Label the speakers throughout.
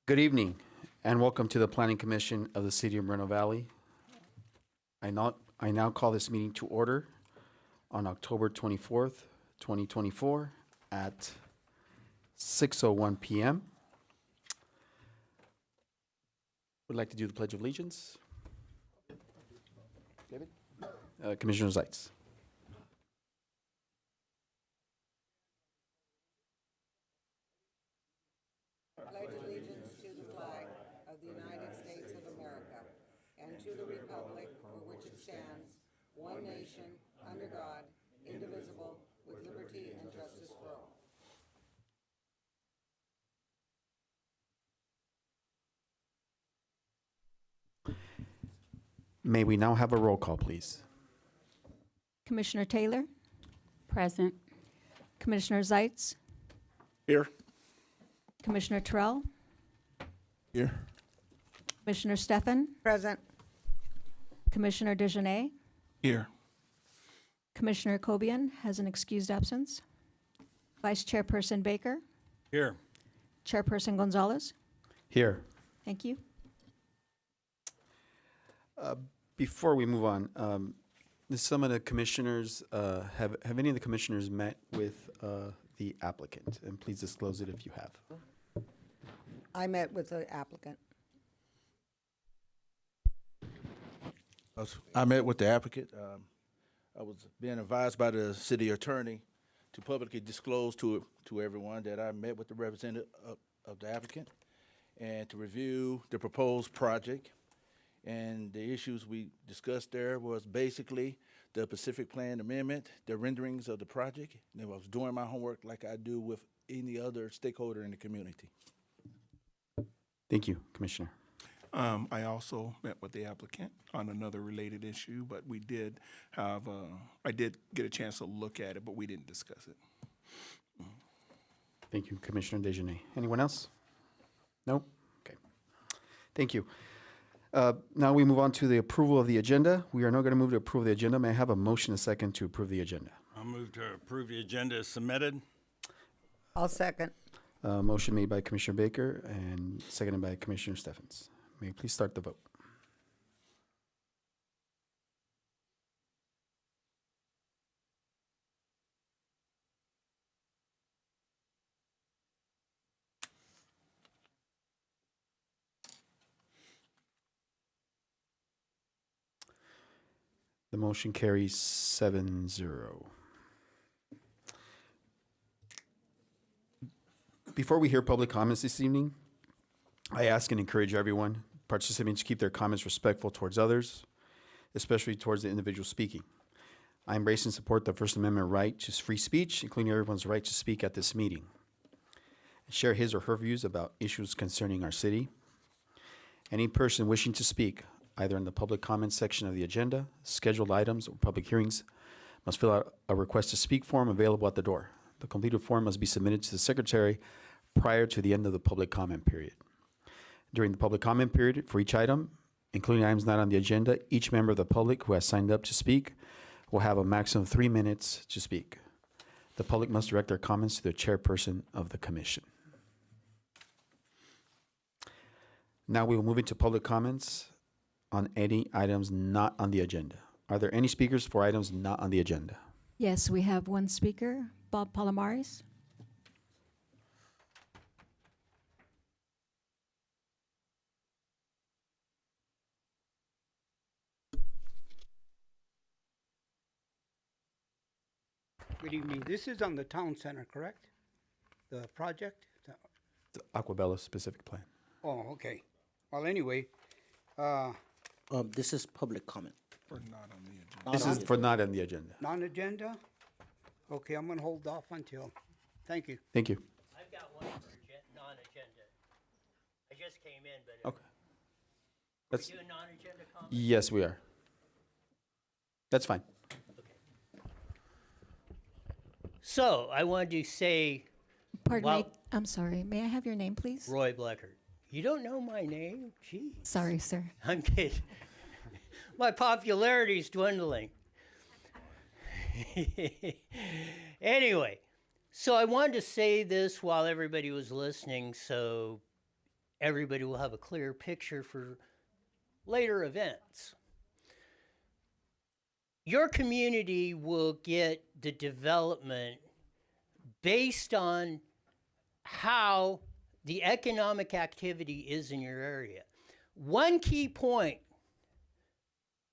Speaker 1: Good evening, and welcome to the Planning Commission of the City of Moreno Valley. I now call this meeting to order on October 24th, 2024 at 6:01 p.m. Would like to do the Pledge of Allegiance. David? Commissioner Zeitz.
Speaker 2: Pledge allegiance to the flag of the United States of America and to the republic for which it stands, one nation, under God, indivisible, with liberty and justice for all.
Speaker 1: May we now have a roll call, please?
Speaker 3: Commissioner Taylor,
Speaker 4: Present.
Speaker 3: Commissioner Zeitz,
Speaker 5: Here.
Speaker 3: Commissioner Terrell,
Speaker 5: Here.
Speaker 3: Commissioner Stefan,
Speaker 2: Present.
Speaker 3: Commissioner Dejanay,
Speaker 5: Here.
Speaker 3: Commissioner Cobian has an excused absence, Vice Chairperson Baker,
Speaker 5: Here.
Speaker 3: Chairperson Gonzalez.
Speaker 1: Here.
Speaker 3: Thank you.
Speaker 1: Before we move on, some of the commissioners, have any of the commissioners met with the applicant? And please disclose it if you have.
Speaker 2: I met with the applicant.
Speaker 5: I met with the applicant. I was being advised by the city attorney to publicly disclose to everyone that I met with the representative of the applicant and to review the proposed project. And the issues we discussed there was basically the Pacific Plan Amendment, the renderings of the project. And I was doing my homework like I do with any other stakeholder in the community.
Speaker 1: Thank you, Commissioner.
Speaker 6: I also met with the applicant on another related issue, but we did have, I did get a chance to look at it, but we didn't discuss it.
Speaker 1: Thank you, Commissioner Dejanay. Anyone else? No? Okay. Thank you. Now we move on to the approval of the agenda. We are now going to move to approve the agenda. May I have a motion, a second, to approve the agenda?
Speaker 7: I'll move to approve the agenda as submitted.
Speaker 2: I'll second.
Speaker 1: Motion made by Commissioner Baker and seconded by Commissioner Steffens. May you please start the vote? The motion carries 7-0. Before we hear public comments this evening, I ask and encourage everyone participating to keep their comments respectful towards others, especially towards the individual speaking. I embrace and support the First Amendment right to free speech, including everyone's right to speak at this meeting, and share his or her views about issues concerning our city. Any person wishing to speak, either in the public comments section of the agenda, scheduled items, or public hearings, must fill out a request to speak form available at the door. The completed form must be submitted to the secretary prior to the end of the public comment period. During the public comment period for each item, including items not on the agenda, each member of the public who has signed up to speak will have a maximum of 3 minutes to speak. The public must direct their comments to the chairperson of the commission. Now we will move into public comments on any items not on the agenda. Are there any speakers for items not on the agenda?
Speaker 3: Yes, we have one speaker, Bob Palomares.
Speaker 8: Good evening. This is on the town center, correct? The project?
Speaker 1: The Aquabella specific plan.
Speaker 8: Oh, okay. Well, anyway,
Speaker 9: This is public comment.
Speaker 6: Or not on the agenda.
Speaker 1: This is for not on the agenda.
Speaker 8: non-agenda? Okay, I'm gonna hold off until, thank you.
Speaker 1: Thank you.
Speaker 10: I've got one for non-agenda. I just came in, but
Speaker 1: Okay.
Speaker 10: we
Speaker 1: That's,
Speaker 10: do a non-agenda comment?
Speaker 1: yes, we are. That's fine.
Speaker 10: So, I wanted to say,
Speaker 3: Pardon
Speaker 10: Wow.
Speaker 3: me, I'm sorry. May I have your name, please?
Speaker 10: Roy Bleckert. You don't know my name? Gee,
Speaker 3: Sorry, sir.
Speaker 10: I'm kidding. My popularity's dwindling. Anyway, so I wanted to say this while everybody was listening, so everybody will have a clear picture for later events. Your community will get the development based on how the economic activity is in your area. One key point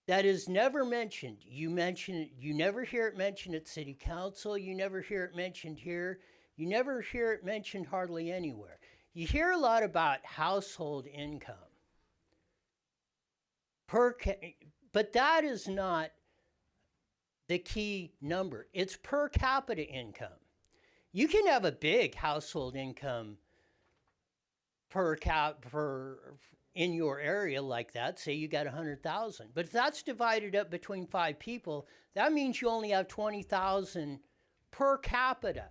Speaker 10: that is never mentioned, you never hear it mentioned at city council, you never hear it mentioned here, you never hear it mentioned hardly anywhere. You hear a lot about household income. But that is not the key number. It's per capita income. You can have a big household income in your area like that, say you got 100,000. But if that's divided up between 5 people, that means you only have 20,000 per capita.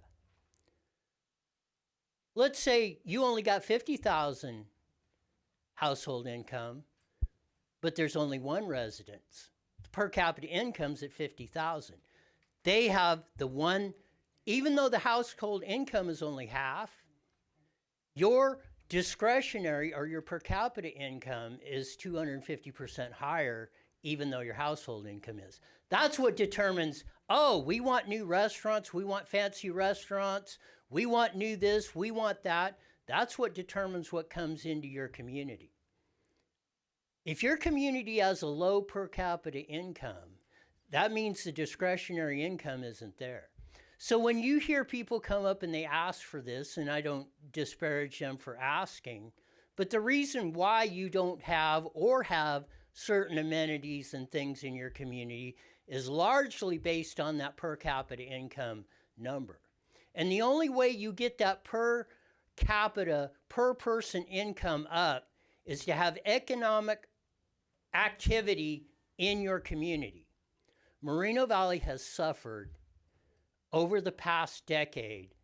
Speaker 10: Let's say you only got 50,000 household income, but there's only one residence. The per capita income's at 50,000. They have the one, even though the household income is only half, your discretionary or your per capita income is 250% higher, even though your household income is. That's what determines, oh, we want new restaurants, we want fancy restaurants, we want new this, we want that. That's what determines what comes into your community. If your community has a low per capita income, that means the discretionary income isn't there. So when you hear people come up and they ask for this, and I don't disparage them for asking, but the reason why you don't have or have certain amenities and things in your community is largely based on that per capita income number. And the only way you get that per capita, per person income up is to have economic activity in your community. Moreno Valley has suffered over the past decade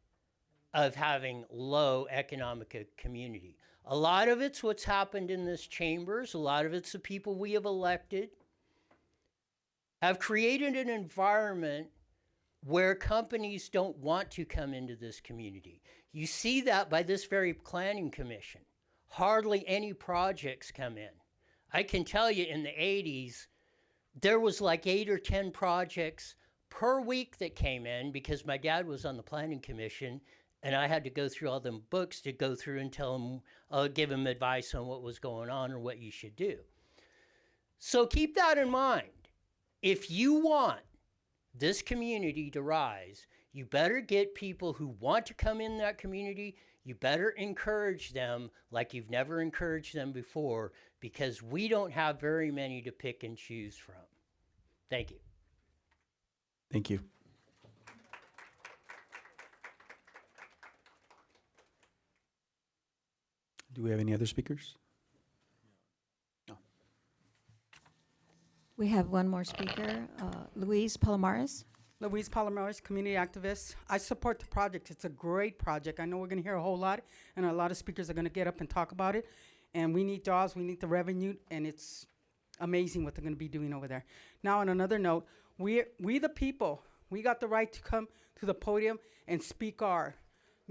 Speaker 10: of having low economic community. A lot of it's what's happened in this chambers. A lot of it's the people we have elected have created an environment where companies don't want to come into this community. You see that by this very planning commission. Hardly any projects come in. I can tell you in the 80s, there was like 8 or 10 projects per week that came in because my dad was on the planning commission and I had to go through all them books to go through and tell him, give him advice on what was going on or what you should do. So keep that in mind. If you want this community to rise, you better get people who want to come in that community. You better encourage them like you've never encouraged them before, because we don't have very many to pick and choose from. Thank you.
Speaker 1: Thank you. Do we have any other speakers? No.
Speaker 3: We have one more speaker, Luis Palomares.
Speaker 4: Luis Palomares, community activist. I support the project. It's a great project. I know we're going to hear a whole lot, and a lot of speakers are going to get up and talk about it. And we need jobs, we need the revenue, and it's amazing what they're going to be doing over there. Now, on another note, we the people, we got the right to come to the podium and speak our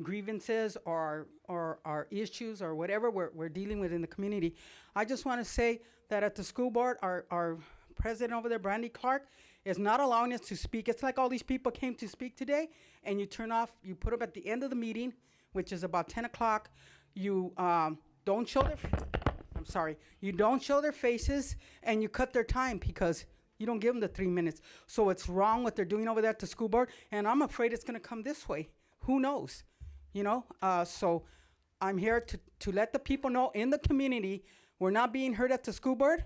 Speaker 4: grievances or our issues or whatever we're dealing with in the community. I just want to say that at the school board, our president over there, Brandy Clark, is not allowing us to speak. It's like all these people came to speak today, and you turn off, you put them at the end of the meeting, which is about 10 o'clock. You don't show their, you don't show their faces, and you cut their time because you don't give them the 3 minutes. So it's wrong what they're doing over there at the school board, and I'm afraid it's going to come this way. Who knows? You know, so I'm here to let the people know in the community we're not being heard at the school board.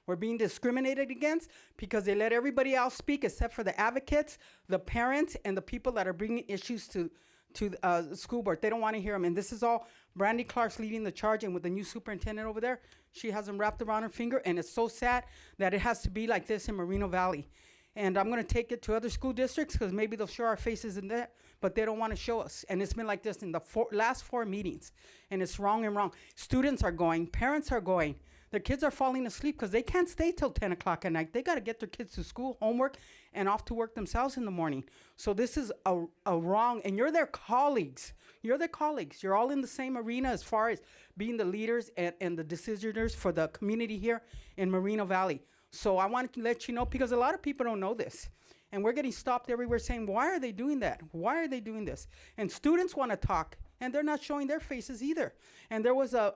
Speaker 4: We're being discriminated against because they let everybody else speak except for the advocates, the parents, and the people that are bringing issues to the school board. They don't want to hear them. And this is all Brandy Clark's leading the charge, and with the new superintendent over there, she has them wrapped around her finger, and it's so sad that it has to be like this in Moreno Valley. And I'm going to take it to other school districts because maybe they'll show our faces in there, but they don't want to show us. And it's been like this in the last 4 meetings, and it's wrong and wrong. Students are going, parents are going. Their kids are falling asleep because they can't stay till 10 o'clock at night. They got to get their kids to school, homework, and off to work themselves in the morning. So this is a wrong, and you're their colleagues. You're their colleagues. You're all in the same arena as far as being the leaders and the decisioners for the community here in Moreno Valley. So I wanted to let you know, because a lot of people don't know this. And we're getting stopped everywhere saying, why are they doing that? Why are they doing this? And students want to talk, and they're not showing their faces either. And there was a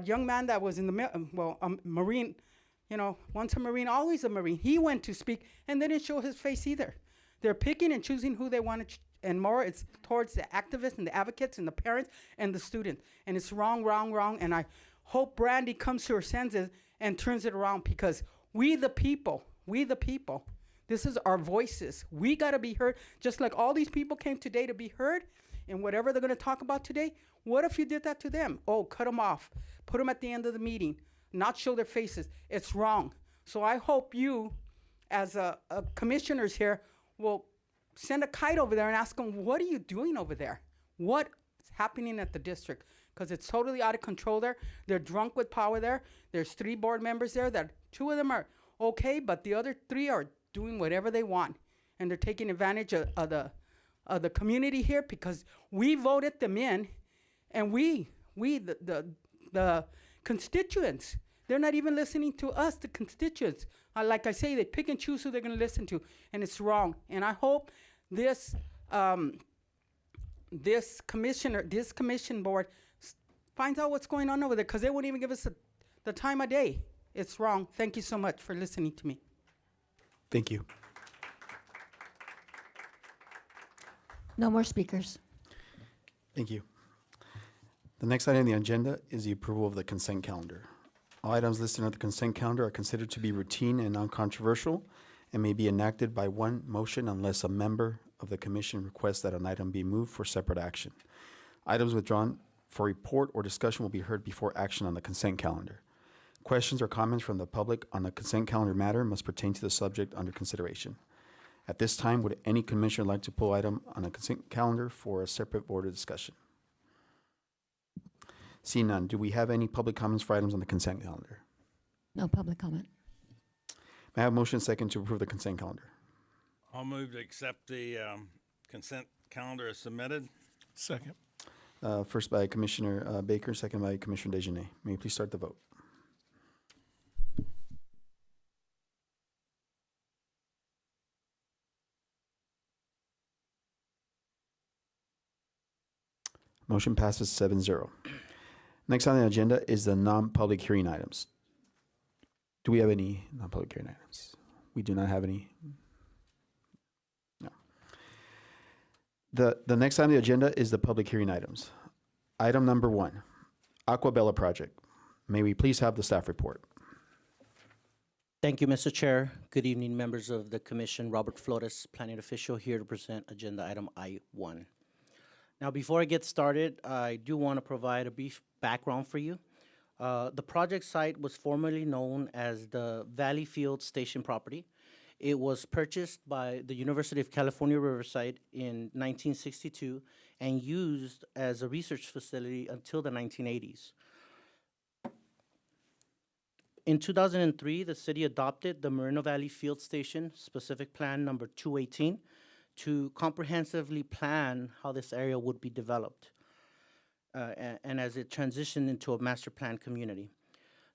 Speaker 4: young man that was in the, Marine, you know, once a Marine, always a Marine. He went to speak, and they didn't show his face either. They're picking and choosing who they want to, and more it's towards the activists and the advocates and the parents and the students. And it's wrong, wrong, wrong. And I hope Brandy comes to her senses and turns it around, because we the people, this is our voices. We got to be heard, just like all these people came today to be heard. And whatever they're going to talk about today, what if you did that to them? Oh, cut them off, put them at the end of the meeting, not show their faces. It's wrong. So I hope you, as commissioners here, will send a kite over there and ask them, what are you doing over there? What's happening at the district? Because it's totally out of control there. They're drunk with power there. There's 3 board members there that 2 of them are okay, but the other 3 are doing whatever they want. And they're taking advantage of the community here, because we voted them in, and the constituents, they're not even listening to us, the constituents. Like I say, they pick and choose who they're going to listen to, and it's wrong. And I hope this commission board finds out what's going on over there, because they won't even give us the time of day. It's wrong. Thank you so much for listening to me.
Speaker 1: Thank you.
Speaker 3: No more speakers.
Speaker 1: Thank you. The next item on the agenda is the approval of the consent calendar. All items listed on the consent calendar are considered to be routine and non-controversial and may be enacted by one motion unless a member of the commission requests that an item be moved for separate action. Items withdrawn for report or discussion will be heard before action on the consent calendar. Questions or comments from the public on the consent calendar matter must pertain to the subject under consideration. At this time, would any commissioner like to pull item on a consent calendar for a separate board of discussion? Seeing none, do we have any public comments for items on the consent calendar?
Speaker 3: No public comment.
Speaker 1: May I have a motion second to approve the consent calendar?
Speaker 7: I'll move to accept the consent calendar as submitted.
Speaker 6: Second.
Speaker 1: First by Commissioner Baker, second by Commissioner Dejanay. May you please start the vote? Motion passes 7-0. Next on the agenda is the non-public hearing items. Do we have any non-public hearing items? We do not have any. No. The next on the agenda is the public hearing items. Item number 1, Aquabella project. May we please have the staff report?
Speaker 9: Thank you, Mr. Chair. Good evening, members of the commission. Robert Flores, planning official, here to present agenda item I-1. Now, before I get started, I do want to provide a brief background for you. The project site was formerly known as the Valley Field Station property. It was purchased by the University of California, Riverside in 1962 and used as a research facility until the 1980s. In 2003, the city adopted the Moreno Valley Field Station Specific Plan Number 218 to comprehensively plan how this area would be developed and as it transitioned into a master plan community.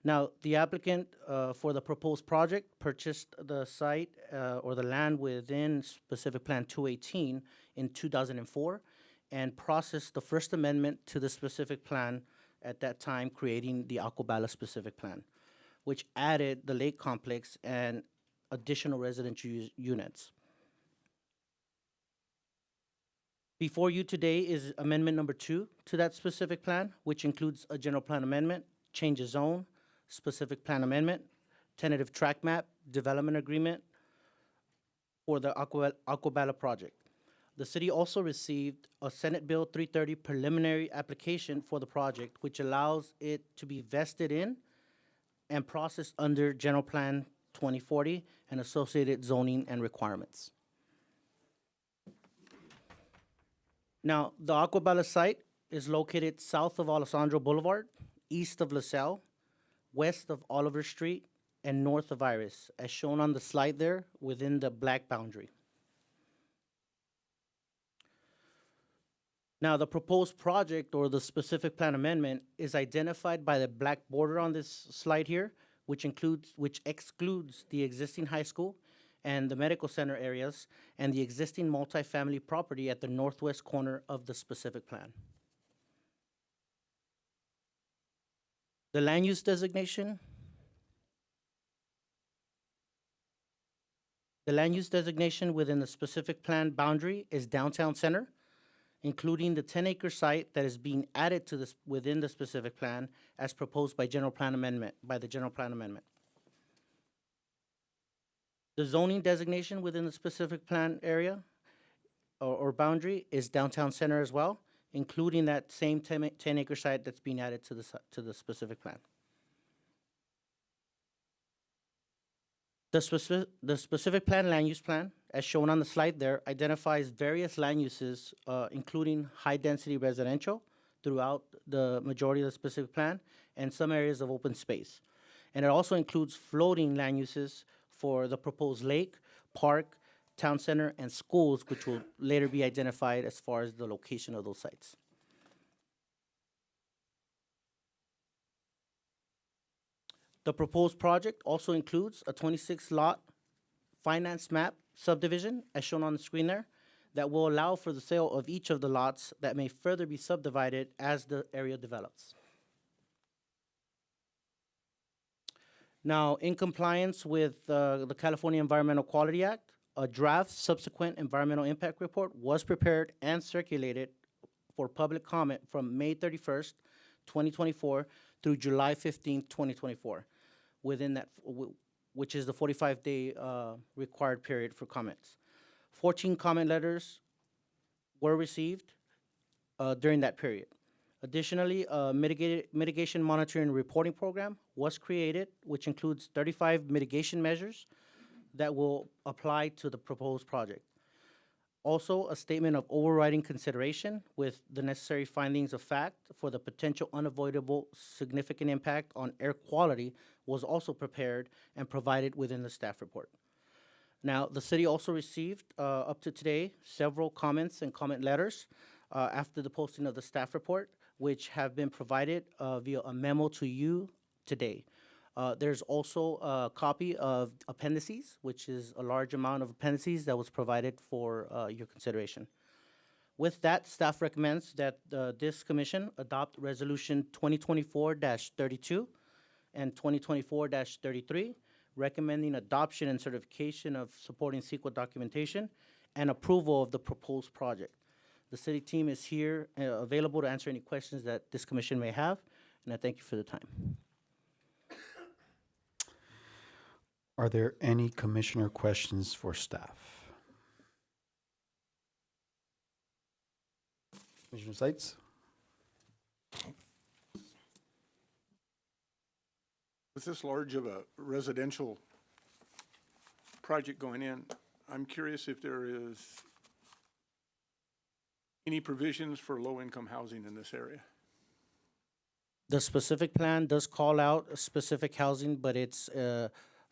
Speaker 9: Now, the applicant for the proposed project purchased the site or the land within Specific Plan 218 in 2004 and processed the first amendment to the specific plan at that time, creating the Aquabella Specific Plan, which added the lake complex and additional residential units. Before you today is amendment number 2 to that specific plan, which includes a general plan amendment, change of zone, specific plan amendment, tentative track map, development agreement for the Aquabella project. The city also received a Senate Bill 330 preliminary application for the project, which allows it to be vested in and processed under General Plan 2040 and associated zoning and requirements. Now, the Aquabella site is located south of Alessandro Boulevard, east of LaSalle, west of Oliver Street, and north of Iris, as shown on the slide there within the black boundary. Now, the proposed project or the specific plan amendment is identified by the black border on this slide here, which excludes the existing high school and the medical center areas and the existing multifamily property at the northwest corner of the specific plan. The land use designation. The land use designation within the specific plan boundary is downtown center, including the 10-acre site that is being added to this within the specific plan as proposed by the general plan amendment. The zoning designation within the specific plan area or boundary is downtown center as well, including that same 10-acre site that's being added to the specific plan. The specific plan land use plan, as shown on the slide there, identifies various land uses, including high-density residential throughout the majority of the specific plan and some areas of open space. And it also includes floating land uses for the proposed lake, park, town center, and schools, which will later be identified as far as the location of those sites. The proposed project also includes a 26-lot finance map subdivision, as shown on the screen there, that will allow for the sale of each of the lots that may further be subdivided as the area develops. Now, in compliance with the California Environmental Quality Act, a draft subsequent environmental impact report was prepared and circulated for public comment from May 31st, 2024 through July 15th, 2024, within that, which is the 45-day required period for comments. 14 comment letters were received during that period. Additionally, a mitigation monitoring and reporting program was created, which includes 35 mitigation measures that will apply to the proposed project. Also, a statement of overriding consideration with the necessary findings of fact for the potential unavoidable significant impact on air quality was also prepared and provided within the staff report. Now, the city also received, up to today, several comments and comment letters after the posting of the staff report, which have been provided via a memo to you today. There's also a copy of appendices, which is a large amount of appendices that was provided for your consideration. With that, staff recommends that this commission adopt Resolution 2024-32 and 2024-33, recommending adoption and certification of supporting CEQA documentation and approval of the proposed project. The city team is here available to answer any questions that this commission may have, and I thank you for the time.
Speaker 1: Are there any commissioner questions for staff? Commissioner Seitz?
Speaker 6: With this large of a residential project going in, I'm curious if there is any provisions for low-income housing in this area.
Speaker 9: The specific plan does call out specific housing, but it's,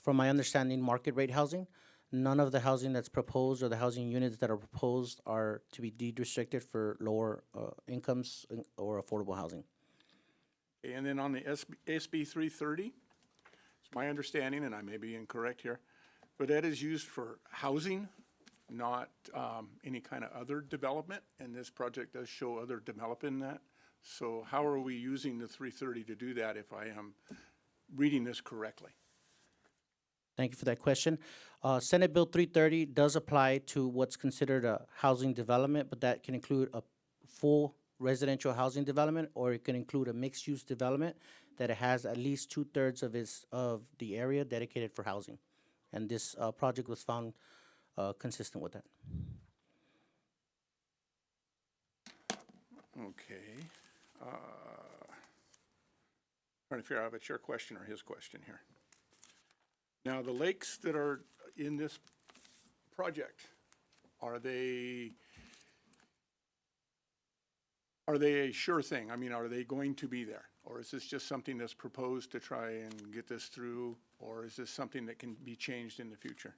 Speaker 9: from my understanding, market rate housing. None of the housing that's proposed or the housing units that are proposed are to be deed restricted for lower incomes or affordable housing.
Speaker 6: And then on the SB 330, it's my understanding, and I may be incorrect here, but that is used for housing, not any kind of other development, and this project does show other development in that. So how are we using the 330 to do that if I am reading this correctly?
Speaker 9: Thank you for that question. Senate Bill 330 does apply to what's considered a housing development, but that can include a full residential housing development, or it can include a mixed-use development that it has at least 2/3 of the area dedicated for housing. And this project was found consistent with that.
Speaker 6: Okay. Trying to figure out if it's your question or his question here. Now, the lakes that are in this project, are they a sure thing? I mean, are they going to be there? Or is this just something that's proposed to try and get this through? Or is this something that can be changed in the future?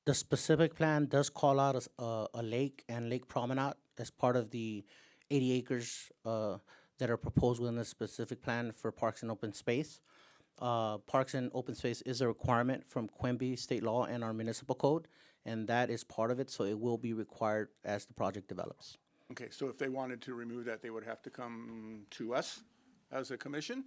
Speaker 9: The specific plan does call out a lake and lake promenade as part of the 80 acres that are proposed within the specific plan for parks and open space. Parks and open space is a requirement from Quimby state law and our municipal code, and that is part of it, so it will be required as the project develops.
Speaker 6: Okay, so if they wanted to remove that, they would have to come to us as a commission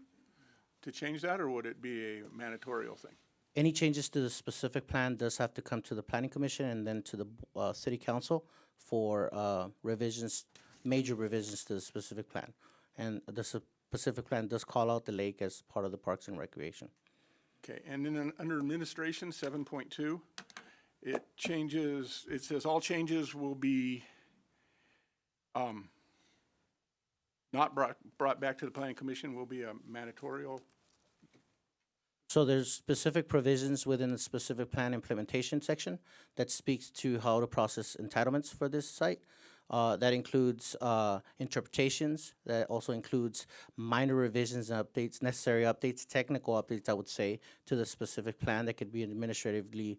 Speaker 6: to change that, or would it be a mandatorial thing?
Speaker 9: Any changes to the specific plan does have to come to the planning commission and then to the city council for revisions, major revisions to the specific plan. And the specific plan does call out the lake as part of the parks and recreation.
Speaker 6: Okay, and then under administration, 7.2, it changes, it says all changes will be not brought back to the planning commission, will be a mandatorial.
Speaker 9: So there's specific provisions within the specific plan implementation section that speaks to how to process entitlements for this site. That includes interpretations, that also includes minor revisions and updates, necessary updates, technical updates, I would say, to the specific plan that could be administratively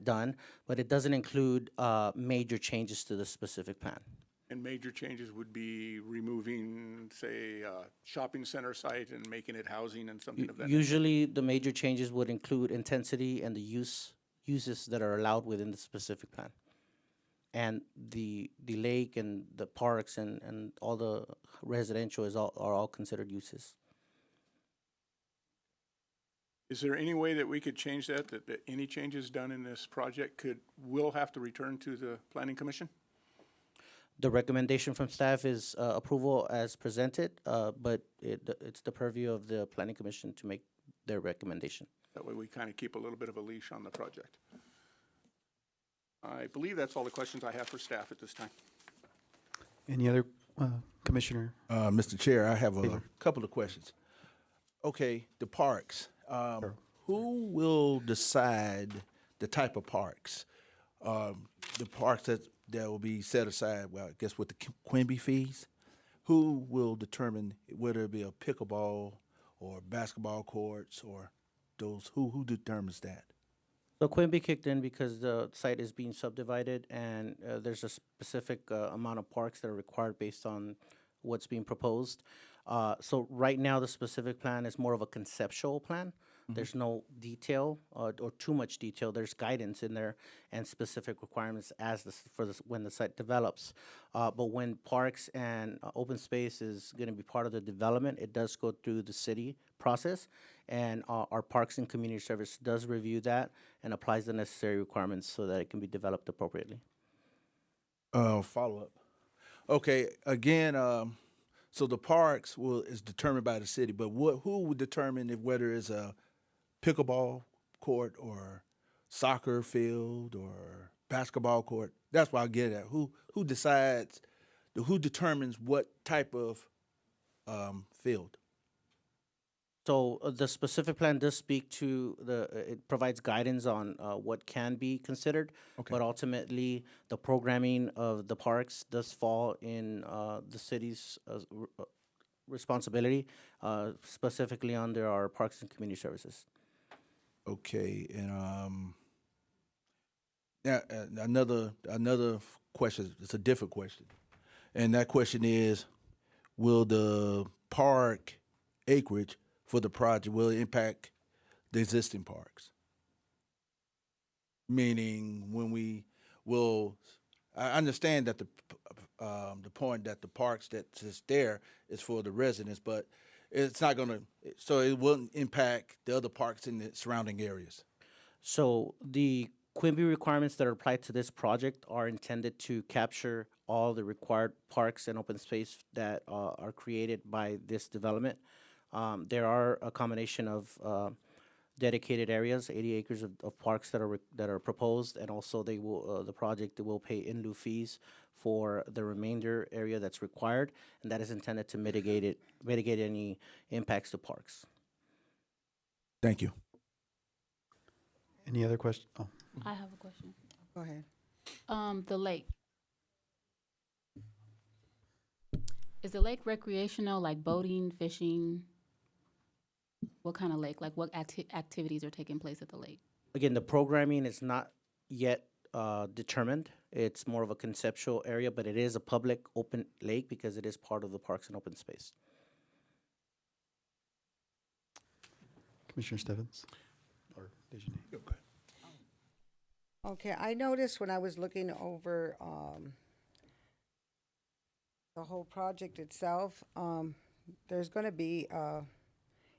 Speaker 9: done, but it doesn't include major changes to the specific plan.
Speaker 6: And major changes would be removing, say, a shopping center site and making it housing and something of that nature.
Speaker 9: Usually, the major changes would include intensity and the uses that are allowed within the specific plan. And the lake and the parks and all the residential are all considered uses.
Speaker 6: Is there any way that we could change that any changes done in this project will have to return to the planning commission?
Speaker 9: The recommendation from staff is approval as presented, but it's the purview of the planning commission to make their recommendation.
Speaker 6: That way we kind of keep a little bit of a leash on the project. I believe that's all the questions I have for staff at this time.
Speaker 1: Any other, Commissioner?
Speaker 5: Mr. Chair, I have a couple of questions. Okay, the parks. Who will decide the type of parks? The parks that will be set aside, well, I guess with the Quimby fees? Who will determine whether it be a pickleball or basketball courts or those, who determines that?
Speaker 9: So Quimby kicked in because the site is being subdivided and there's a specific amount of parks that are required based on what's being proposed. So right now, the specific plan is more of a conceptual plan. There's no detail or too much detail. There's guidance in there and specific requirements when the site develops. But when parks and open space is going to be part of the development, it does go through the city process, and our Parks and Community Service does review that and applies the necessary requirements so that it can be developed appropriately.
Speaker 5: Follow-up. Okay, again, so the parks is determined by the city, but who would determine whether it's a pickleball court or soccer field or basketball court? That's what I get at. Who decides? Who determines what type of field?
Speaker 9: So the specific plan does speak to it provides guidance on what can be considered, but ultimately the programming of the parks does fall in the city's responsibility, specifically under our Parks and Community Services.
Speaker 5: Okay, and now another question. It's a different question, and that question is: will the park acreage for the project will impact the existing parks? Meaning, when we will, I understand that the point that the parks that's there is for the residents, but it's not going to, so it wouldn't impact the other parks in the surrounding areas.
Speaker 9: So the Quimby requirements that are applied to this project are intended to capture all the required parks and open space that are created by this development. There are a combination of dedicated areas, 80 acres of parks that are proposed, and also the project will pay in lieu fees for the remainder area that's required, and that is intended to mitigate any impacts to parks.
Speaker 5: Thank you.
Speaker 1: Any other questions? Oh.
Speaker 11: I have a question.
Speaker 2: Go ahead.
Speaker 11: The lake. Is the lake recreational, like boating, fishing? What kind of lake? Like what activities are taking place at the lake?
Speaker 9: Again, the programming is not yet determined. It's more of a conceptual area, but it is a public open lake because it is part of the Parks and Open Space.
Speaker 1: Commissioner Stevens or Dejanay?
Speaker 6: Okay.
Speaker 2: Okay, I noticed when I was looking over the whole project itself, there's going to be,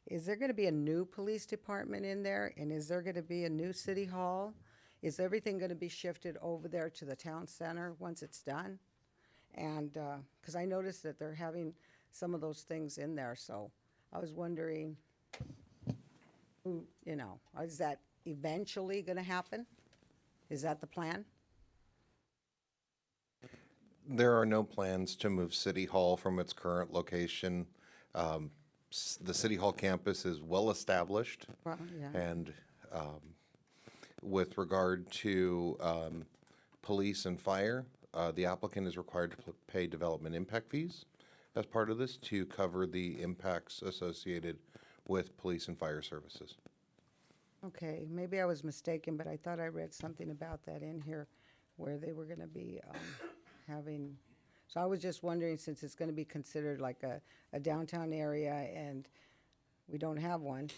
Speaker 2: is there going to be a new police department in there? And is there going to be a new city hall? Is everything going to be shifted over there to the town center once it's done? And, because I noticed that they're having some of those things in there, so I was wondering who, you know, is that eventually going to happen? Is that the plan?
Speaker 12: There are no plans to move City Hall from its current location. The City Hall campus is well established.
Speaker 2: Well, yeah.
Speaker 12: And with regard to police and fire, the applicant is required to pay development impact fees as part of this to cover the impacts associated with police and fire services.
Speaker 2: Okay, maybe I was mistaken, but I thought I read something about that in here where they were gonna be having, so I was just wondering, since it's gonna be considered like a downtown area and we don't have one,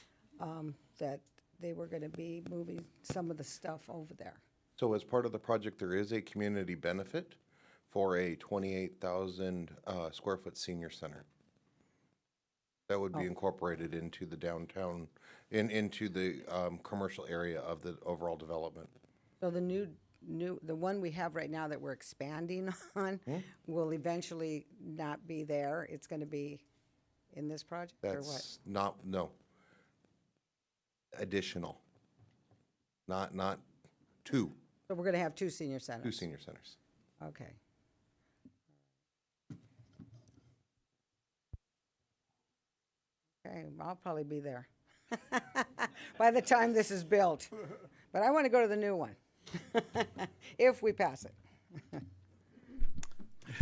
Speaker 2: that they were gonna be moving some of the stuff over there.
Speaker 12: So as part of the project, there is a community benefit for a 28,000 square foot senior center. That would be incorporated into the downtown, into the commercial area of the overall development.
Speaker 2: So the the one we have right now that we're expanding on will eventually not be there? It's gonna be in this project, or what?
Speaker 12: That's not, no. Additional. Not two,
Speaker 2: So we're gonna have two senior centers?
Speaker 12: two senior centers.
Speaker 2: Okay. Okay, I'll probably be there by the time this is built. But I want to go to the new one, if we pass it.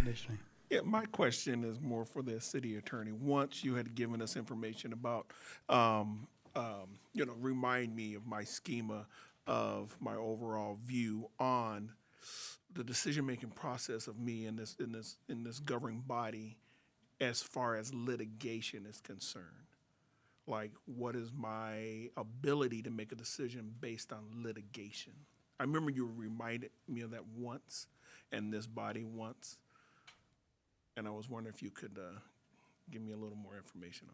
Speaker 1: Dejanay?
Speaker 6: Yeah, my question is more for the city attorney. Once you had given us information about, remind me of my schema of my overall view on the decision-making process of me in this governing body as far as litigation is concerned. Like, what is my ability to make a decision based on litigation? I remember you reminded me of that once, and this body once, and I was wondering if you could give me a little more information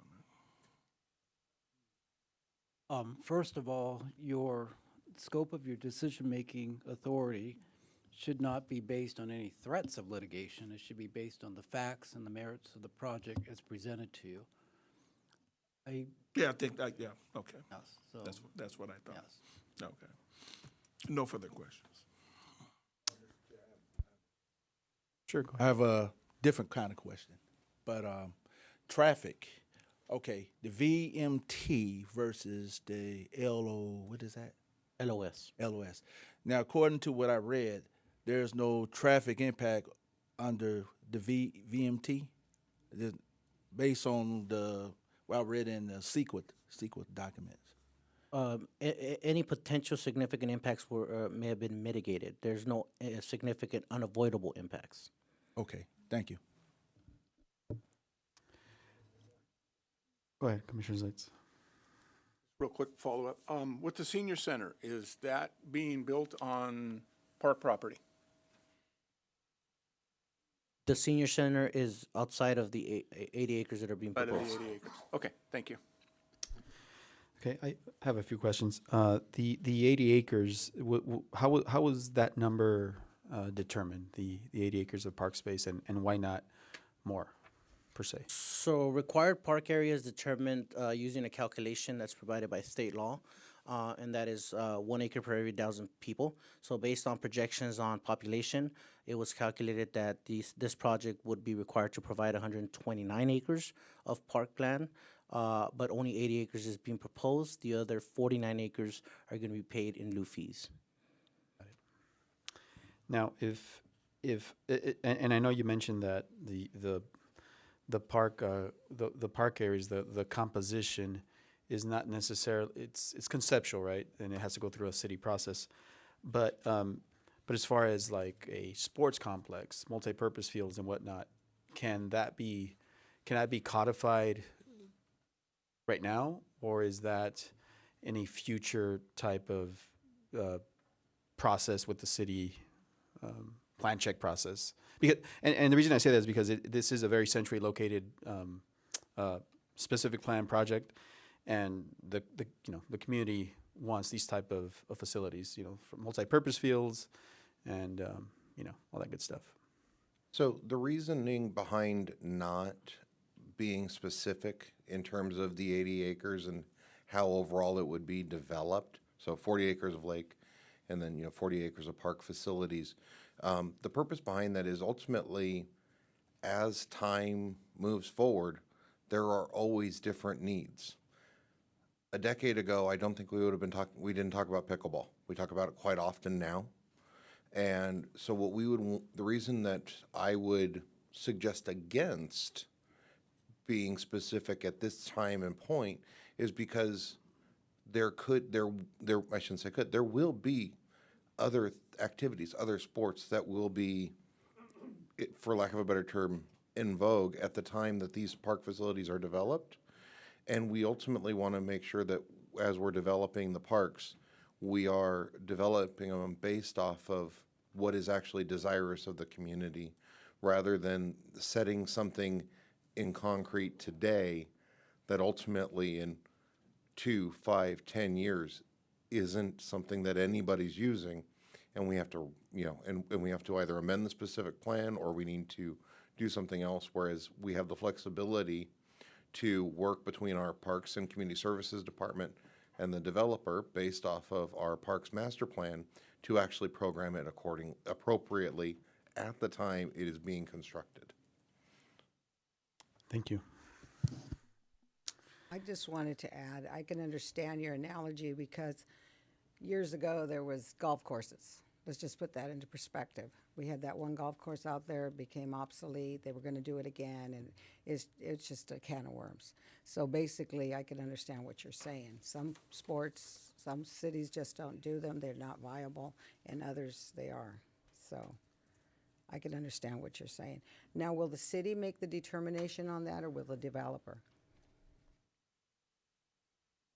Speaker 6: on that.
Speaker 13: First of all, your scope of your decision-making authority should not be based on any threats of litigation. It should be based on the facts and the merits of the project as presented to you.
Speaker 6: Yeah, I think that, yeah, okay.
Speaker 13: Yes, so,
Speaker 6: That's what I thought.
Speaker 13: yes.
Speaker 6: Okay. No further questions.
Speaker 1: Sure, go
Speaker 5: I
Speaker 1: ahead.
Speaker 5: have a different kind of question, but traffic. Okay, the VMT versus the LO. What is that?
Speaker 9: LOS.
Speaker 5: LOS. Now, according to what I read, there's no traffic impact under the VMT, based on what I read in the CEQA documents.
Speaker 9: Any potential significant impacts may have been mitigated. There's no significant unavoidable impacts.
Speaker 5: Okay, thank you.
Speaker 1: Go ahead, Commissioner Zaitz.
Speaker 6: Real quick follow-up. With the senior center, is that being built on park property?
Speaker 9: The senior center is outside of the 80 acres that are being
Speaker 6: Out of the
Speaker 9: proposed.
Speaker 6: 80 acres? Okay, thank you.
Speaker 1: Okay, I have a few questions. The 80 acres, how was that number determined, the 80 acres of park space, and why not more, per se?
Speaker 9: So required park area is determined using a calculation that's provided by state law, and that is 1 acre per every 1,000 people. So based on projections on population, it was calculated that this project would be required to provide 129 acres of parkland, but only 80 acres is being proposed. The other 49 acres are going to be paid in lieu fees.
Speaker 1: Now, if and I know you mentioned that the the park, the park areas, the composition is not necessarily, it's conceptual, right? And it has to go through a city process. But as far as like a sports complex, multi-purpose fields and whatnot, can that be codified right now? Or is that in a future type of process with the city, plan check process? Because, and the reason I say that is because this is a very centrally located specific plan project, and the community wants these type of facilities, for multi-purpose fields and all that good stuff.
Speaker 12: So the reasoning behind not being specific in terms of the 80 acres and how overall it would be developed, so 40 acres of lake and then 40 acres of park facilities, the purpose behind that is ultimately, as time moves forward, there are always different needs. A decade ago, I don't think we would have been talking, we didn't talk about pickleball. We talk about it quite often now. And so the reason that I would suggest against being specific at this time and point is because there will be other activities, other sports that will be, for lack of a better term, in vogue at the time that these park facilities are developed. And we ultimately want to make sure that as we're developing the parks, we are developing them based off of what is actually desirous of the community, rather than setting something in concrete today that ultimately in 2, 5, 10 years isn't something that anybody's using, and we have to, and we have to either amend the specific plan or we need to do something else, whereas we have the flexibility to work between our Parks and Community Services Department and the developer based off of our Parks Master Plan to actually program it appropriately at the time it is being constructed.
Speaker 1: Thank you.
Speaker 2: I just wanted to add, I can understand your analogy because years ago there was golf courses. Let's just put that into perspective. We had that one golf course out there, it became obsolete. They were going to do it again, and it's just a can of worms. So basically, I can understand what you're saying. Some sports, some cities just don't do them. They're not viable, and others they are. So I can understand what you're saying. Now, will the city make the determination on that, or will the developer?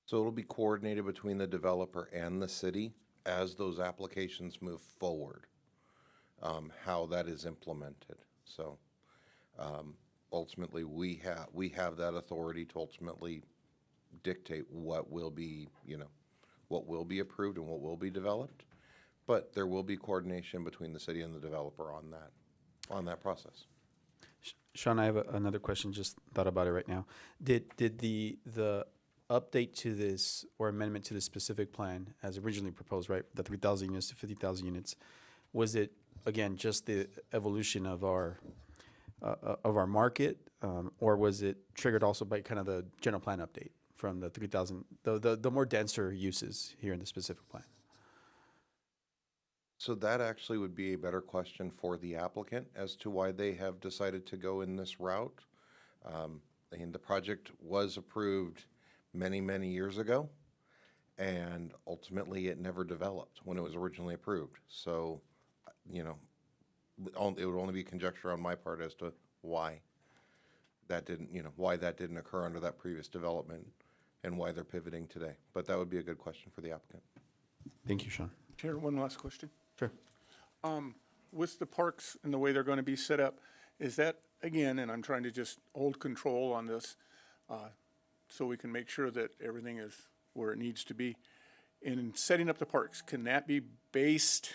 Speaker 12: So it'll be coordinated between the developer and the city as those applications move forward, how that is implemented. So ultimately, we have that authority to ultimately dictate what will be, what will be approved and what will be developed. But there will be coordination between the city and the developer on that process.
Speaker 1: Sean, I have another question. Just thought about it right now. Did the update to this or amendment to the specific plan as originally proposed, right, the 3,000 units to 50,000 units, was it again just the evolution of our market, or was it triggered also by kind of the general plan update from the 3,000, the more denser uses here in the specific plan?
Speaker 12: So that actually would be a better question for the applicant as to why they have decided to go in this route. And the project was approved many, many years ago, and ultimately it never developed when it was originally approved. So, it would only be conjecture on my part as to why that didn't occur under that previous development and why they're pivoting today. But that would be a good question for the applicant.
Speaker 1: Thank you, Sean.
Speaker 6: Chair, one last question.
Speaker 1: Sure.
Speaker 6: With the parks and the way they're going to be set up, is that, again, and I'm trying to just hold control on this, so we can make sure that everything is where it needs to be. In setting up the parks, can that be based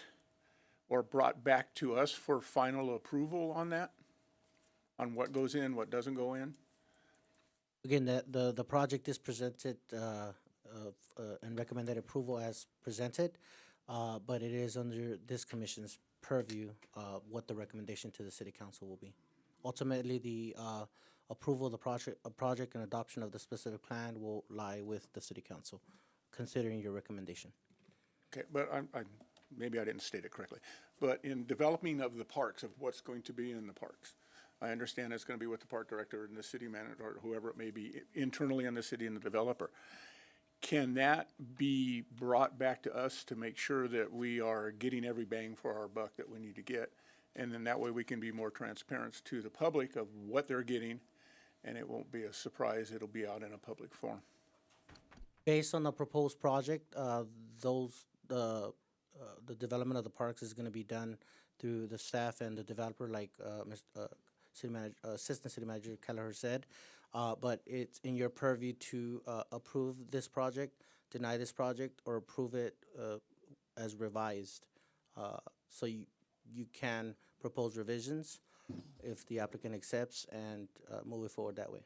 Speaker 6: or brought back to us for final approval on that? On what goes in, what doesn't go in?
Speaker 9: Again, the project is presented and recommended approval as presented, but it is under this commission's purview what the recommendation to the city council will be. Ultimately, the approval of the project and adoption of the specific plan will lie with the city council, considering your recommendation.
Speaker 6: Okay, but maybe I didn't state it correctly. But in developing of the parks, of what's going to be in the parks, I understand it's gonna be with the park director and the city manager, or whoever it may be, internally in the city and the developer. Can that be brought back to us to make sure that we are getting every bang for our buck that we need to get? And then that way we can be more transparent to the public of what they're getting, and it won't be a surprise, it'll be out in a public forum.
Speaker 9: Based on the proposed project, the development of the parks is gonna be done through the staff and the developer, like, Assistant City Manager Kelleher said. But it's in your purview to, approve this project, deny this project, or approve it, as revised. So you can propose revisions if the applicant accepts and, move it forward that way.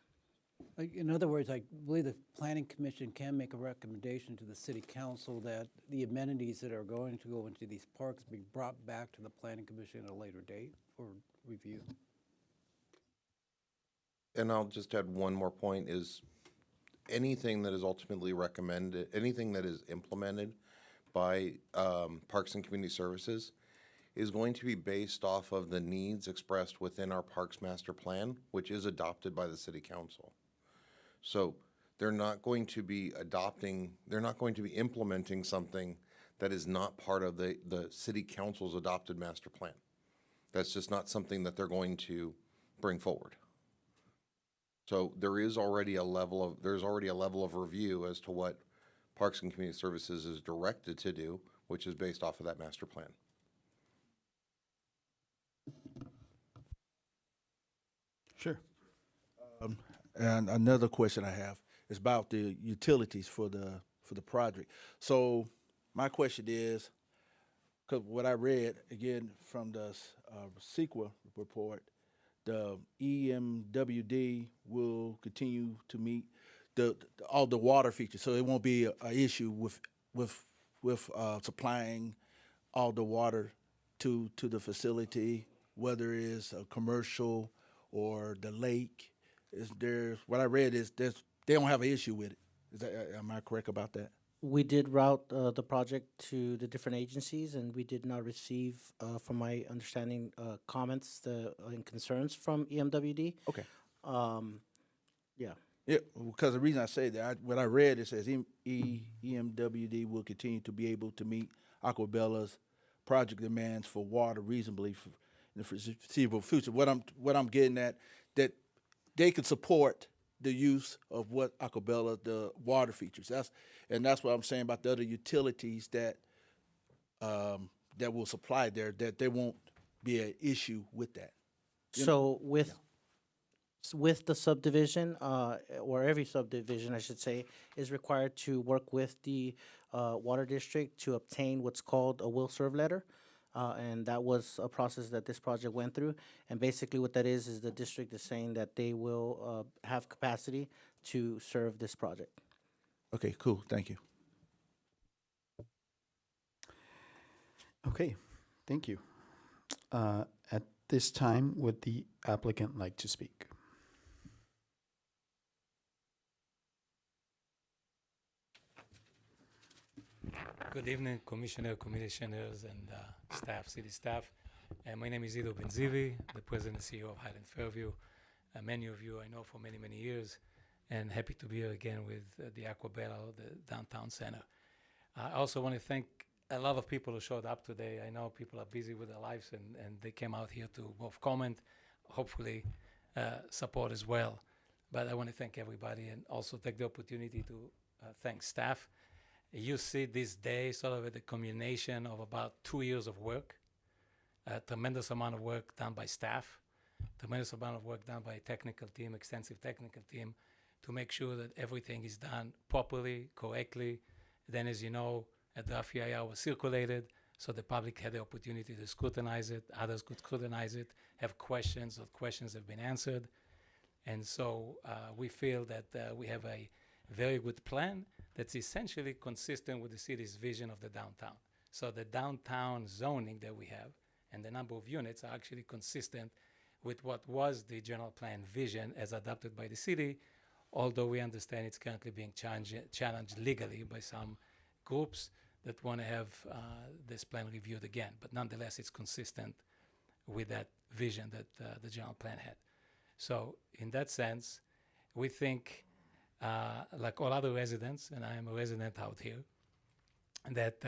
Speaker 13: In other words, I believe the planning commission can make a recommendation to the city council that the amenities that are going to go into these parks be brought back to the planning commission at a later date for review.
Speaker 12: And I'll just add one more point is anything that is ultimately recommended, anything that is implemented by Parks and Community Services is going to be based off of the needs expressed within our Parks Master Plan, which is adopted by the City Council. So they're not going to be implementing something that is not part of the City Council's adopted master plan. That's just not something that they're going to bring forward. So there's already a level of review as to what Parks and Community Services is directed to do, which is based off of that master plan.
Speaker 1: Sure.
Speaker 5: And another question I have is about the utilities for the project. So my question is, because what I read again from the CEQA report, the EMWD will continue to meet all the water features, so it won't be an issue with supplying all the water to the facility, whether it's a commercial or the lake. What I read is they don't have an issue with it. Am I correct about that?
Speaker 9: We did route the project to the different agencies, and we did not receive, from my understanding, comments and concerns from EMWD.
Speaker 5: Okay.
Speaker 9: Yeah.
Speaker 5: Yeah, because the reason I say that, what I read, it says EMWD will continue to be able to meet Aquabella's project demands for water reasonably in the foreseeable future. What I'm getting at, that they could support the use of what Aquabella, the water features. That's what I'm saying about the other utilities that will supply there, that there won't be an issue with that.
Speaker 9: So with the subdivision, or every subdivision, I should say, is required to work with the water district to obtain what's called a will serve letter. And that was a process that this project went through. And basically what that is the district is saying that they will have capacity to serve this project.
Speaker 5: Okay, cool, thank you.
Speaker 1: Okay, thank you. At this time, would the applicant like to speak?
Speaker 14: Good evening, commissioners, and staff, city staff. My name is Ido Benzivi, the president and CEO of Highland Fairview. Many of you I know for many, many years, and happy to be here again with the Aquabella, the downtown center. I also want to thank a lot of people who showed up today. I know people are busy with their lives, and they came out here to both comment, hopefully support as well. But I want to thank everybody and also take the opportunity to thank staff. You see this day sort of at the culmination of about 2 years of work, a tremendous amount of work done by staff, tremendous amount of work done by a technical team, extensive technical team, to make sure that everything is done properly, correctly. Then, as you know, a draft EIR was circulated, so the public had the opportunity to scrutinize it, others could scrutinize it, have questions, those questions have been answered. And so we feel that we have a very good plan that's essentially consistent with the city's vision of the downtown. So the downtown zoning that we have and the number of units are actually consistent with what was the general plan vision as adopted by the city, although we understand it's currently being challenged legally by some groups that want to have this plan reviewed again. But nonetheless, it's consistent with that vision that the general plan had. So in that sense, we think, like all other residents, and I am a resident out here, that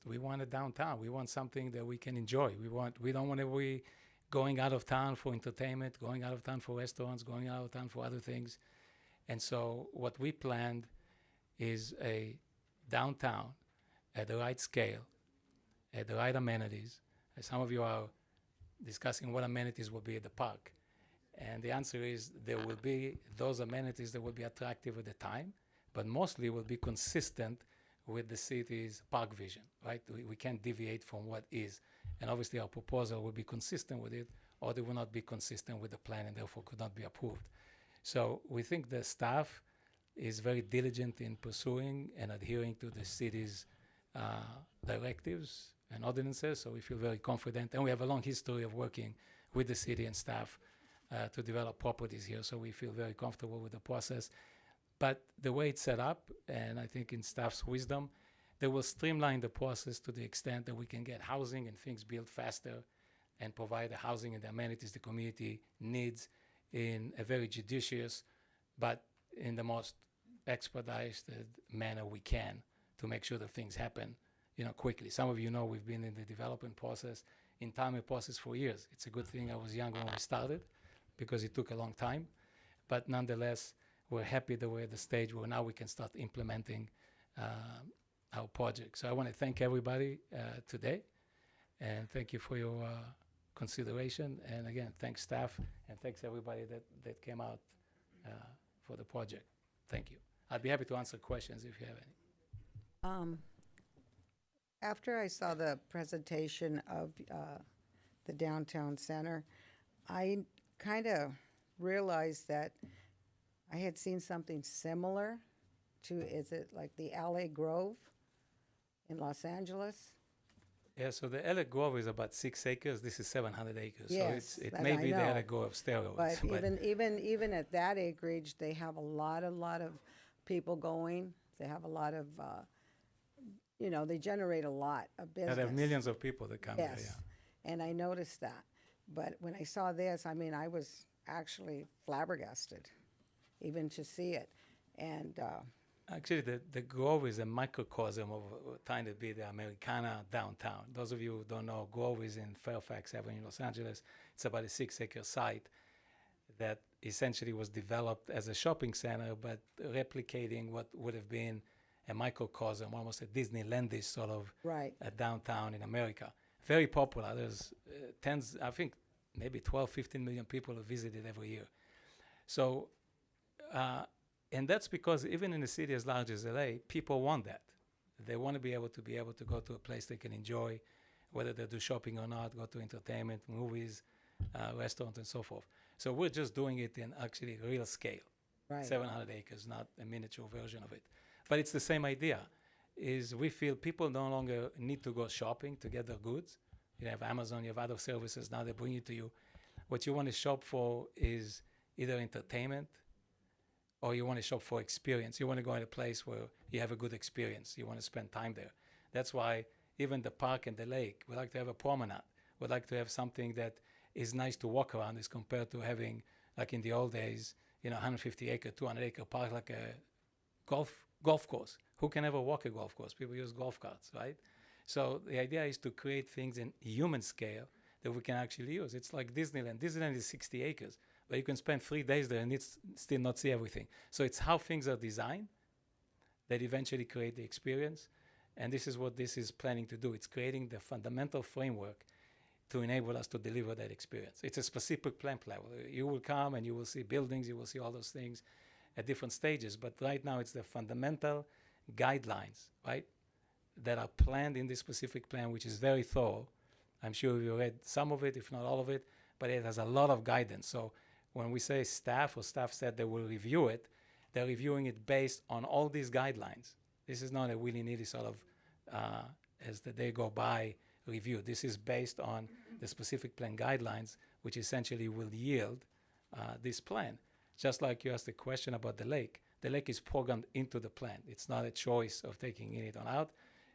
Speaker 14: we want a downtown. We want something that we can enjoy. We don't want to be going out of town for entertainment, going out of town for restaurants, going out of town for other things. And so what we planned is a downtown at the right scale, at the right amenities. Some of you are discussing what amenities will be at the park. And the answer is there will be those amenities that will be attractive at the time, but mostly will be consistent with the city's park vision, right? We can't deviate from what is. And obviously our proposal will be consistent with it, or they will not be consistent with the plan and therefore could not be approved. So we think the staff is very diligent in pursuing and adhering to the city's directives and ordinances, so we feel very confident. And we have a long history of working with the city and staff to develop properties here, so we feel very comfortable with the process. But the way it's set up, and I think in staff's wisdom, they will streamline the process to the extent that we can get housing and things built faster and provide the housing and the amenities the community needs in a very judicious, but in the most expedited manner we can to make sure that things happen, quickly. Some of you know we've been in the development process, in timely process for years. It's a good thing I was young when we started because it took a long time, but nonetheless, we're happy that we're at the stage where now we can start implementing our project. So I want to thank everybody today, and thank you for your consideration. And again, thanks staff, and thanks everybody that came out for the project. Thank you. I'd be happy to answer questions if you have any.
Speaker 2: After I saw the presentation of the downtown center, I kind of realized that I had seen something similar to, is it like the LA Grove in Los Angeles?
Speaker 14: Yeah, so the LA Grove is about 6 acres. This is 700 acres.
Speaker 2: Yes,
Speaker 14: so it
Speaker 2: that
Speaker 14: may
Speaker 2: I
Speaker 14: be the
Speaker 2: know.
Speaker 14: LA Grove steroids.
Speaker 2: But even at that acreage, they have a lot of people going. They have a lot of, they generate a lot of business.
Speaker 14: There are millions of people that come there, yeah.
Speaker 2: Yes, and I noticed that. But when I saw this, I was actually flabbergasted, even to see it. And
Speaker 14: Actually, the Grove is a microcosm of trying to be the Americana downtown. Those of you who don't know, Grove is in Fairfax Avenue, Los Angeles. It's about a 6-acre site that essentially was developed as a shopping center, but replicating what would have been a microcosm, almost a Disneylandish sort of a downtown in America. Very popular. There's tens, I think maybe 12, 15 million people who visit it every year. So, and that's because even in a city as large as LA, people want that. They want to be able to go to a place they can enjoy, whether they do shopping or not, go to entertainment, movies, restaurants, and so forth. So we're just doing it in actually real scale, 700 acres, not a miniature version of it. But it's the same idea, is we feel people no longer need to go shopping to get their goods. You have Amazon, you have other services, now they bring it to you. What you want to shop for is either entertainment, or you want to shop for experience. You want to go in a place where you have a good experience. You want to spend time there. That's why even the park and the lake, we like to have a promenade. We like to have something that is nice to walk around as compared to having, like in the old days, 150-acre, 200-acre park like a golf course. Who can ever walk a golf course? People use golf carts, right? So the idea is to create things in human scale that we can actually use. It's like Disneyland. Disneyland is 60 acres. But you can spend 3 days there and still not see everything. So it's how things are designed that eventually create the experience. And this is what this is planning to do. It's creating the fundamental framework to enable us to deliver that experience. It's a specific plan level. You will come and you will see buildings, you will see all those things at different stages. But right now it's the fundamental guidelines, right, that are planned in this specific plan, which is very thorough. I'm sure you read some of it, if not all of it, but it has a lot of guidance. So when we say staff, or staff said they will review it, they're reviewing it based on all these guidelines. This is not a willy-nilly sort of, as the day go by, review. This is based on the specific plan guidelines, which essentially will yield this plan. Just like you asked the question about the lake is programmed into the plan. It's not a choice of taking it or out.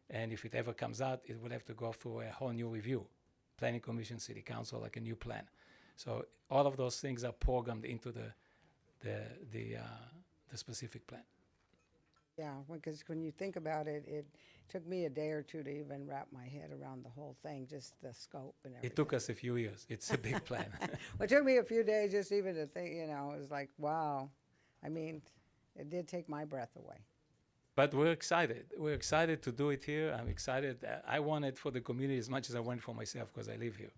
Speaker 14: And if it ever comes out, it will have to go through a whole new review planning commission, city council, like a new plan. So all of those things are programmed into the specific plan.
Speaker 2: Yeah, because when you think about it, it took me a day or two to even wrap my head around the whole thing, just the scope and everything.
Speaker 14: It took us a few years. It's a big plan.
Speaker 2: Well, it took me a few days just even to think, you know, it was like, wow. I mean, it did take my breath away.
Speaker 14: But we're excited. We're excited to do it here. I'm excited. I want it for the community as much as I want it for myself because I live here.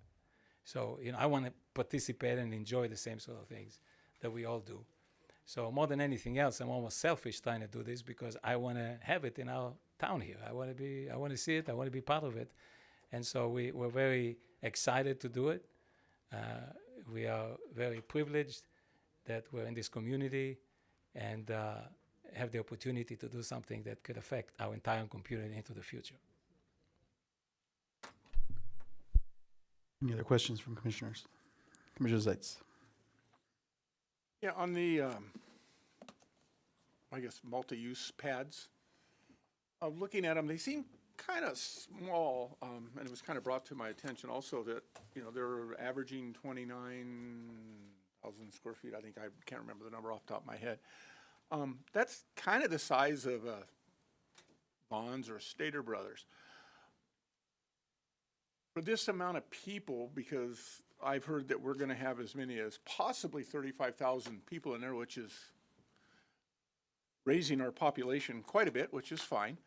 Speaker 14: So, you know, I want to participate and enjoy the same sort of things that we all do. So more than anything else, I'm almost selfish trying to do this because I want to have it in our town here. I want to see it. I want to be part of it. And so we're very excited to do it. We are very privileged that we're in this community and have the opportunity to do something that could affect our entire community into the future.
Speaker 1: Any other questions from commissioners? Commissioner Zeitz.
Speaker 6: Yeah, on the, I guess, multi-use pads, looking at them, they seem kind of small, and it was kind of brought to my attention also that, you know, they're averaging 29,000 square feet. I think I can't remember the number off the top of my head. That's kind of the size of Vons or Stater Brothers. For this amount of people, because I've heard that we're going to have as many as possibly 35,000 people in there, which is raising our population quite a bit, which is fine.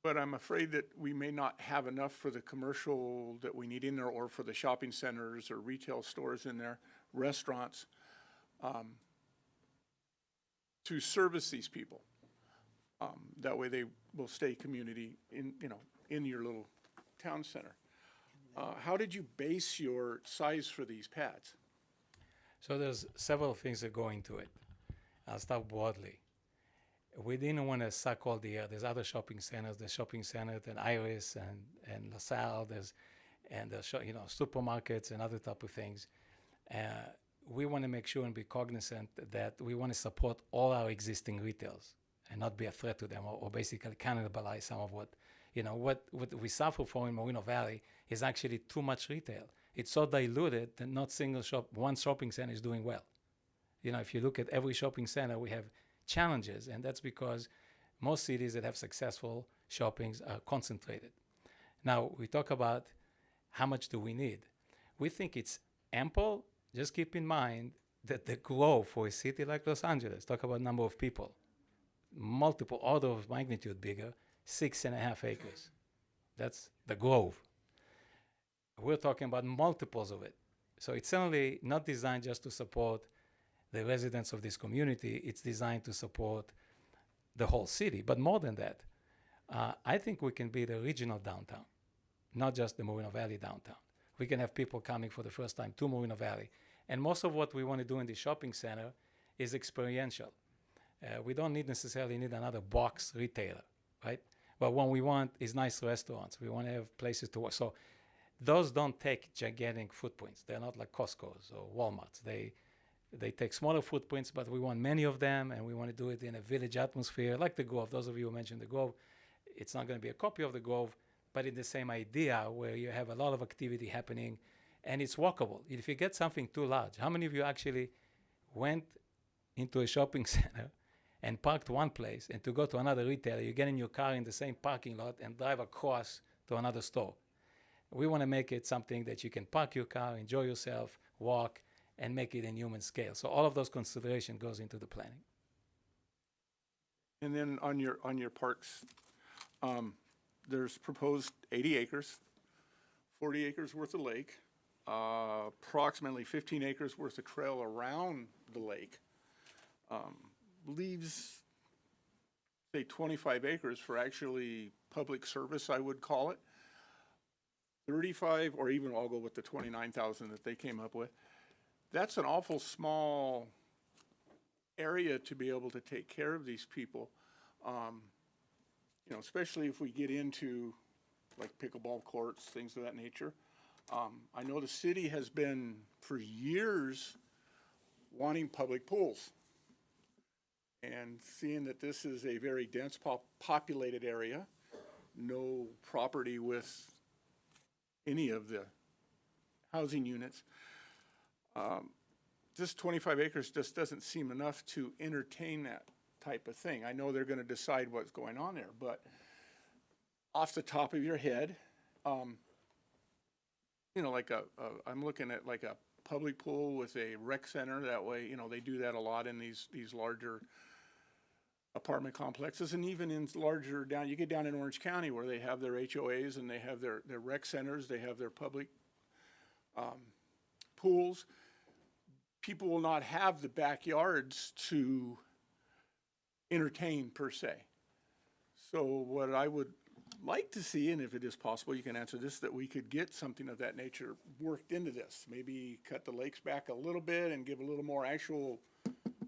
Speaker 6: But I'm afraid that we may not have enough for the commercial that we need in there or for the shopping centers or retail stores in there, restaurants, to service these people. That way they will stay community in, you know, in your little town center. How did you base your size for these pads?
Speaker 14: So there's several things that go into it. I'll start broadly. We didn't want to suck all the air. There's other shopping centers. There's shopping centers and Iris and LaSalle. There's you know, supermarkets and other type of things. We want to make sure and be cognizant that we want to support all our existing retails and not be a threat to them or basically cannibalize some of what, you know, what we suffer from in Moreno Valley is actually too much retail. It's so diluted that not one shopping center is doing well. You know, if you look at every shopping center, we have challenges, and that's because most cities that have successful shoppings are concentrated. Now, we talk about how much do we need. We think it's ample. Just keep in mind that the growth for a city like Los Angeles, talk about number of people, multiple order of magnitude bigger, 6.5 acres. That's the grove. We're talking about multiples of it. So it's certainly not designed just to support the residents of this community. It's designed to support the whole city. But more than that, I think we can be the regional downtown, not just the Moreno Valley downtown. We can have people coming for the first time to Moreno Valley. And most of what we want to do in the shopping center is experiential. We don't necessarily need another box retailer, right? But what we want is nice restaurants. We want to have places to work. So those don't take gigantic footprints. They're not like Costco's or Walmart's. They take smaller footprints, but we want many of them, and we want to do it in a village atmosphere, like the Grove. Those of you who mentioned the Grove, it's not going to be a copy of the Grove, but in the same idea where you have a lot of activity happening, and it's walkable. If you get something too large, how many of you actually went into a shopping center and parked one place, and to go to another retailer, you get in your car in the same parking lot and drive across to another store? We want to make it something that you can park your car, enjoy yourself, walk, and make it in human scale. So all of those considerations goes into the planning.
Speaker 6: And then on your parks, there's proposed 80 acres, 40 acres worth of lake, approximately 15 acres worth of trail around the lake. Leaves, say, 25 acres for actually public service, I would call it. 35, or even I'll go with the 29,000 that they came up with. That's an awful small area to be able to take care of these people. You know, especially if we get into like pickleball courts, things of that nature. I know the city has been for years wanting public pools. And seeing that this is a very dense populated area, no property with any of the housing units. Just 25 acres just doesn't seem enough to entertain that type of thing. I know they're going to decide what's going on there, but off the top of your head, you know, like I'm looking at like a public pool with a rec center. That way, you know, they do that a lot in these larger apartment complexes, and even in larger you get down in Orange County where they have their HOAs and they have their rec centers, they have their public pools. People will not have the backyards to entertain per se. So what I would like to see, and if it is possible, you can answer this, that we could get something of that nature worked into this. Maybe cut the lakes back a little bit and give a little more actual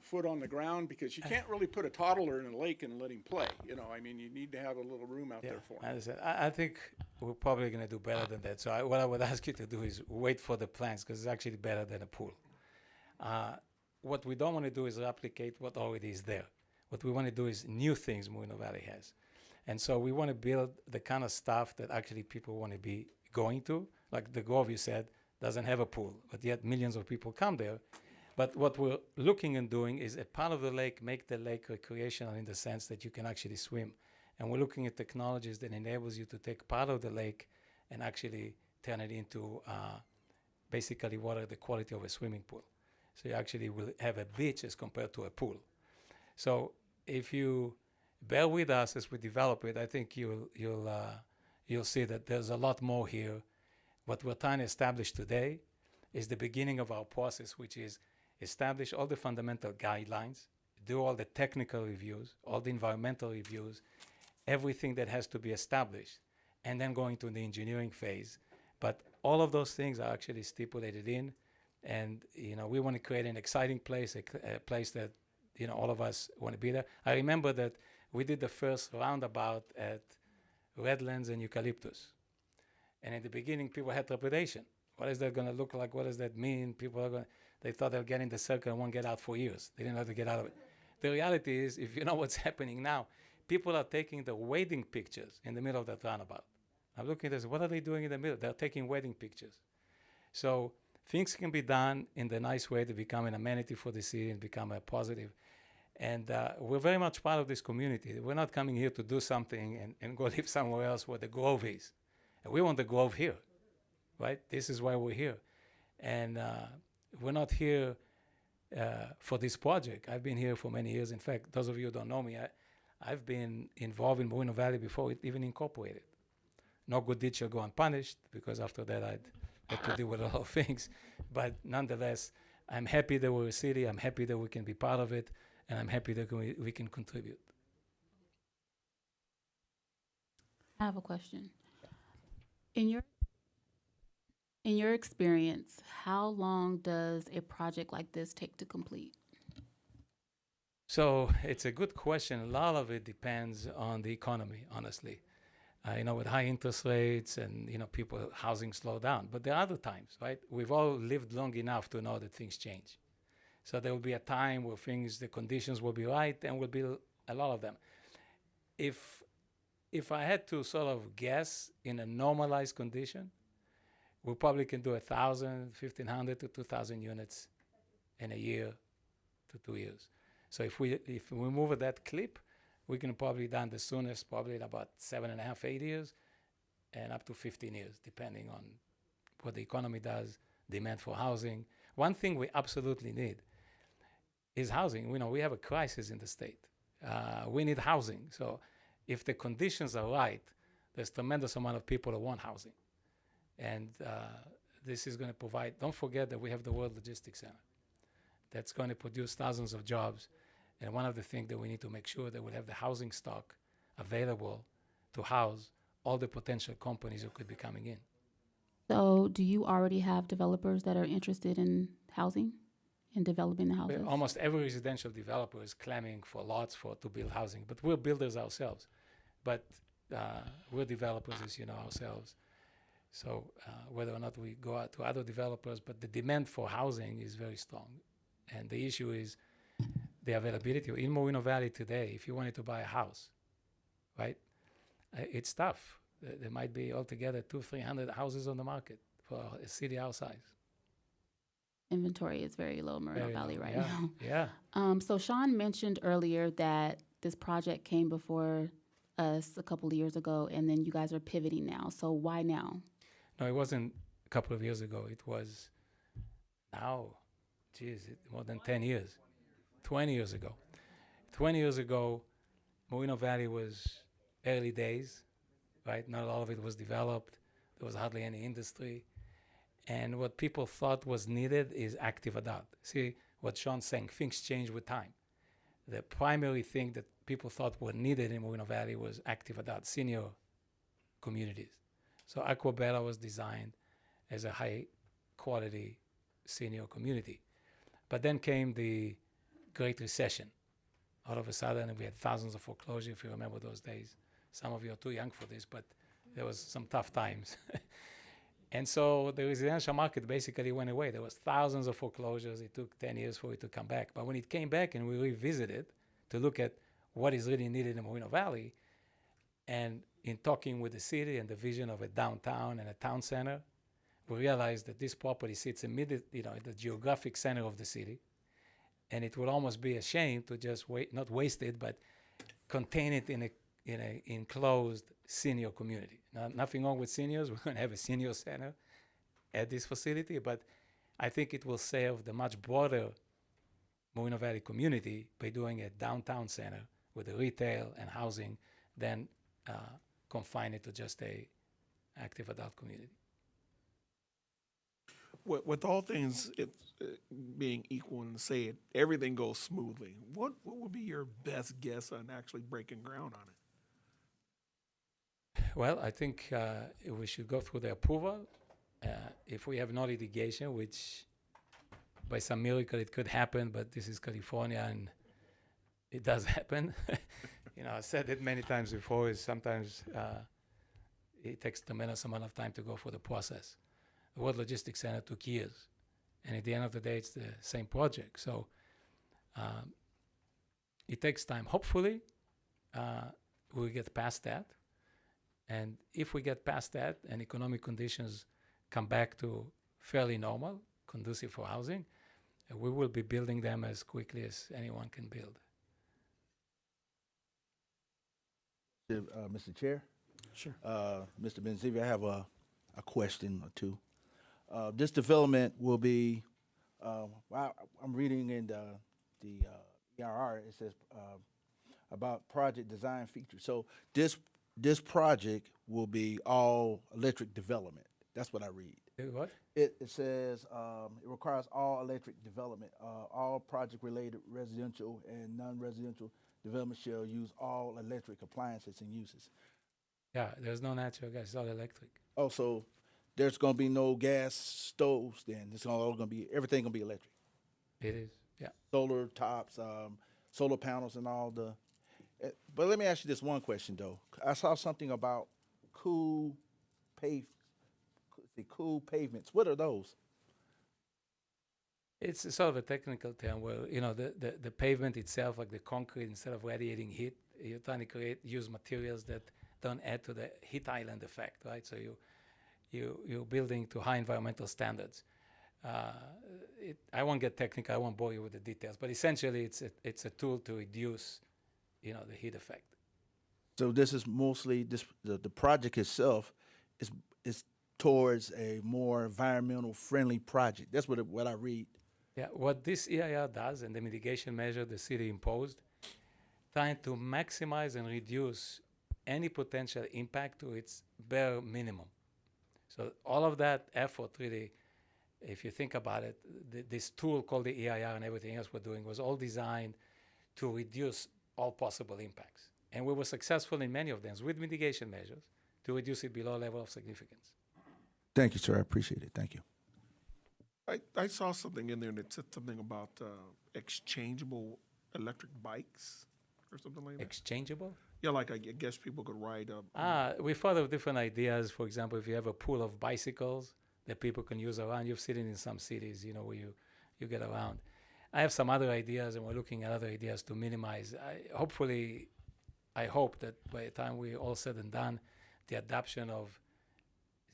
Speaker 6: foot on the ground, because you can't really put a toddler in a lake and let him play. You know, I mean, you need to have a little room out there for him.
Speaker 14: I understand. I think we're probably going to do better than that. So what I would ask you to do is wait for the plans, because it's actually better than a pool. What we don't want to do is replicate what already is there. What we want to do is new things Moreno Valley has. And so we want to build the kind of stuff that actually people want to be going to. Like the Grove, you said, doesn't have a pool, but yet millions of people come there. But what we're looking and doing is a part of the lake, make the lake recreational in the sense that you can actually swim. And we're looking at technologies that enables you to take part of the lake and actually turn it into basically water the quality of a swimming pool. So you actually will have a beach as compared to a pool. So if you bear with us as we develop it, I think you'll see that there's a lot more here. What we're trying to establish today is the beginning of our process, which is establish all the fundamental guidelines, do all the technical reviews, all the environmental reviews, everything that has to be established, and then going to the engineering phase. But all of those things are actually stipulated in, and you know, we want to create an exciting place, a place that, you know, all of us want to be there. I remember that we did the first roundabout at Redlands and Eucalyptus. And in the beginning, people had trepidation. What is that going to look like? What does that mean? They thought they'll get in the circle and won't get out for years. They didn't know how to get out of it. The reality is, if you know what's happening now, people are taking the wedding pictures in the middle of that roundabout. I'm looking at this, what are they doing in the middle? They're taking wedding pictures. So things can be done in the nice way to become an amenity for the city and become a positive. And we're very much part of this community. We're not coming here to do something and go live somewhere else where the Grove is. And we want the Grove here, right? This is why we're here. And we're not here for this project. I've been here for many years. In fact, those of you who don't know me, I've been involved in Moreno Valley before it even incorporated. No good deed shall go unpunished, because after that I'd have to deal with a lot of things. But nonetheless, I'm happy that we're a city. I'm happy that we can be part of it. And I'm happy that we can contribute.
Speaker 11: I have a question. In your experience, how long does a project like this take to complete?
Speaker 14: So it's a good question. A lot of it depends on the economy, honestly. You know, with high interest rates and, you know, housing slow down. But there are other times, right? We've all lived long enough to know that things change. So there will be a time where the conditions will be right, and will be a lot of them. If I had to sort of guess in a normalized condition, we probably can do 1,000, 1,500 to 2,000 units in a year to 2 years. So if we move at that clip, we can probably done the soonest, probably in about 7.5, 8 years, and up to 15 years, depending on what the economy does, demand for housing. One thing we absolutely need is housing. You know, we have a crisis in the state. We need housing. So if the conditions are right, there's tremendous amount of people that want housing. And this is going to provide, don't forget that we have the World Logistics Center. That's going to produce thousands of jobs. And one of the things that we need to make sure that we have the housing stock available to house all the potential companies who could be coming in.
Speaker 11: So do you already have developers that are interested in housing and developing the houses?
Speaker 14: Almost every residential developer is clamming for lots to build housing, but we're builders ourselves. But we're developers, as you know, ourselves. So whether or not we go out to other developers, but the demand for housing is very strong. And the issue is the availability. In Moreno Valley today, if you wanted to buy a house, right, it's tough. There might be altogether 200-300 houses on the market for a city our size.
Speaker 11: Inventory is very low in Moreno
Speaker 14: Very
Speaker 11: Valley
Speaker 14: low,
Speaker 11: right
Speaker 14: yeah,
Speaker 11: now.
Speaker 14: Yeah.
Speaker 11: So Sean mentioned earlier that this project came before us a couple of years ago, and then you guys are pivoting now. So why now?
Speaker 14: No, it wasn't a couple of years ago. It was now, more than 10 years. 20 years ago. 20 years ago, Moreno Valley was early days, right? Not all of it was developed. There was hardly any industry. And what people thought was needed is active adult. See, what Sean's saying, things change with time. The primary thing that people thought were needed in Moreno Valley was active adult, senior communities. So Aquabella was designed as a high quality senior community. But then came the Great Recession. All of a sudden, we had thousands of foreclosures, if you remember those days. Some of you are too young for this, but there was some tough times. And so the residential market basically went away. There was thousands of foreclosures. It took 10 years for it to come back. But when it came back and we revisited to look at what is really needed in Moreno Valley, and in talking with the city and the vision of a downtown and a town center, we realized that this property sits immediately, at the geographic center of the city. And it would almost be a shame to just not waste it, but contain it in a enclosed senior community. Now, nothing wrong with seniors. We're going to have a senior center at this facility, but I think it will serve the much broader Moreno Valley community by doing a downtown center with the retail and housing than confine it to just a active adult community.
Speaker 15: With all things being equal and say everything goes smoothly, what would be your best guess on actually breaking ground on it?
Speaker 14: Well, I think we should go through the approval. If we have no litigation, which by some miracle it could happen, but this is California and it does happen. I've said it many times before, is sometimes it takes a tremendous amount of time to go through the process. The World Logistics Center took years, and at the end of the day, it's the same project. So it takes time. Hopefully, we'll get past that. And if we get past that and economic conditions come back to fairly normal, conducive for housing, we will be building them as quickly as anyone can build.
Speaker 5: Mr. Chair?
Speaker 6: Sure.
Speaker 5: Mr. Benzivi, I have a question or two. This development will be, I'm reading in the ERR, it says about project design features. So this project will be all electric development. That's what I read.
Speaker 14: What?
Speaker 5: It says it requires all electric development. All project-related residential and non-residential development shall use all electric appliances and uses.
Speaker 14: Yeah, there's no natural gas, it's all electric.
Speaker 5: Oh, so there's going to be no gas stoves then? It's all going to be, everything going to be electric?
Speaker 14: It is, yeah.
Speaker 5: Solar tops, solar panels and all the... But let me ask you this one question, though. I saw something about cool pavements. What are those?
Speaker 14: It's sort of a technical term where, the pavement itself, like the concrete, instead of radiating heat, you're trying to use materials that don't add to the heat island effect, right? So you're building to high environmental standards. I won't get technical, I won't bore you with the details, but essentially it's a tool to reduce, the heat effect.
Speaker 5: So this is mostly, the project itself is towards a more environmental friendly project. That's what I read.
Speaker 14: Yeah, what this EIR does and the mitigation measure the city imposed, trying to maximize and reduce any potential impact to its bare minimum. So all of that effort really, if you think about it, this tool called the EIR and everything else we're doing was all designed to reduce all possible impacts. And we were successful in many of them with mitigation measures to reduce it below level of significance.
Speaker 5: Thank you, sir. I appreciate it. Thank you.
Speaker 15: I saw something in there that said something about exchangeable electric bikes or something like that.
Speaker 14: Exchangeable?
Speaker 15: Yeah, like I guess people could ride up.
Speaker 14: We thought of different ideas. For example, if you have a pool of bicycles that people can use around, you've seen it in some cities, where you get around. I have some other ideas, and we're looking at other ideas to minimize. I hope that by the time we're all said and done, the adoption of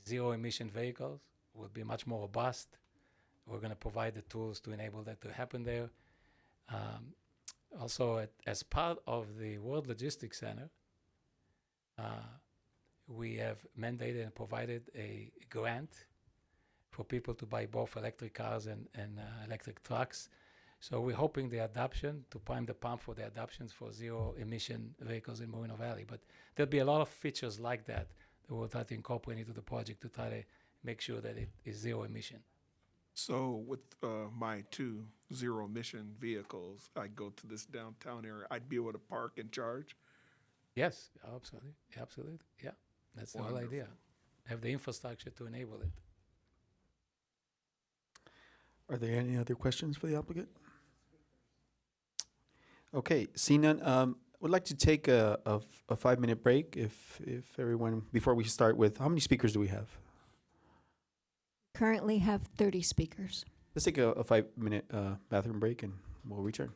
Speaker 14: zero emission vehicles will be much more robust. We're going to provide the tools to enable that to happen there. Also, as part of the World Logistics Center, we have mandated and provided a grant for people to buy both electric cars and electric trucks. So we're hoping the adoption, to prime the pump for the adoptions for zero emission vehicles in Moreno Valley. But there'll be a lot of features like that that we'll try to incorporate into the project to try to make sure that it is zero emission.
Speaker 15: So with my 2 zero emission vehicles, I go to this downtown area, I'd be able to park and charge?
Speaker 14: Yes, absolutely, absolutely, yeah. That's the whole idea. Have the infrastructure to enable it.
Speaker 1: Are there any other questions for the applicant? Okay, seeing none, would like to take a 5-minute break if everyone, before we start with, how many speakers do we have?
Speaker 3: Currently have 30 speakers.
Speaker 1: Let's take a 5-minute bathroom break and we'll return.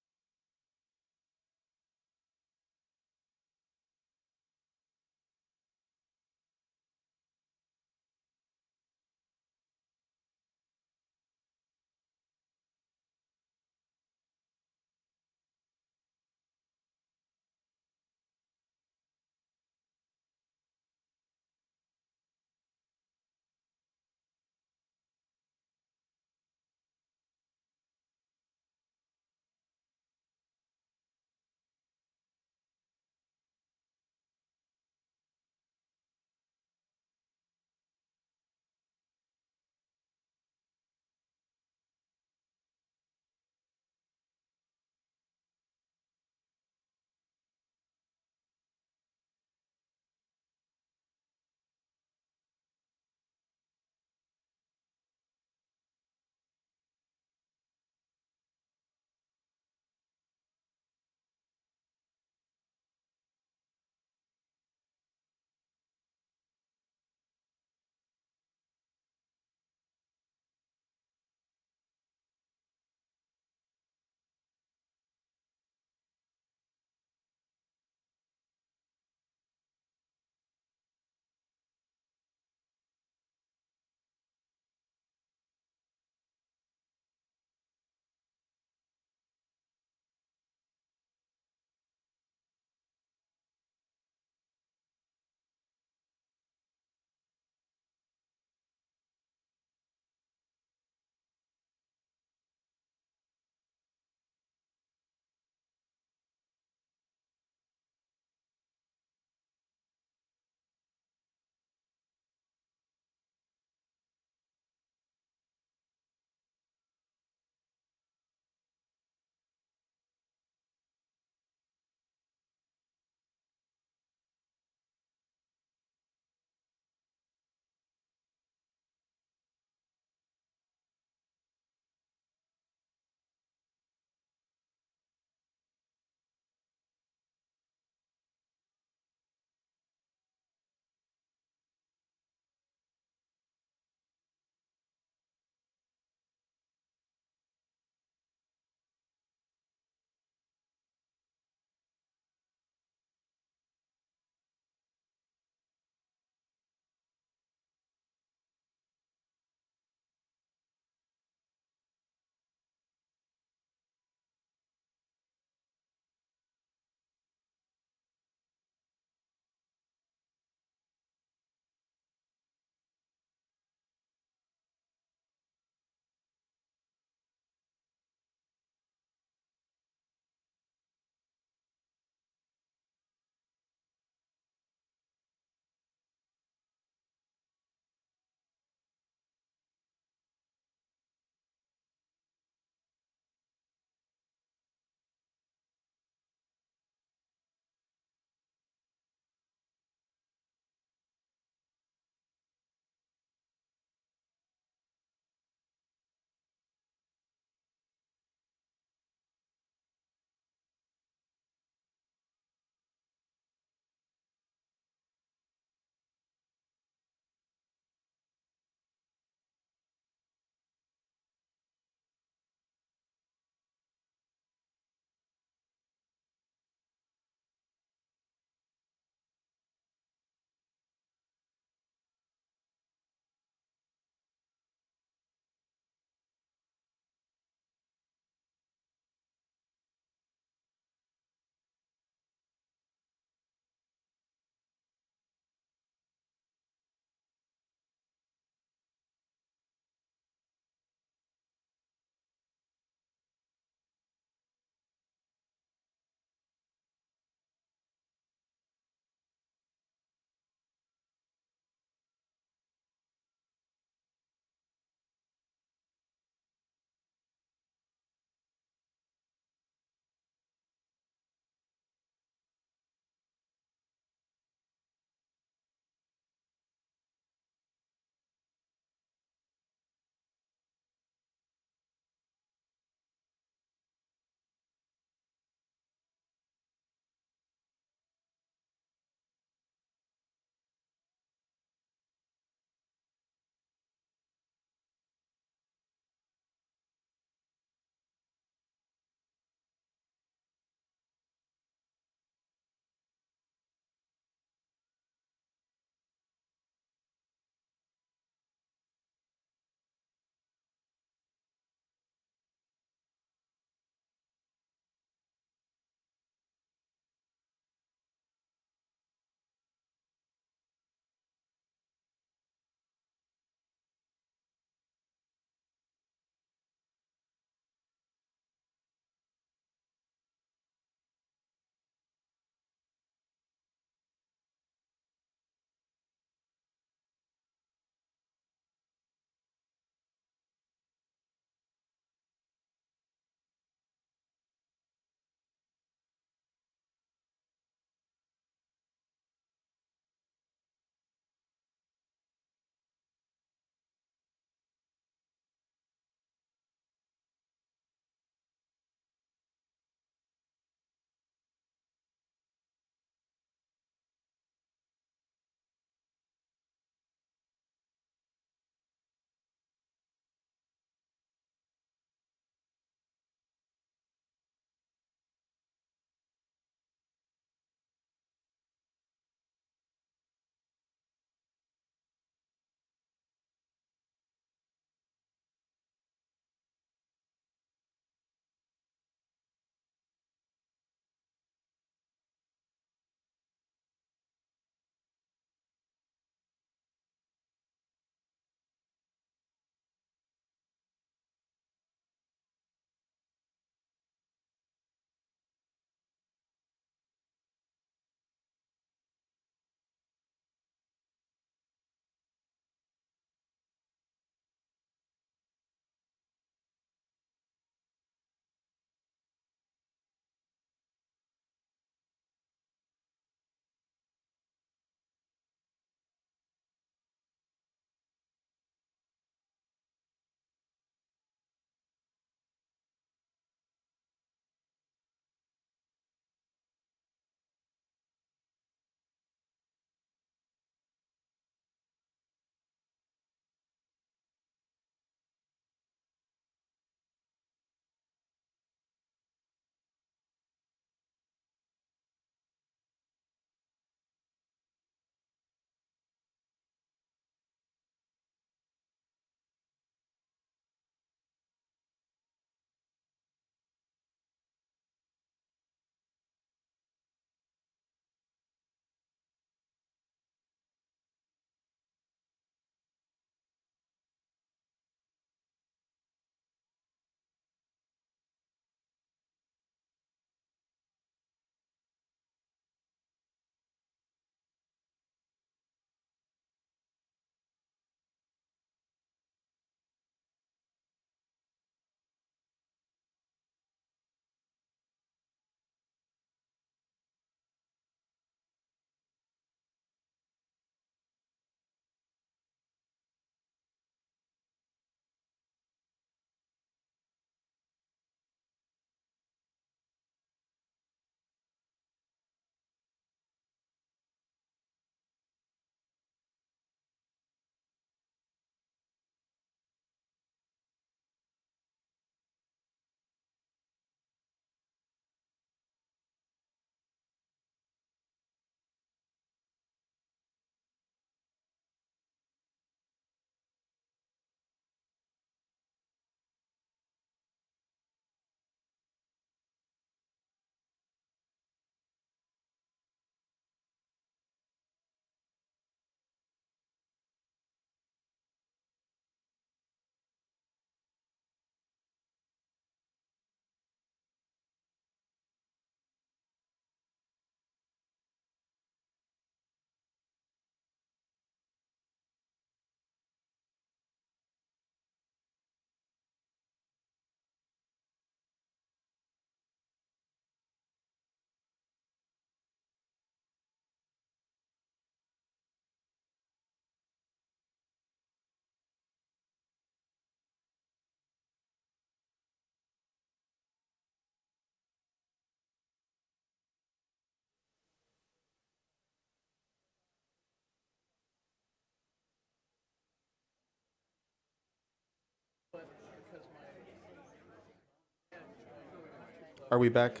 Speaker 1: Are we back?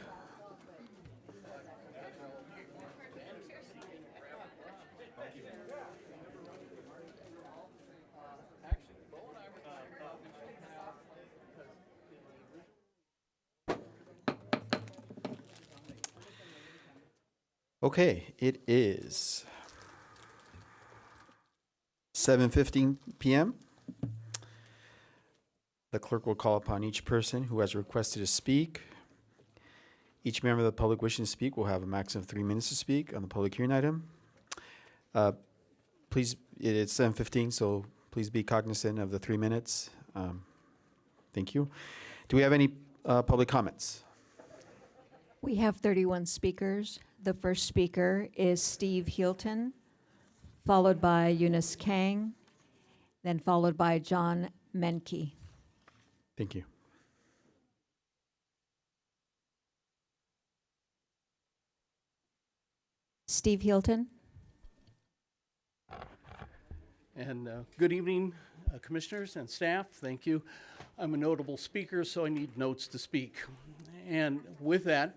Speaker 1: Okay, it is 7:15 p.m. The clerk will call upon each person who has requested to speak. Each member of the public wishing to speak will have a maximum of 3 minutes to speak on the public hearing item. Please, it's 7:15, so please be cognizant of the 3 minutes. Thank you. Do we have any public comments?
Speaker 3: We have 31 speakers. The first speaker is Steve Hilton, followed by Eunice Kang, then followed by John Menke.
Speaker 1: Thank you.
Speaker 3: Steve Hilton.
Speaker 16: And good evening, commissioners and staff. Thank you. I'm a notable speaker, so I need notes to speak. And with that,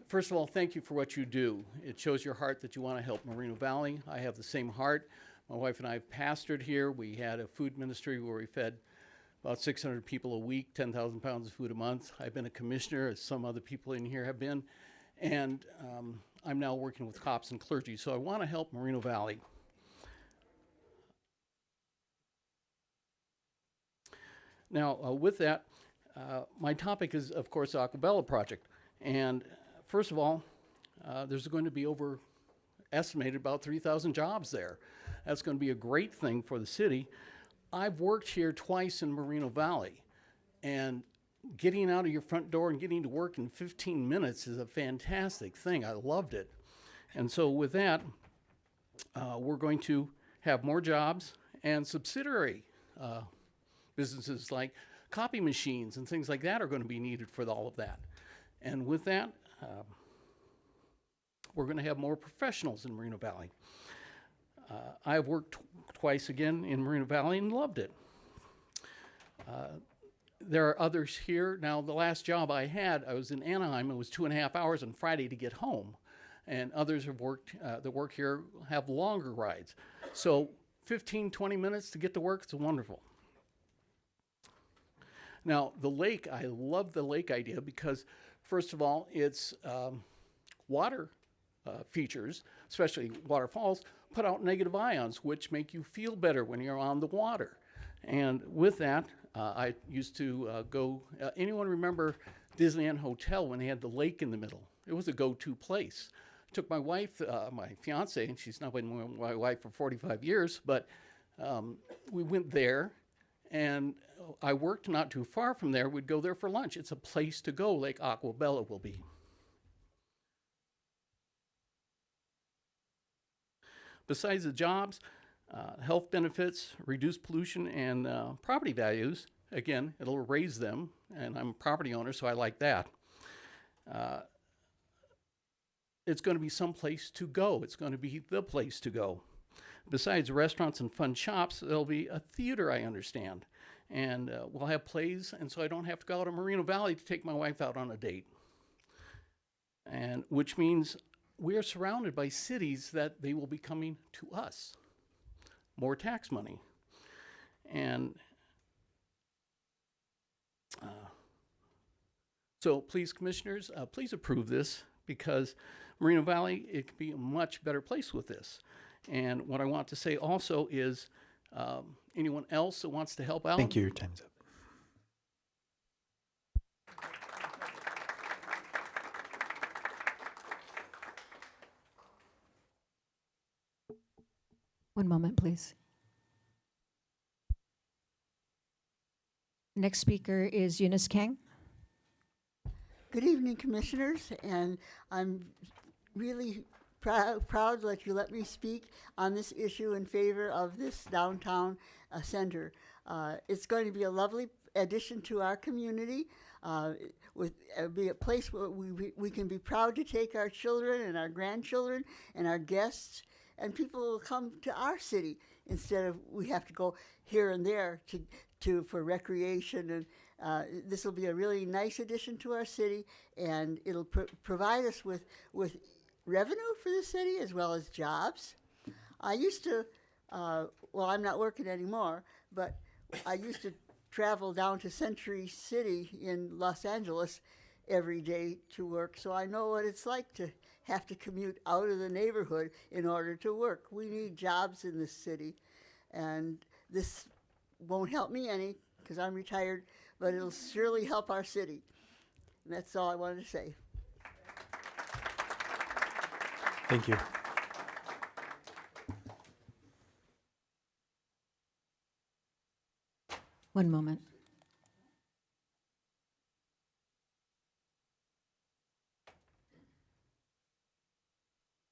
Speaker 16: first of all, thank you for what you do. It shows your heart that you want to help Moreno Valley. I have the same heart. My wife and I have pastored here. We had a food ministry where we fed about 600 people a week, 10,000 pounds of food a month. I've been a commissioner, as some other people in here have been. And I'm now working with cops and clergy, so I want to help Moreno Valley. Now, with that, my topic is, of course, the Aquabella project. And first of all, there's going to be estimated about 3,000 jobs there. That's going to be a great thing for the city. I've worked here twice in Moreno Valley, and getting out of your front door and getting to work in 15 minutes is a fantastic thing. I loved it. And so with that, we're going to have more jobs and subsidiary businesses like copy machines and things like that are going to be needed for all of that. And with that, we're going to have more professionals in Moreno Valley. I've worked twice again in Moreno Valley and loved it. There are others here. Now, the last job I had, I was in Anaheim. It was 2.5 hours on Friday to get home. And others have worked, that work here have longer rides. So 15, 20 minutes to get to work, it's wonderful. Now, the lake, I love the lake idea because, first of all, it's water features, especially waterfalls, put out negative ions, which make you feel better when you're on the water. And with that, I used to go, anyone remember Disneyland Hotel when they had the lake in the middle? It was a go-to place. I took my wife, my fiance, and she's now been my wife for 45 years, but we went there, and I worked not too far from there. We'd go there for lunch. It's a place to go, like Aquabella will be. Besides the jobs, health benefits, reduced pollution, and property values, again, it'll raise them, and I'm a property owner, so I like that. It's going to be some place to go. It's going to be the place to go. Besides restaurants and fun shops, there'll be a theater, I understand. And we'll have plays, and so I don't have to go out to Moreno Valley to take my wife out on a date. And which means we are surrounded by cities that they will be coming to us. More tax money. And so please, commissioners, please approve this because Moreno Valley, it could be a much better place with this. And what I want to say also is anyone else that wants to help out.
Speaker 1: Thank you. Your time's up.
Speaker 3: One moment, please. Next speaker is Eunice Kang.
Speaker 17: Good evening, commissioners, and I'm really proud that you let me speak on this issue in favor of this downtown center. It's going to be a lovely addition to our community. Be a place where we can be proud to take our children and our grandchildren and our guests, and people will come to our city instead of we have to go here and there for recreation This will be a really nice addition to our city, and it'll provide us with revenue for the city as well as jobs. I used to, well, I'm not working anymore, but I used to travel down to Century City in Los Angeles every day to work, so I know what it's like to have to commute out of the neighborhood in order to work. We need jobs in this city, and this won't help me any because I'm retired, but it'll surely help our city. And that's all I wanted to say.
Speaker 1: Thank you.
Speaker 3: One moment.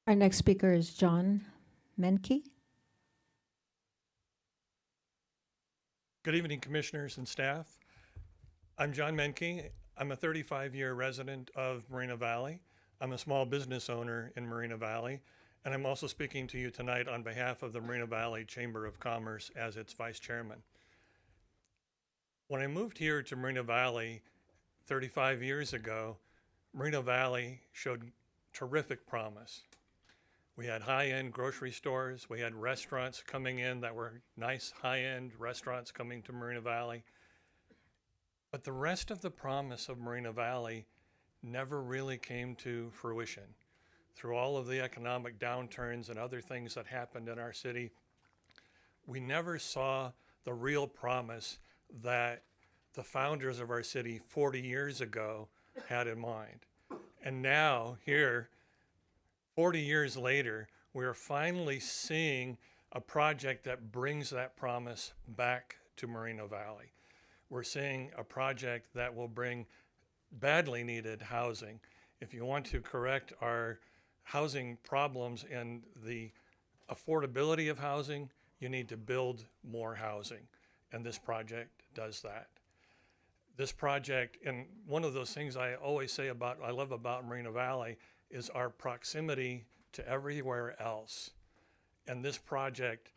Speaker 3: Our next speaker is John Menke.
Speaker 18: Good evening, commissioners and staff. I'm John Menke. I'm a 35-year resident of Moreno Valley. I'm a small business owner in Moreno Valley, and I'm also speaking to you tonight on behalf of the Moreno Valley Chamber of Commerce as its vice chairman. When I moved here to Moreno Valley 35 years ago, Moreno Valley showed terrific promise. We had high-end grocery stores. We had restaurants coming in that were nice high-end restaurants coming to Moreno Valley. But the rest of the promise of Moreno Valley never really came to fruition. Through all of the economic downturns and other things that happened in our city, we never saw the real promise that the founders of our city 40 years ago had in mind. And now, here, 40 years later, we are finally seeing a project that brings that promise back to Moreno Valley. We're seeing a project that will bring badly needed housing. If you want to correct our housing problems and the affordability of housing, you need to build more housing. And this project does that. This project, and one of those things I always say about, I love about Moreno Valley, is our proximity to everywhere else. And this project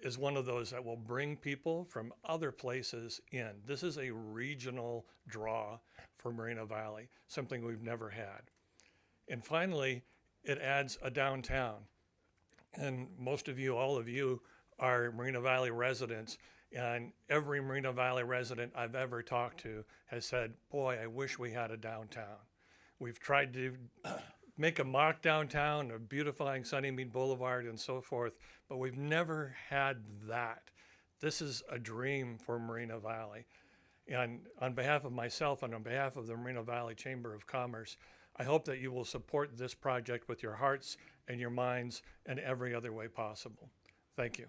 Speaker 18: is one of those that will bring people from other places in. This is a regional draw for Moreno Valley, something we've never had. And finally, it adds a downtown. And most of you, all of you, are Moreno Valley residents, and every Moreno Valley resident I've ever talked to has said, boy, I wish we had a downtown. We've tried to make a mock downtown, a beautifying Sunnymead Boulevard and so forth, but we've never had that. This is a dream for Moreno Valley. And on behalf of myself and on behalf of the Moreno Valley Chamber of Commerce, I hope that you will support this project with your hearts and your minds and every other way possible. Thank you.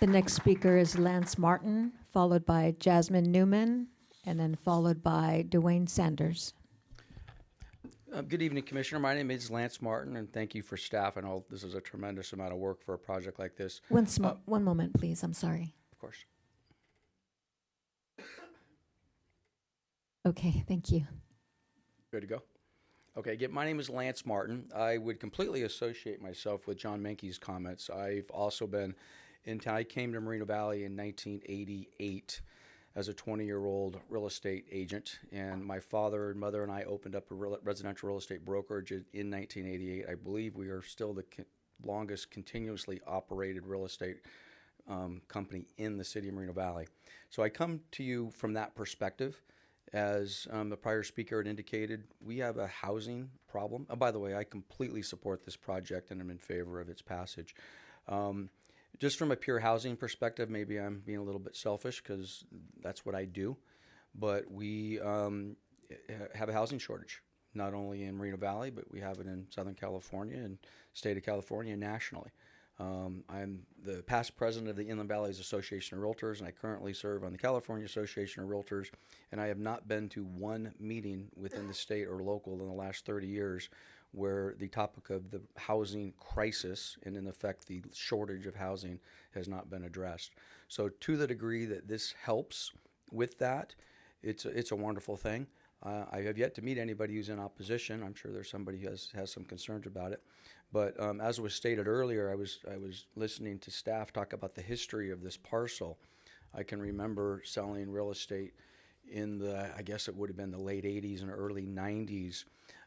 Speaker 3: The next speaker is Lance Martin, followed by Jasmine Newman, and then followed by Dwayne Sanders.
Speaker 19: Good evening, Commissioner. My name is Lance Martin, and thank you for staff. I know this is a tremendous amount of work for a project like this.
Speaker 3: One moment, please. I'm sorry.
Speaker 19: Of course.
Speaker 3: Okay, thank you.
Speaker 19: Good to go? Okay, my name is Lance Martin. I would completely associate myself with John Menke's comments. I've also been in town. I came to Moreno Valley in 1988 as a 20-year-old real estate agent, and my father and mother and I opened up a residential real estate brokerage in 1988. I believe we are still the longest continuously operated real estate company in the city of Moreno Valley. So I come to you from that perspective. As the prior speaker had indicated, we have a housing problem. Oh, by the way, I completely support this project and I'm in favor of its passage. Just from a pure housing perspective, maybe I'm being a little bit selfish because that's what I do, but we have a housing shortage, not only in Moreno Valley, but we have it in Southern California and state of California nationally. I'm the past president of the Inland Valleys Association of Realtors, and I currently serve on the California Association of Realtors, and I have not been to one meeting within the state or local in the last 30 years where the topic of the housing crisis and in effect the shortage of housing has not been addressed. So to the degree that this helps with that, it's a wonderful thing. I have yet to meet anybody who's in opposition. I'm sure there's somebody who has some concerns about it. But as was stated earlier, I was listening to staff talk about the history of this parcel. I can remember selling real estate in the, I guess it would have been the late 80s and early 90s,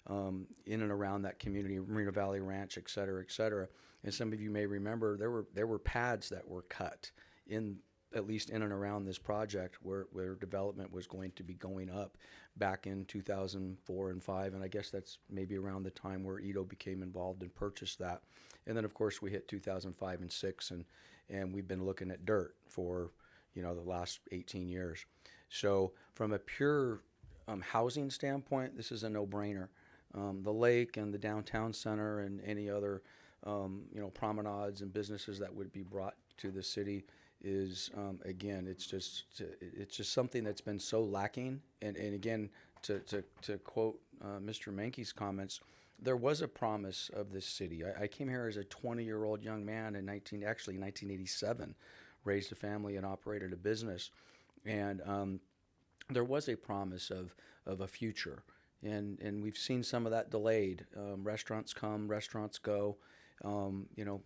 Speaker 19: in and around that community, Moreno Valley Ranch, et cetera, et cetera. And some of you may remember there were pads that were cut in, at least in and around this project, where development was going to be going up back in 2004 and 5, and I guess that's maybe around the time where Ito became involved and purchased that. And then of course we hit 2005 and 6, and we've been looking at dirt for, you know, the last 18 years. So from a pure housing standpoint, this is a no-brainer. The lake and the downtown center and any other you know, promenades and businesses that would be brought to the city is, again, it's just something that's been so lacking. And again, to quote Mr. Mankey's comments, there was a promise of this city. I came here as a 20-year-old young man in 1987, raised a family and operated a business, and there was a promise of a future. And we've seen some of that delayed. Restaurants come, restaurants go. You know,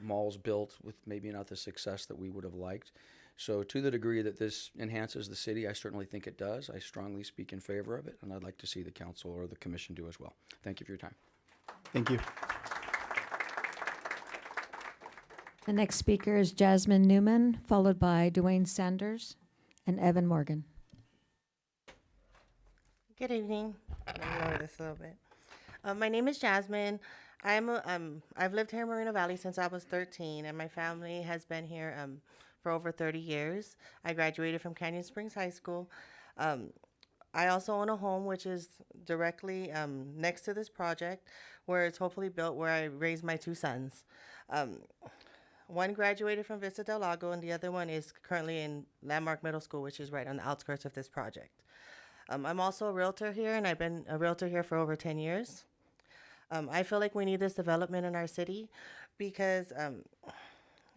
Speaker 19: malls built with maybe not the success that we would have liked. So to the degree that this enhances the city, I certainly think it does. I strongly speak in favor of it, and I'd like to see the council or the commission do as well. Thank you for your time.
Speaker 1: Thank you.
Speaker 3: The next speaker is Jasmine Newman, followed by Dwayne Sanders and Evan Morgan.
Speaker 20: Good evening. Let me lower this a little bit. My name is Jasmine. I've lived here in Moreno Valley since I was 13, and my family has been here for over 30 years. I graduated from Canyon Springs High School. I also own a home which is directly next to this project, where it's hopefully built, where I raised my two sons. One graduated from Vista Del Lago, and the other one is currently in Landmark Middle School, which is right on the outskirts of this project. I'm also a realtor here, and I've been a realtor here for over 10 years. I feel like we need this development in our city because,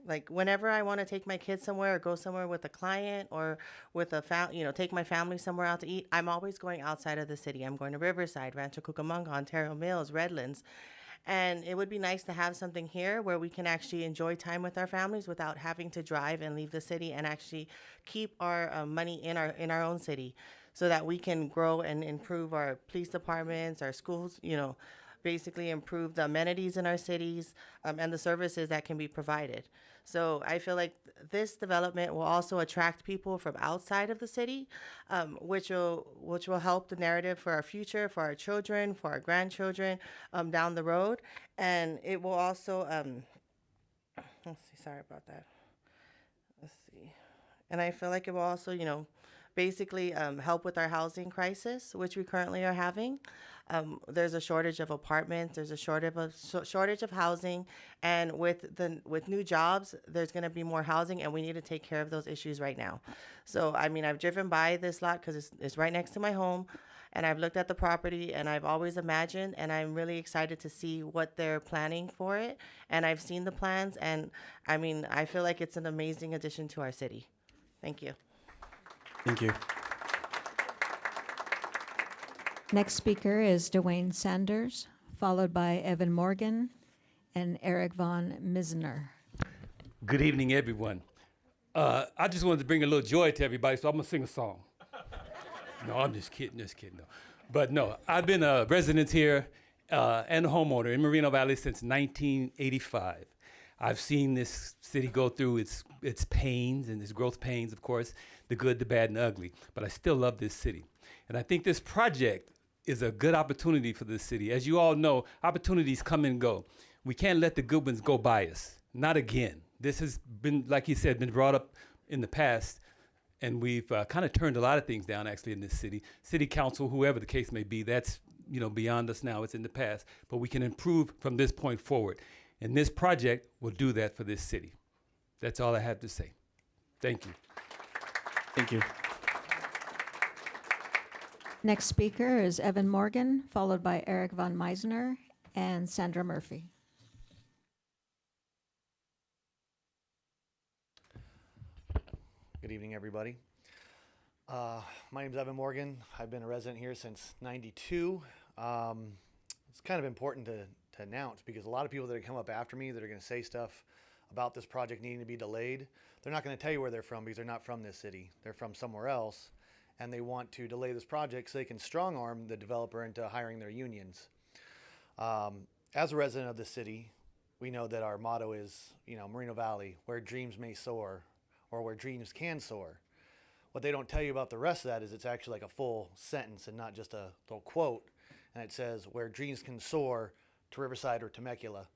Speaker 20: like, whenever I want to take my kids somewhere or go somewhere with a client or with a take my family somewhere out to eat, I'm always going outside of the city. I'm going to Riverside, Rancho Cucamonga, Ontario Mills, Redlands. And it would be nice to have something here where we can actually enjoy time with our families without having to drive and leave the city, and actually keep our money in our own city, so that we can grow and improve our police departments, our schools, you know, basically improve the amenities in our cities, and the services that can be provided. So I feel like this development will also attract people from outside of the city, which will help the narrative for our future, for our children, for our grandchildren down the road. And it will also, let's see, sorry about that. Let's see. And I feel like it will also, you know, basically help with our housing crisis, which we currently are having. There's a shortage of apartments. There's a shortage of housing, and with new jobs, there's going to be more housing, and we need to take care of those issues right now. So, I mean, I've driven by this lot because it's right next to my home, and I've looked at the property, and I've always imagined, and I'm really excited to see what they're planning for it. And I've seen the plans, and I mean, I feel like it's an amazing addition to our city. Thank you.
Speaker 1: Thank you.
Speaker 3: Next speaker is Dwayne Sanders, followed by Evan Morgan and Eric Von Misner.
Speaker 21: Good evening, everyone. I just wanted to bring a little joy to everybody, so I'm gonna sing a song. No, I'm just kidding, no. But no, I've been a resident here and a homeowner in Moreno Valley since 1985. I've seen this city go through its pains and its growth pains, of course, the good, the bad, and the ugly. But I still love this city. And I think this project is a good opportunity for this city. As you all know, opportunities come and go. We can't let the good ones go by us. Not again. This has been, like he said, been brought up in the past, and we've kind of turned a lot of things down actually in this city. City council, whoever the case may be, that's, you know, beyond us now. It's in the past. But we can improve from this point forward. And this project will do that for this city. That's all I have to say. Thank you.
Speaker 1: Thank you.
Speaker 3: Next speaker is Evan Morgan, followed by Eric Von Misner and Sandra Murphy.
Speaker 22: Good evening, everybody.
Speaker 8: My name's Evan Morgan. I've been a resident here since '92. It's kind of important to announce because a lot of people that are come up after me that are going to say stuff about this project needing to be delayed, they're not going to tell you where they're from because they're not from this city. They're from somewhere else, and they want to delay this project so they can strong arm the developer into hiring their unions. As a resident of the city, we know that our motto is, Moreno Valley, where dreams may soar, or where dreams can soar. What they don't tell you about the rest of that is it's actually like a full sentence and not just a little quote. And it says, where dreams can soar to Riverside or Temecula.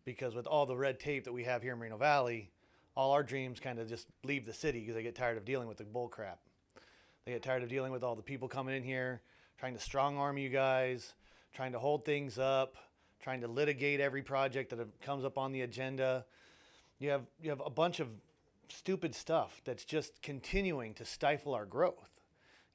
Speaker 8: Because with all the red tape that we have here in Moreno Valley, all our dreams kind of just leave the city because they get tired of dealing with the bull crap. They get tired of dealing with all the people coming in here, trying to strong arm you guys, trying to hold things up, trying to litigate every project that comes up on the agenda. You have a bunch of stupid stuff that's just continuing to stifle our growth.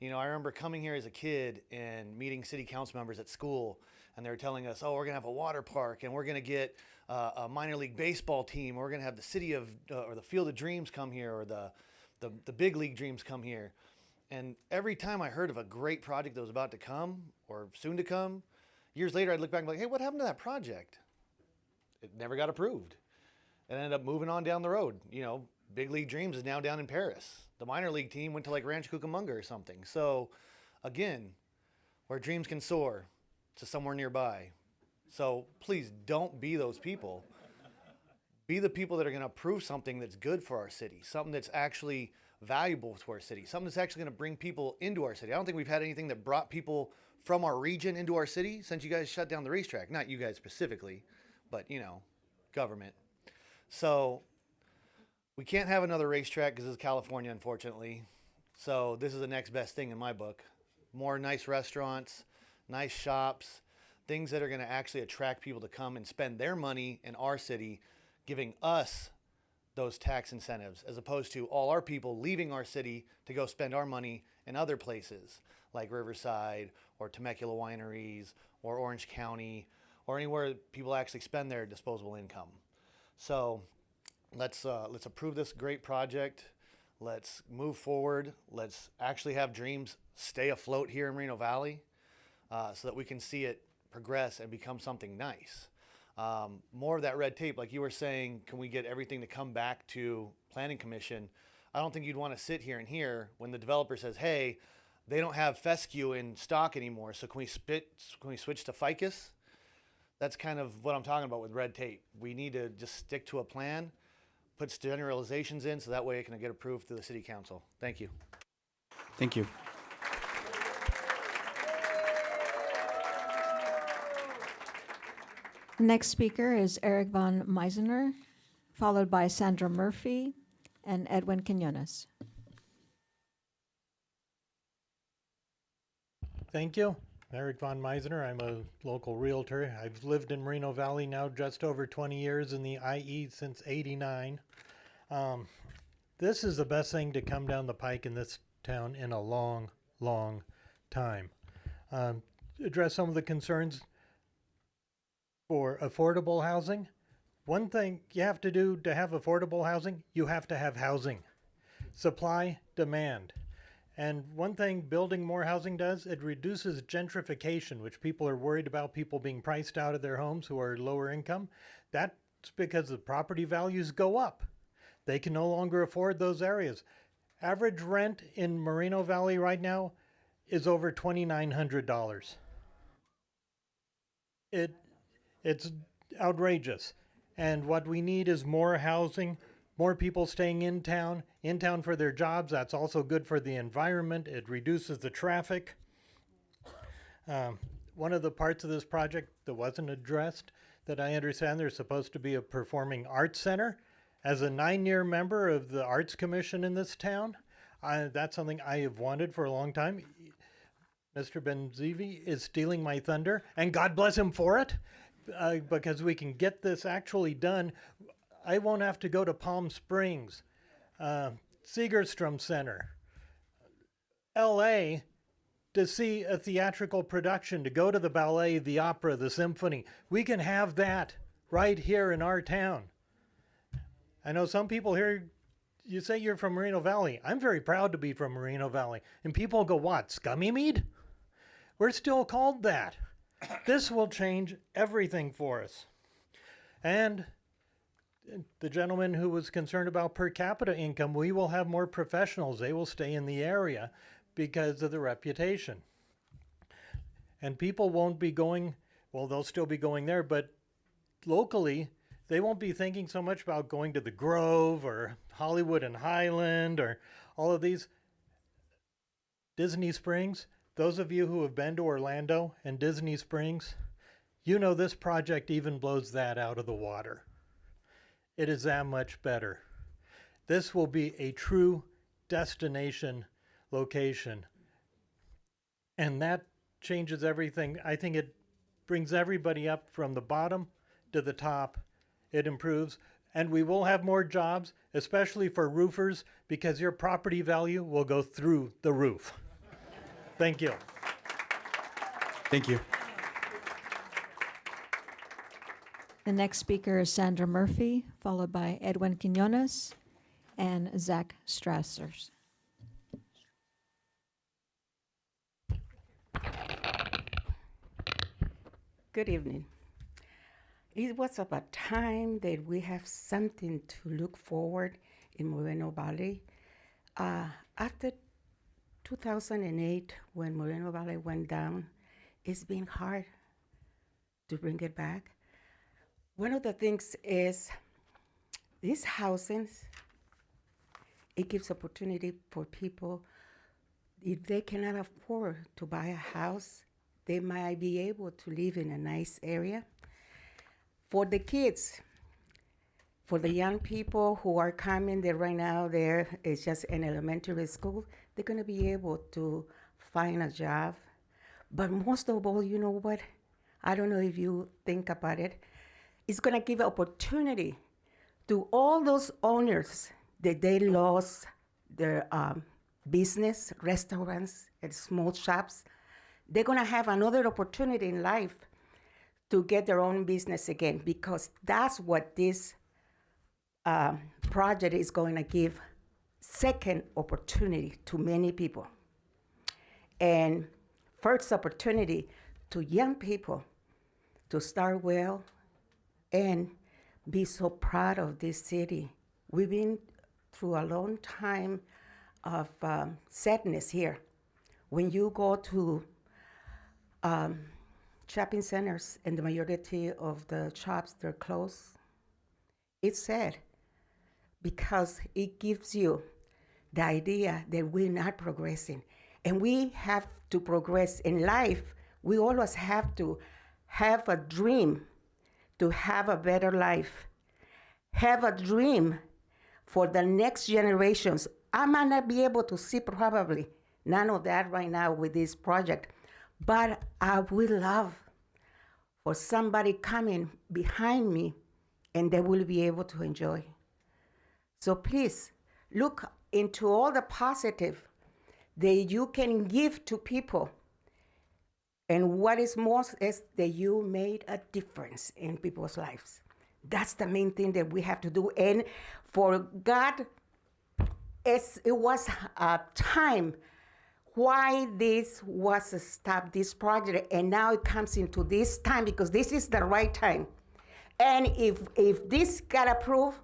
Speaker 8: I remember coming here as a kid and meeting city council members at school, and they were telling us, oh, we're going to have a water park, and we're going to get a minor league baseball team, or we're going to have the city of, or the Field of Dreams come here, or the big league dreams come here. And every time I heard of a great project that was about to come, or soon to come, years later I'd look back and be like, hey, what happened to that project? It never got approved. It ended up moving on down the road. Big League Dreams is now down in Paris. The minor league team went to like Rancho Cucamonga or something. So again, where dreams can soar to somewhere nearby. So please don't be those people. Be the people that are going to approve something that's good for our city, something that's actually valuable to our city, something that's actually going to bring people into our city. I don't think we've had anything that brought people from our region into our city since you guys shut down the racetrack. Not you guys specifically, but government. So we can't have another racetrack because it's California, unfortunately. So this is the next best thing in my book. More nice restaurants, nice shops, things that are going to actually attract people to come and spend their money in our city, giving us those tax incentives, as opposed to all our people leaving our city to go spend our money in other places like Riverside or Temecula Wineries or Orange County or anywhere people actually spend their disposable income. So let's approve this great project. Let's move forward. Let's actually have dreams stay afloat here in Moreno Valley so that we can see it progress and become something nice. More of that red tape, like you were saying, can we get everything to come back to Planning Commission? I don't think you'd want to sit here and hear when the developer says, hey, they don't have fescue in stock anymore, so can we switch to ficus? That's kind of what I'm talking about with red tape. We need to just stick to a plan, put generalizations in so that way it can get approved through the city council. Thank you.
Speaker 1: Thank you.
Speaker 3: The next speaker is Eric von Meisener, followed by Sandra Murphy and Edwin Quinones.
Speaker 22: Thank you. Eric von Meisener. I'm a local realtor. I've lived in Moreno Valley now just over 20 years, in the IE since '89. This is the best thing to come down the pike in this town in a long, long time. Address some of the concerns for affordable housing. One thing you have to do to have affordable housing, you have to have housing. Supply, demand. And one thing building more housing does, it reduces gentrification, which people are worried about, people being priced out of their homes who are lower income. That's because the property values go up. They can no longer afford those areas. Average rent in Moreno Valley right now is over $2,900. It's outrageous. And what we need is more housing, more people staying in town for their jobs. That's also good for the environment. It reduces the traffic. One of the parts of this project that wasn't addressed, that I understand there's supposed to be a performing arts center. As a 9-year member of the Arts Commission in this town, that's something I have wanted for a long time. Mr. Benzivi is stealing my thunder, and God bless him for it, because we can get this actually done. I won't have to go to Palm Springs, Segerstrom Center, LA, to see a theatrical production, to go to the ballet, the opera, the symphony. We can have that right here in our town. I know some people here you say you're from Moreno Valley. I'm very proud to be from Moreno Valley. And people go, what, Scummy Mead? We're still called that. This will change everything for us. And the gentleman who was concerned about per capita income, we will have more professionals. They will stay in the area because of the reputation. And people won't be going, well, they'll still be going there, but locally, they won't be thinking so much about going to the Grove or Hollywood and Highland or all of these. Disney Springs, those of you who have been to Orlando and Disney Springs, you know this project even blows that out of the water. It is that much better. This will be a true destination location. And that changes everything. I think it brings everybody up from the bottom to the top. It improves. And we will have more jobs, especially for roofers, because your property value will go through the roof. Thank you.
Speaker 1: Thank you.
Speaker 3: The next speaker is Sandra Murphy, followed by Edwin Quinones and Zach Strassers.
Speaker 4: Good evening. It was about time that we have something to look forward in Moreno Valley. After 2008, when Moreno Valley went down, it's been hard to bring it back. One of the things is these housings, it gives opportunity for people, if they cannot afford to buy a house, they might be able to live in a nice area. For the kids, for the young people who are coming there right now, there is just an elementary school, they're gonna be able to find a job. But most of all, you know what? I don't know if you think about it. It's gonna give opportunity to all those owners that they lost their business, restaurants, and small shops. They're gonna have another opportunity in life to get their own business again, because that's what this project is going to give, second opportunity to many people. And first opportunity to young people to start well and be so proud of this city. We've been through a long time of sadness here. When you go to shopping centers and the majority of the shops, they're closed, it's sad because it gives you the idea that we're not progressing. And we have to progress in life. We always have to have a dream to have a better life. Have a dream for the next generations. I might not be able to see probably none of that right now with this project, but I would love for somebody coming behind me and they will be able to enjoy. So please look into all the positive that you can give to people. And what is most is that you made a difference in people's lives. That's the main thing that we have to do. And for God, it was a time why this was stopped, this project, and now it comes into this time because this is the right time. And if this got approved,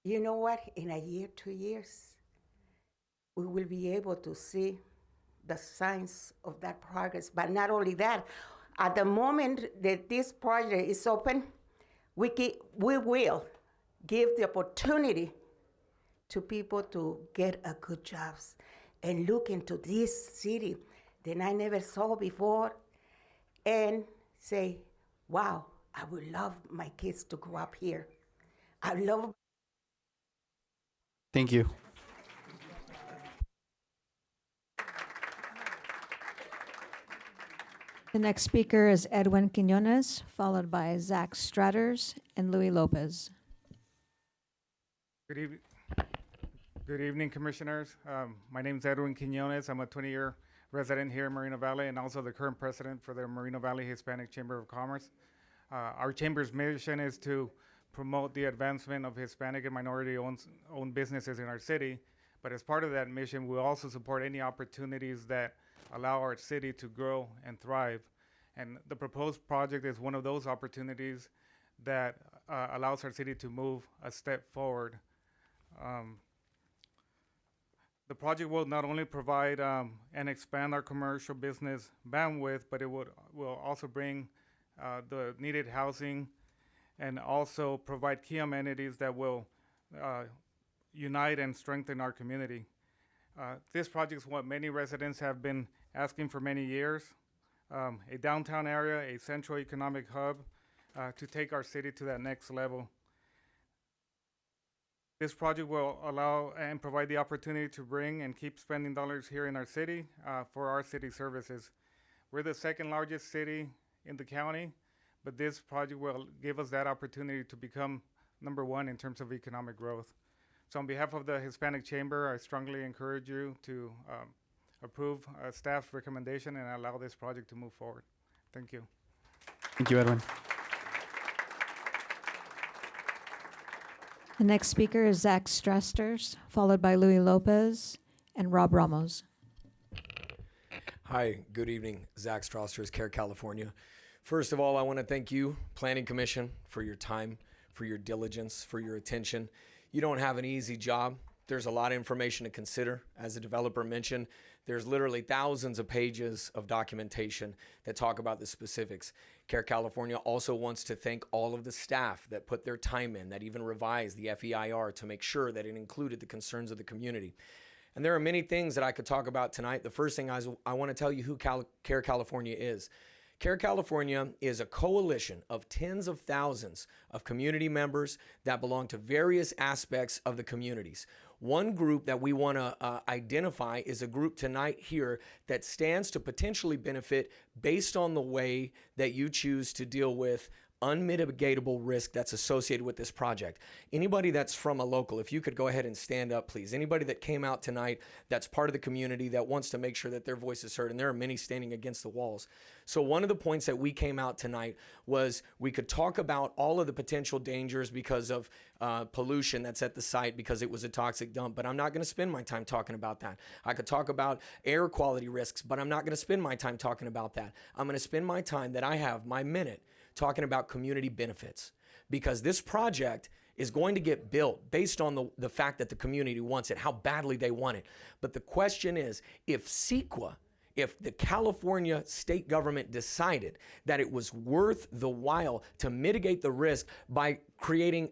Speaker 4: you know what? In a year, 2 years, we will be able to see the signs of that progress. But not only that, at the moment that this project is open, we will give the opportunity to people to get a good jobs and look into this city that I never saw before and say, wow, I would love my kids to grow up here. I love.
Speaker 1: Thank you.
Speaker 3: The next speaker is Edwin Quinones, followed by Zach Stratters and Louis Lopez.
Speaker 10: Good evening, Commissioners. My name is Edwin Quinones. I'm a 20-year resident here in Moreno Valley and also the current president for the Moreno Valley Hispanic Chamber of Commerce. Our chamber's mission is to promote the advancement of Hispanic and minority-owned businesses in our city. But as part of that mission, we also support any opportunities that allow our city to grow and thrive. And the proposed project is one of those opportunities that allows our city to move a step forward. The project will not only provide and expand our commercial business bandwidth, but it will also bring the needed housing and also provide key amenities that will unite and strengthen our community. This project is what many residents have been asking for many years, a downtown area, a central economic hub to take our city to that next level. This project will allow and provide the opportunity to bring and keep spending dollars here in our city for our city services. We're the second largest city in the county, but this project will give us that opportunity to become number one in terms of economic growth. So on behalf of the Hispanic Chamber, I strongly encourage you to approve staff's recommendation and allow this project to move forward. Thank you.
Speaker 1: Thank you, Edwin.
Speaker 3: The next speaker is Zach Strasters, followed by Louis Lopez and Rob Ramos.
Speaker 7: Hi, good evening. Zach Strasters, CARE California. First of all, I want to thank you, Planning Commission, for your time, for your diligence, for your attention. You don't have an easy job. There's a lot of information to consider. As the developer mentioned, there's literally thousands of pages of documentation that talk about the specifics. CARE California also wants to thank all of the staff that put their time in, that even revised the FEIR to make sure that it included the concerns of the community. And there are many things that I could talk about tonight. The first thing I want to tell you who CARE California is. CARE California is a coalition of tens of thousands of community members that belong to various aspects of the communities. One group that we want to identify is a group tonight here that stands to potentially benefit based on the way that you choose to deal with unmitigatable risk that's associated with this project. Anybody that's from a local, if you could go ahead and stand up, please. Anybody that came out tonight that's part of the community that wants to make sure that their voice is heard, and there are many standing against the walls. So one of the points that we came out tonight was we could talk about all of the potential dangers because of pollution that's at the site because it was a toxic dump, but I'm not going to spend my time talking about that. I could talk about air quality risks, but I'm not going to spend my time talking about that. I'm going to spend my time that I have, my minute, talking about community benefits, because this project is going to get built based on the fact that the community wants it, how badly they want it. But the question is, if CEQA, if the California state government decided that it was worth the while to mitigate the risk by creating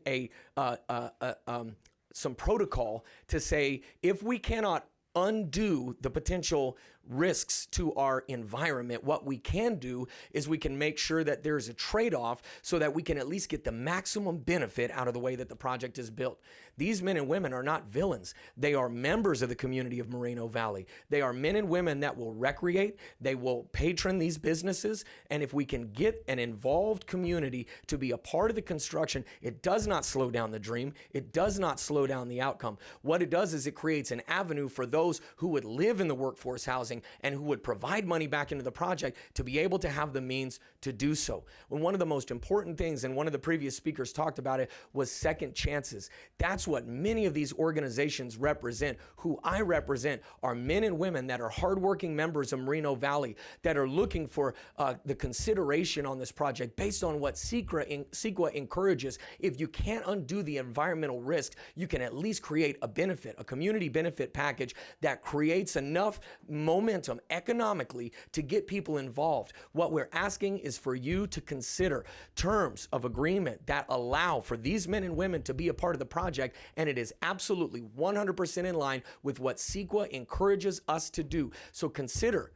Speaker 7: some protocol to say, if we cannot undo the potential risks to our environment, what we can do is we can make sure that there's a trade-off so that we can at least get the maximum benefit out of the way that the project is built. These men and women are not villains. They are members of the community of Moreno Valley. They are men and women that will recreate, they will patron these businesses, and if we can get an involved community to be a part of the construction, it does not slow down the dream. It does not slow down the outcome. What it does is it creates an avenue for those who would live in the workforce housing and who would provide money back into the project to be able to have the means to do so. When one of the most important things, and one of the previous speakers talked about it, was second chances. That's what many of these organizations represent. Who I represent are men and women that are hardworking members of Moreno Valley that are looking for the consideration on this project based on what CEQA encourages. If you can't undo the environmental risk, you can at least create a benefit, a community benefit package that creates enough momentum economically to get people involved. What we're asking is for you to consider terms of agreement that allow for these men and women to be a part of the project, and it is absolutely 100% in line with what CEQA encourages us to do. So consider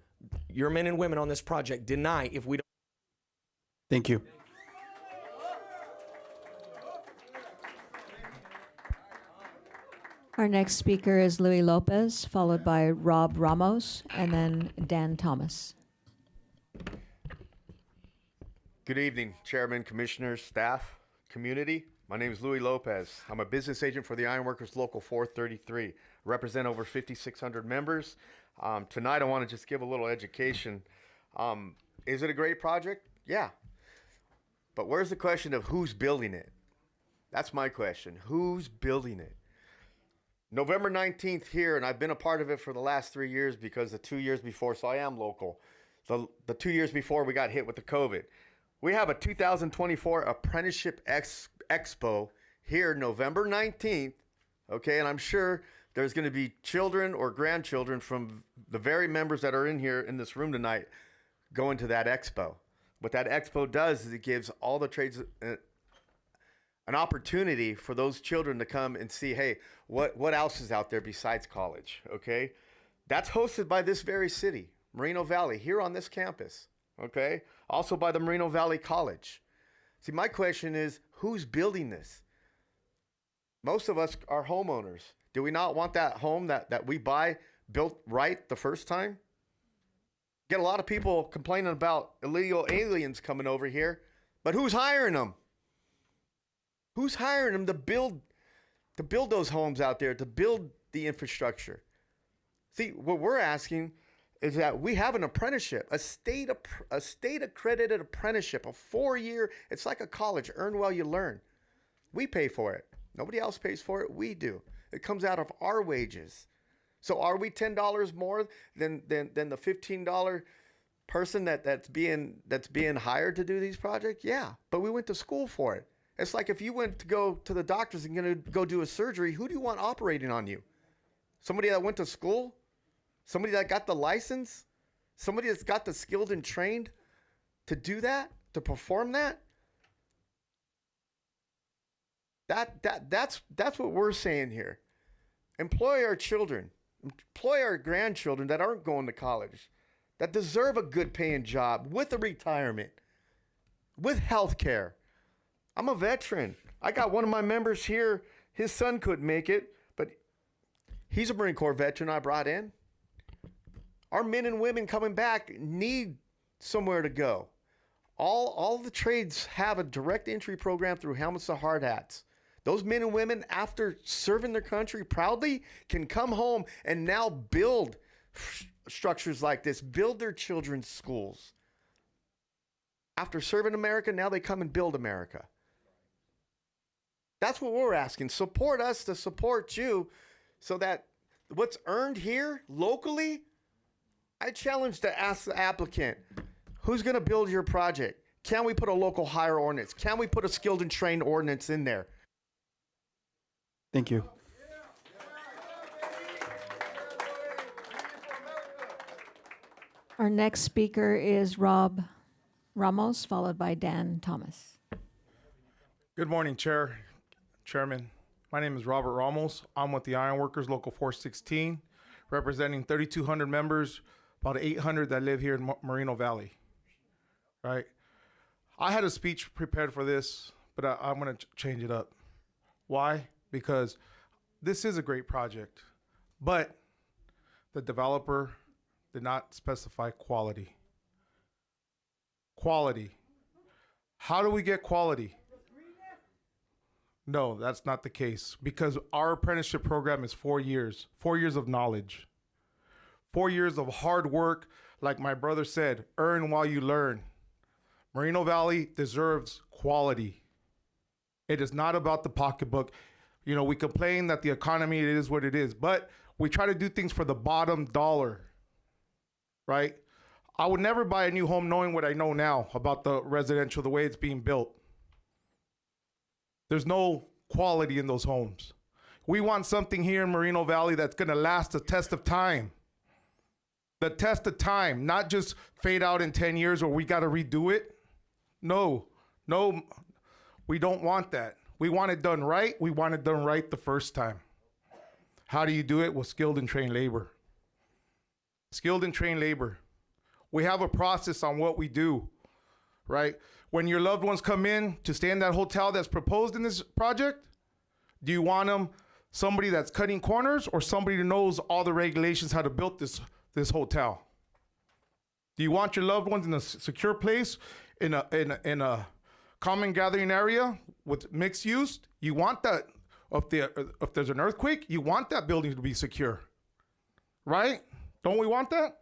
Speaker 7: your men and women on this project. Deny if we don't.
Speaker 1: Thank you.
Speaker 3: Our next speaker is Louis Lopez, followed by Rob Ramos, and then Dan Thomas.
Speaker 13: Good evening, Chairman, Commissioners, staff, community. My name is Louis Lopez. I'm a business agent for the Ironworkers Local 433. I represent over 5,600 members. Tonight I want to just give a little education. Is it a great project? Yeah. But where's the question of who's building it? That's my question. Who's building it? November 19th here, and I've been a part of it for the last 3 years because the 2 years before, so I am local. The 2 years before we got hit with the COVID. We have a 2024 Apprenticeship Expo here November 19th, okay? And I'm sure there's going to be children or grandchildren from the very members that are in here in this room tonight going to that expo. What that expo does is it gives all the trades an opportunity for those children to come and see, hey, what else is out there besides college, okay? That's hosted by this very city, Moreno Valley, here on this campus, okay? Also by the Moreno Valley College. See, my question is, who's building this? Most of us are homeowners. Do we not want that home that we buy built right the first time? Get a lot of people complaining about illegal aliens coming over here, but who's hiring them? Who's hiring them to build those homes out there, to build the infrastructure? See, what we're asking is that we have an apprenticeship, a state accredited apprenticeship, a 4-year, it's like a college, earn while you learn. We pay for it. Nobody else pays for it. We do. It comes out of our wages. So are we $10 more than the $15 person that's being hired to do these projects? Yeah, but we went to school for it. It's like if you went to go to the doctors and gonna go do a surgery, who do you want operating on you? Somebody that went to school? Somebody that got the license? Somebody that's got the skilled and trained to do that, to perform that? That's what we're saying here. Employ our children, employ our grandchildren that aren't going to college, that deserve a good paying job with a retirement, with health care. I'm a veteran. I got one of my members here. His son couldn't make it, but he's a Marine Corps veteran I brought in. Our men and women coming back need somewhere to go. All the trades have a direct entry program through Helmets to Hard Hats. Those men and women, after serving their country proudly, can come home and now build structures like this, build their children's schools. After serving America, now they come and build America. That's what we're asking. Support us to support you so that what's earned here locally, I challenge to ask the applicant, who's going to build your project? Can we put a local hire ordinance? Can we put a skilled and trained ordinance in there?
Speaker 1: Thank you.
Speaker 3: Our next speaker is Rob Ramos, followed by Dan Thomas.
Speaker 9: Good morning, Chairman. My name is Robert Ramos. I'm with the Ironworkers Local 416, representing 3,200 members, about 800 that live here in Moreno Valley. Right? I had a speech prepared for this, but I'm going to change it up. Why? Because this is a great project, but the developer did not specify quality. Quality. How do we get quality? No, that's not the case, because our apprenticeship program is 4 years, 4 years of knowledge, 4 years of hard work. Like my brother said, earn while you learn. Moreno Valley deserves quality. It is not about the pocketbook. You know, we complain that the economy, it is what it is, but we try to do things for the bottom dollar, right? I would never buy a new home knowing what I know now about the residential, the way it's being built. There's no quality in those homes. We want something here in Moreno Valley that's going to last the test of time. The test of time, not just fade out in 10 years or we got to redo it. No, we don't want that. We want it done right. We want it done right the first time. How do you do it? With skilled and trained labor. Skilled and trained labor. We have a process on what we do, right? When your loved ones come in to stay in that hotel that's proposed in this project, do you want them somebody that's cutting corners or somebody who knows all the regulations how to build this hotel? Do you want your loved ones in a secure place, in a common gathering area with mixed use? You want that. If there's an earthquake, you want that building to be secure, right? Don't we want that?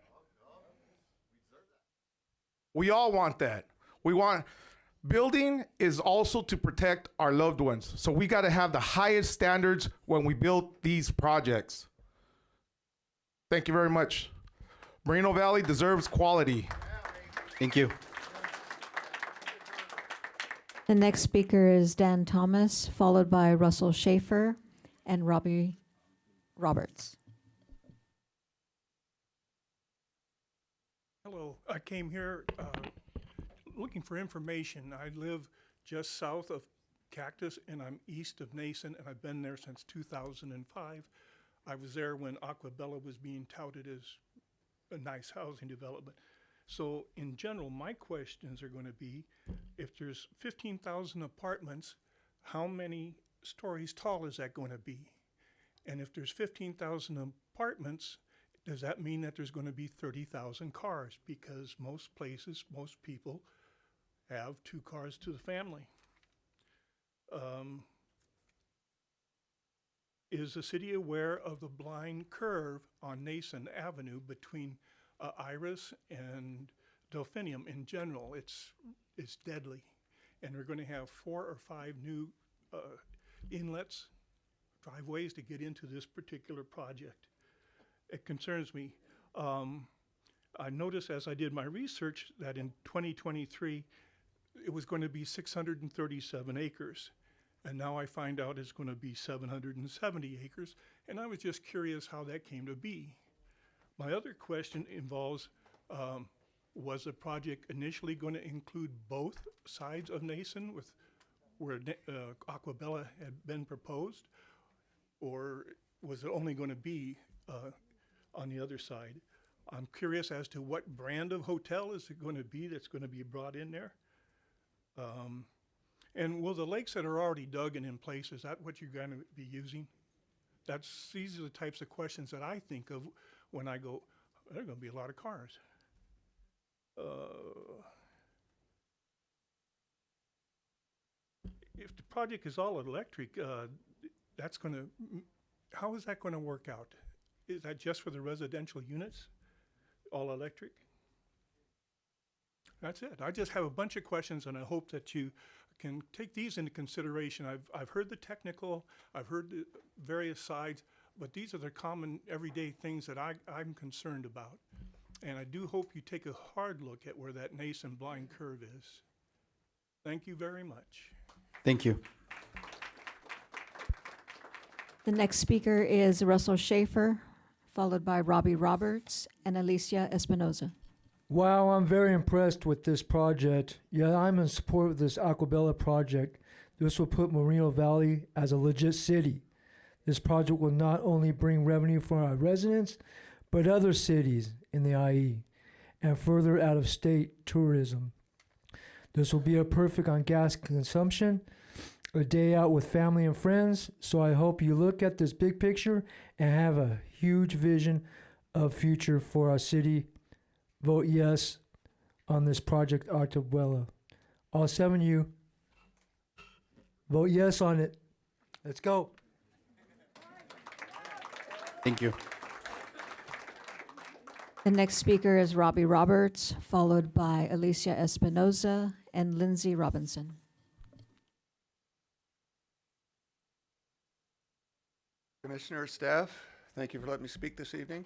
Speaker 9: We all want that. We want Building is also to protect our loved ones. So we got to have the highest standards when we build these projects. Thank you very much. Moreno Valley deserves quality.
Speaker 1: Thank you.
Speaker 3: The next speaker is Dan Thomas, followed by Russell Schaefer and Robbie Roberts.
Speaker 6: Hello, I came here looking for information. I live just south of Cactus and I'm east of Nason, and I've been there since 2005. I was there when Aquabella was being touted as a nice housing development. So in general, my questions are going to be, if there's 15,000 apartments, how many stories tall is that going to be? And if there's 15,000 apartments, does that mean that there's going to be 30,000 cars? Because most places, most people have 2 cars to the family. Is the city aware of the blind curve on Nason Avenue between Iris and Delphinium in general? It's deadly. And we're going to have 4 or 5 new inlets, driveways to get into this particular project. It concerns me. I noticed as I did my research that in 2023, it was going to be 637 acres. And now I find out it's going to be 770 acres. And I was just curious how that came to be. My other question involves, was the project initially going to include both sides of Nason with where Aquabella had been proposed? Or was it only going to be on the other side? I'm curious as to what brand of hotel is it going to be that's going to be brought in there? And will the lakes that are already dug and in place, is that what you're going to be using? These are the types of questions that I think of when I go, there are going to be a lot of cars. If the project is all electric, that's going to, how is that going to work out? Is that just for the residential units, all electric? That's it. I just have a bunch of questions, and I hope that you can take these into consideration. I've heard the technical, I've heard the various sides, but these are the common everyday things that I'm concerned about. And I do hope you take a hard look at where that Nason blind curve is. Thank you very much.
Speaker 1: Thank you.
Speaker 3: The next speaker is Russell Schaefer, followed by Robbie Roberts and Alicia Espinoza.
Speaker 2: Wow, I'm very impressed with this project. Yeah, I'm in support of this Aquabella project. This will put Moreno Valley as a legit city. This project will not only bring revenue for our residents, but other cities in the IE and further out-of-state tourism. This will be a perfect on gas consumption, a day out with family and friends. So I hope you look at this big picture and have a huge vision of future for our city. Vote yes on this project, Aquabella. All 7 of you, vote yes on it. Let's go.
Speaker 1: Thank you.
Speaker 3: The next speaker is Robbie Roberts, followed by Alicia Espinoza and Lindsay Robinson.
Speaker 12: Commissioner, staff, thank you for letting me speak this evening.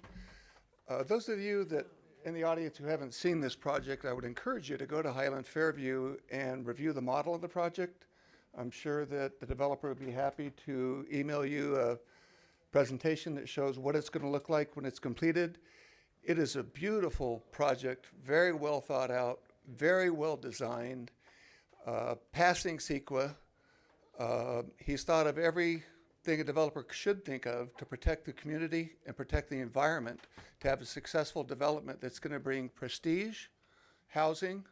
Speaker 12: Those of you that in the audience who haven't seen this project, I would encourage you to go to Highland Fairview and review the model of the project. I'm sure that the developer would be happy to email you a presentation that shows what it's going to look like when it's completed. It is a beautiful project, very well thought out, very well designed, passing CEQA. He's thought of everything a developer should think of to protect the community and protect the environment, to have a successful development that's going to bring prestige, housing,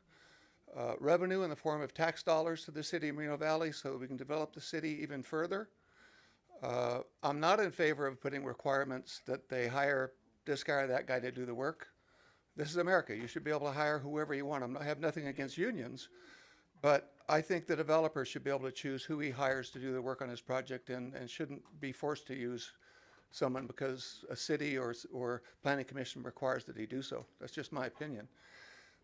Speaker 12: revenue in the form of tax dollars to the city of Moreno Valley so that we can develop the city even further. I'm not in favor of putting requirements that they hire this guy or that guy to do the work. This is America. You should be able to hire whoever you want. I have nothing against unions, but I think the developer should be able to choose who he hires to do the work on his project and shouldn't be forced to use someone because a city or planning commission requires that he do so. That's just my opinion.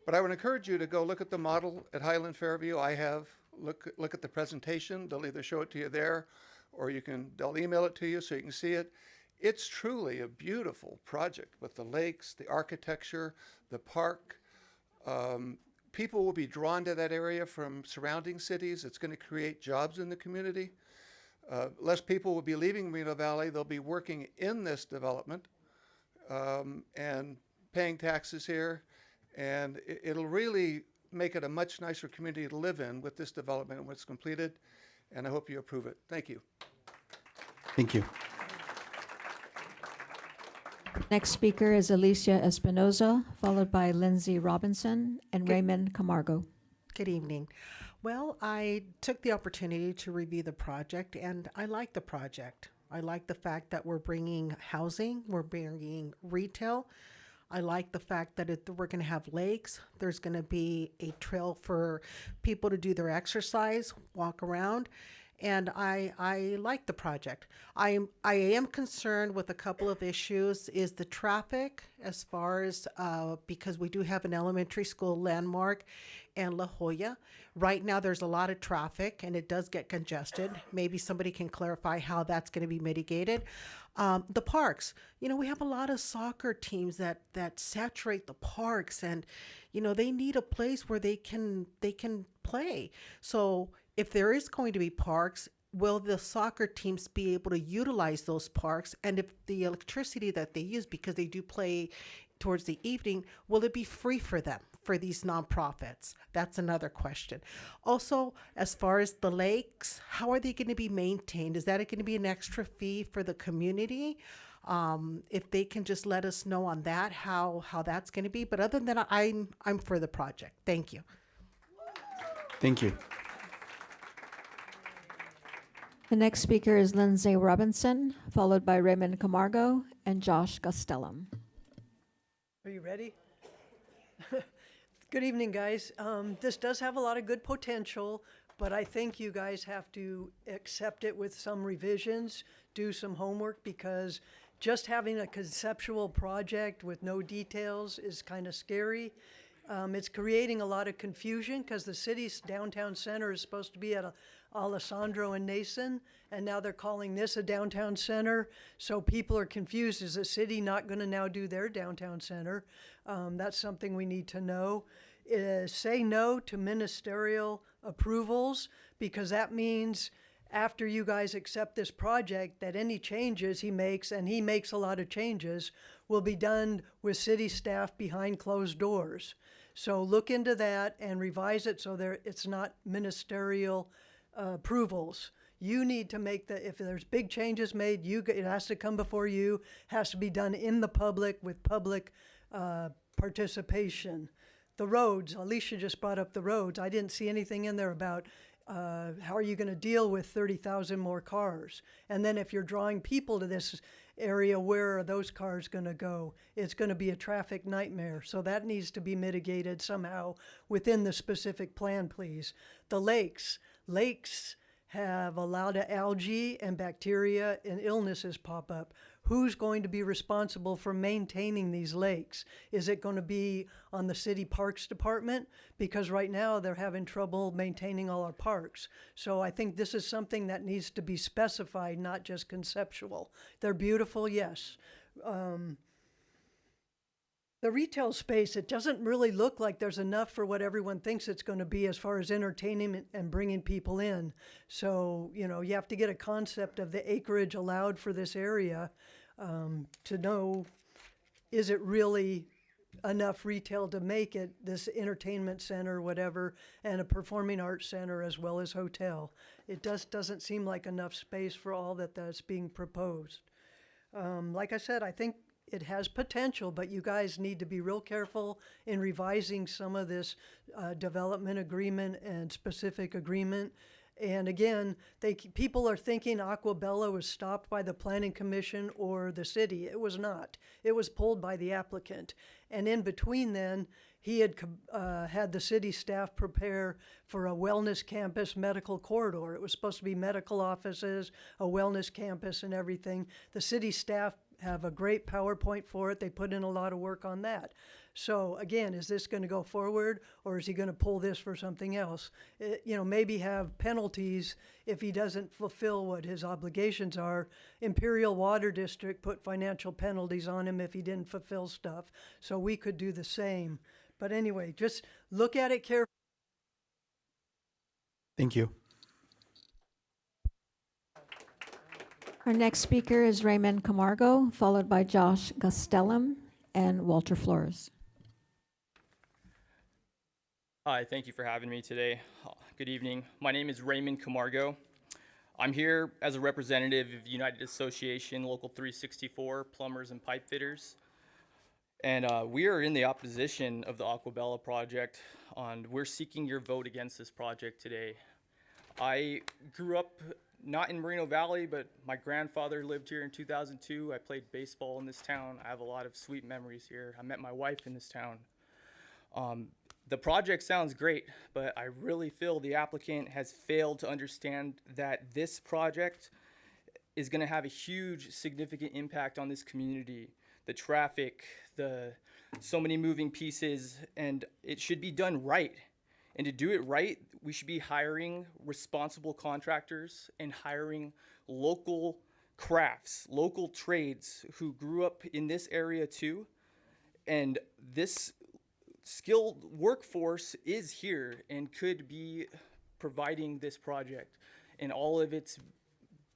Speaker 12: But I would encourage you to go look at the model at Highland Fairview. I have. Look at the presentation. They'll either show it to you there, or they'll email it to you so you can see it. It's truly a beautiful project with the lakes, the architecture, the park. People will be drawn to that area from surrounding cities. It's going to create jobs in the community. Less people will be leaving Moreno Valley. They'll be working in this development and paying taxes here. And it'll really make it a much nicer community to live in with this development when it's completed. And I hope you approve it. Thank you.
Speaker 1: Thank you.
Speaker 3: Next speaker is Alicia Espinoza, followed by Lindsay Robinson and Raymond Camargo.
Speaker 5: Good evening. Well, I took the opportunity to review the project, and I like the project. I like the fact that we're bringing housing, we're bringing retail. I like the fact that we're going to have lakes. There's going to be a trail for people to do their exercise, walk around. And I like the project. I am concerned with a couple of issues, is the traffic, as far as, because we do have an elementary school landmark in La Jolla. Right now there's a lot of traffic and it does get congested. Maybe somebody can clarify how that's going to be mitigated. The parks, we have a lot of soccer teams that saturate the parks, and they need a place where they can play. So if there is going to be parks, will the soccer teams be able to utilize those parks? And if the electricity that they use, because they do play towards the evening, will it be free for them, for these nonprofits? That's another question. Also, as far as the lakes, how are they going to be maintained? Is that going to be an extra fee for the community? If they can just let us know on that, how that's going to be. But other than that, I'm for the project. Thank you.
Speaker 1: Thank you.
Speaker 3: The next speaker is Lindsay Robinson, followed by Raymond Camargo and Josh Gastelum.
Speaker 11: Are you ready? Good evening, guys. This does have a lot of good potential, but I think you guys have to accept it with some revisions, do some homework, because just having a conceptual project with no details is kind of scary. It's creating a lot of confusion because the city's downtown center is supposed to be at Alessandro and Nason, and now they're calling this a downtown center. So people are confused. Is the city not going to now do their downtown center? That's something we need to know. Say no to ministerial approvals, because that means after you guys accept this project that any changes he makes, and he makes a lot of changes, will be done with city staff behind closed doors. So look into that and revise it so it's not ministerial approvals. You need to make if there's big changes made, it has to come before you, has to be done in the public with public participation. The roads, Alicia just brought up the roads. I didn't see anything in there about how are you going to deal with 30,000 more cars? And then if you're drawing people to this area, where are those cars going to go? It's going to be a traffic nightmare. So that needs to be mitigated somehow within the specific plan, please. The lakes have a lot of algae and bacteria and illnesses pop up. Who's going to be responsible for maintaining these lakes? Is it going to be on the city parks department? Because right now they're having trouble maintaining all our parks. So I think this is something that needs to be specified, not just conceptual. They're beautiful, yes. The retail space, it doesn't really look like there's enough for what everyone thinks it's going to be as far as entertaining and bringing people in. So, you have to get a concept of the acreage allowed for this area to know, is it really enough retail to make it this entertainment center, whatever, and a performing arts center as well as hotel. It just doesn't seem like enough space for all that's being proposed. Like I said, I think it has potential, but you guys need to be real careful in revising some of this development agreement and specific agreement. And again, people are thinking Aquabella was stopped by the Planning Commission or the city. It was not. It was pulled by the applicant. And in between then, he had had the city staff prepare for a wellness campus medical corridor. It was supposed to be medical offices, a wellness campus and everything. The city staff have a great PowerPoint for it. They put in a lot of work on that. So again, is this going to go forward, or is he going to pull this for something else? Maybe have penalties if he doesn't fulfill what his obligations are. Imperial Water District put financial penalties on him if he didn't fulfill stuff. So we could do the same. But anyway, just look at it carefully.
Speaker 1: Thank you.
Speaker 3: Our next speaker is Raymond Camargo, followed by Josh Gastelum and Walter Flores.
Speaker 14: Hi, thank you for having me today. Good evening. My name is Raymond Camargo. I'm here as a representative of United Association Local 364 Plumbers and Pipe Fitters. And we are in the opposition of the Aquabella project, and we're seeking your vote against this project today. I grew up not in Moreno Valley, but my grandfather lived here in 2002. I played baseball in this town. I have a lot of sweet memories here. I met my wife in this town. The project sounds great, but I really feel the applicant has failed to understand that this project is going to have a huge, significant impact on this community. The traffic, so many moving pieces, and it should be done right. And to do it right, we should be hiring responsible contractors and hiring local crafts, local trades who grew up in this area too. And this skilled workforce is here and could be providing this project and all of its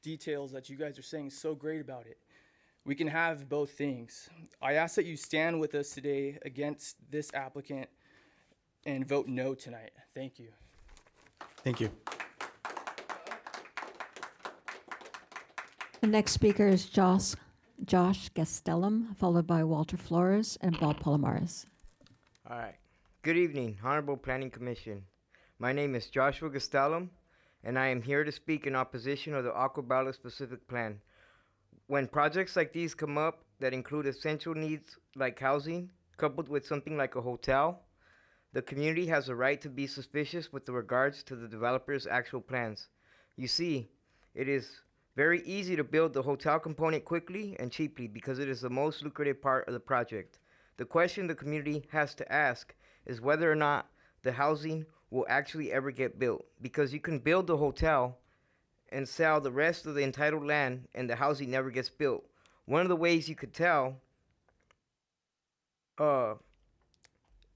Speaker 14: details that you guys are saying so great about it. We can have both things. I ask that you stand with us today against this applicant and vote no tonight. Thank you.
Speaker 1: Thank you.
Speaker 3: The next speaker is Josh Gastelum, followed by Walter Flores and Bob Palomares.
Speaker 15: All right. Good evening, Honorable Planning Commission. My name is Joshua Gastelum, and I am here to speak in opposition of the Aquabella Specific Plan. When projects like these come up that include essential needs like housing, coupled with something like a hotel, the community has a right to be suspicious with regards to the developer's actual plans. You see, it is very easy to build the hotel component quickly and cheaply because it is the most lucrative part of the project. The question the community has to ask is whether or not the housing will actually ever get built, because you can build the hotel and sell the rest of the entitled land and the housing never gets built. One of the ways you could tell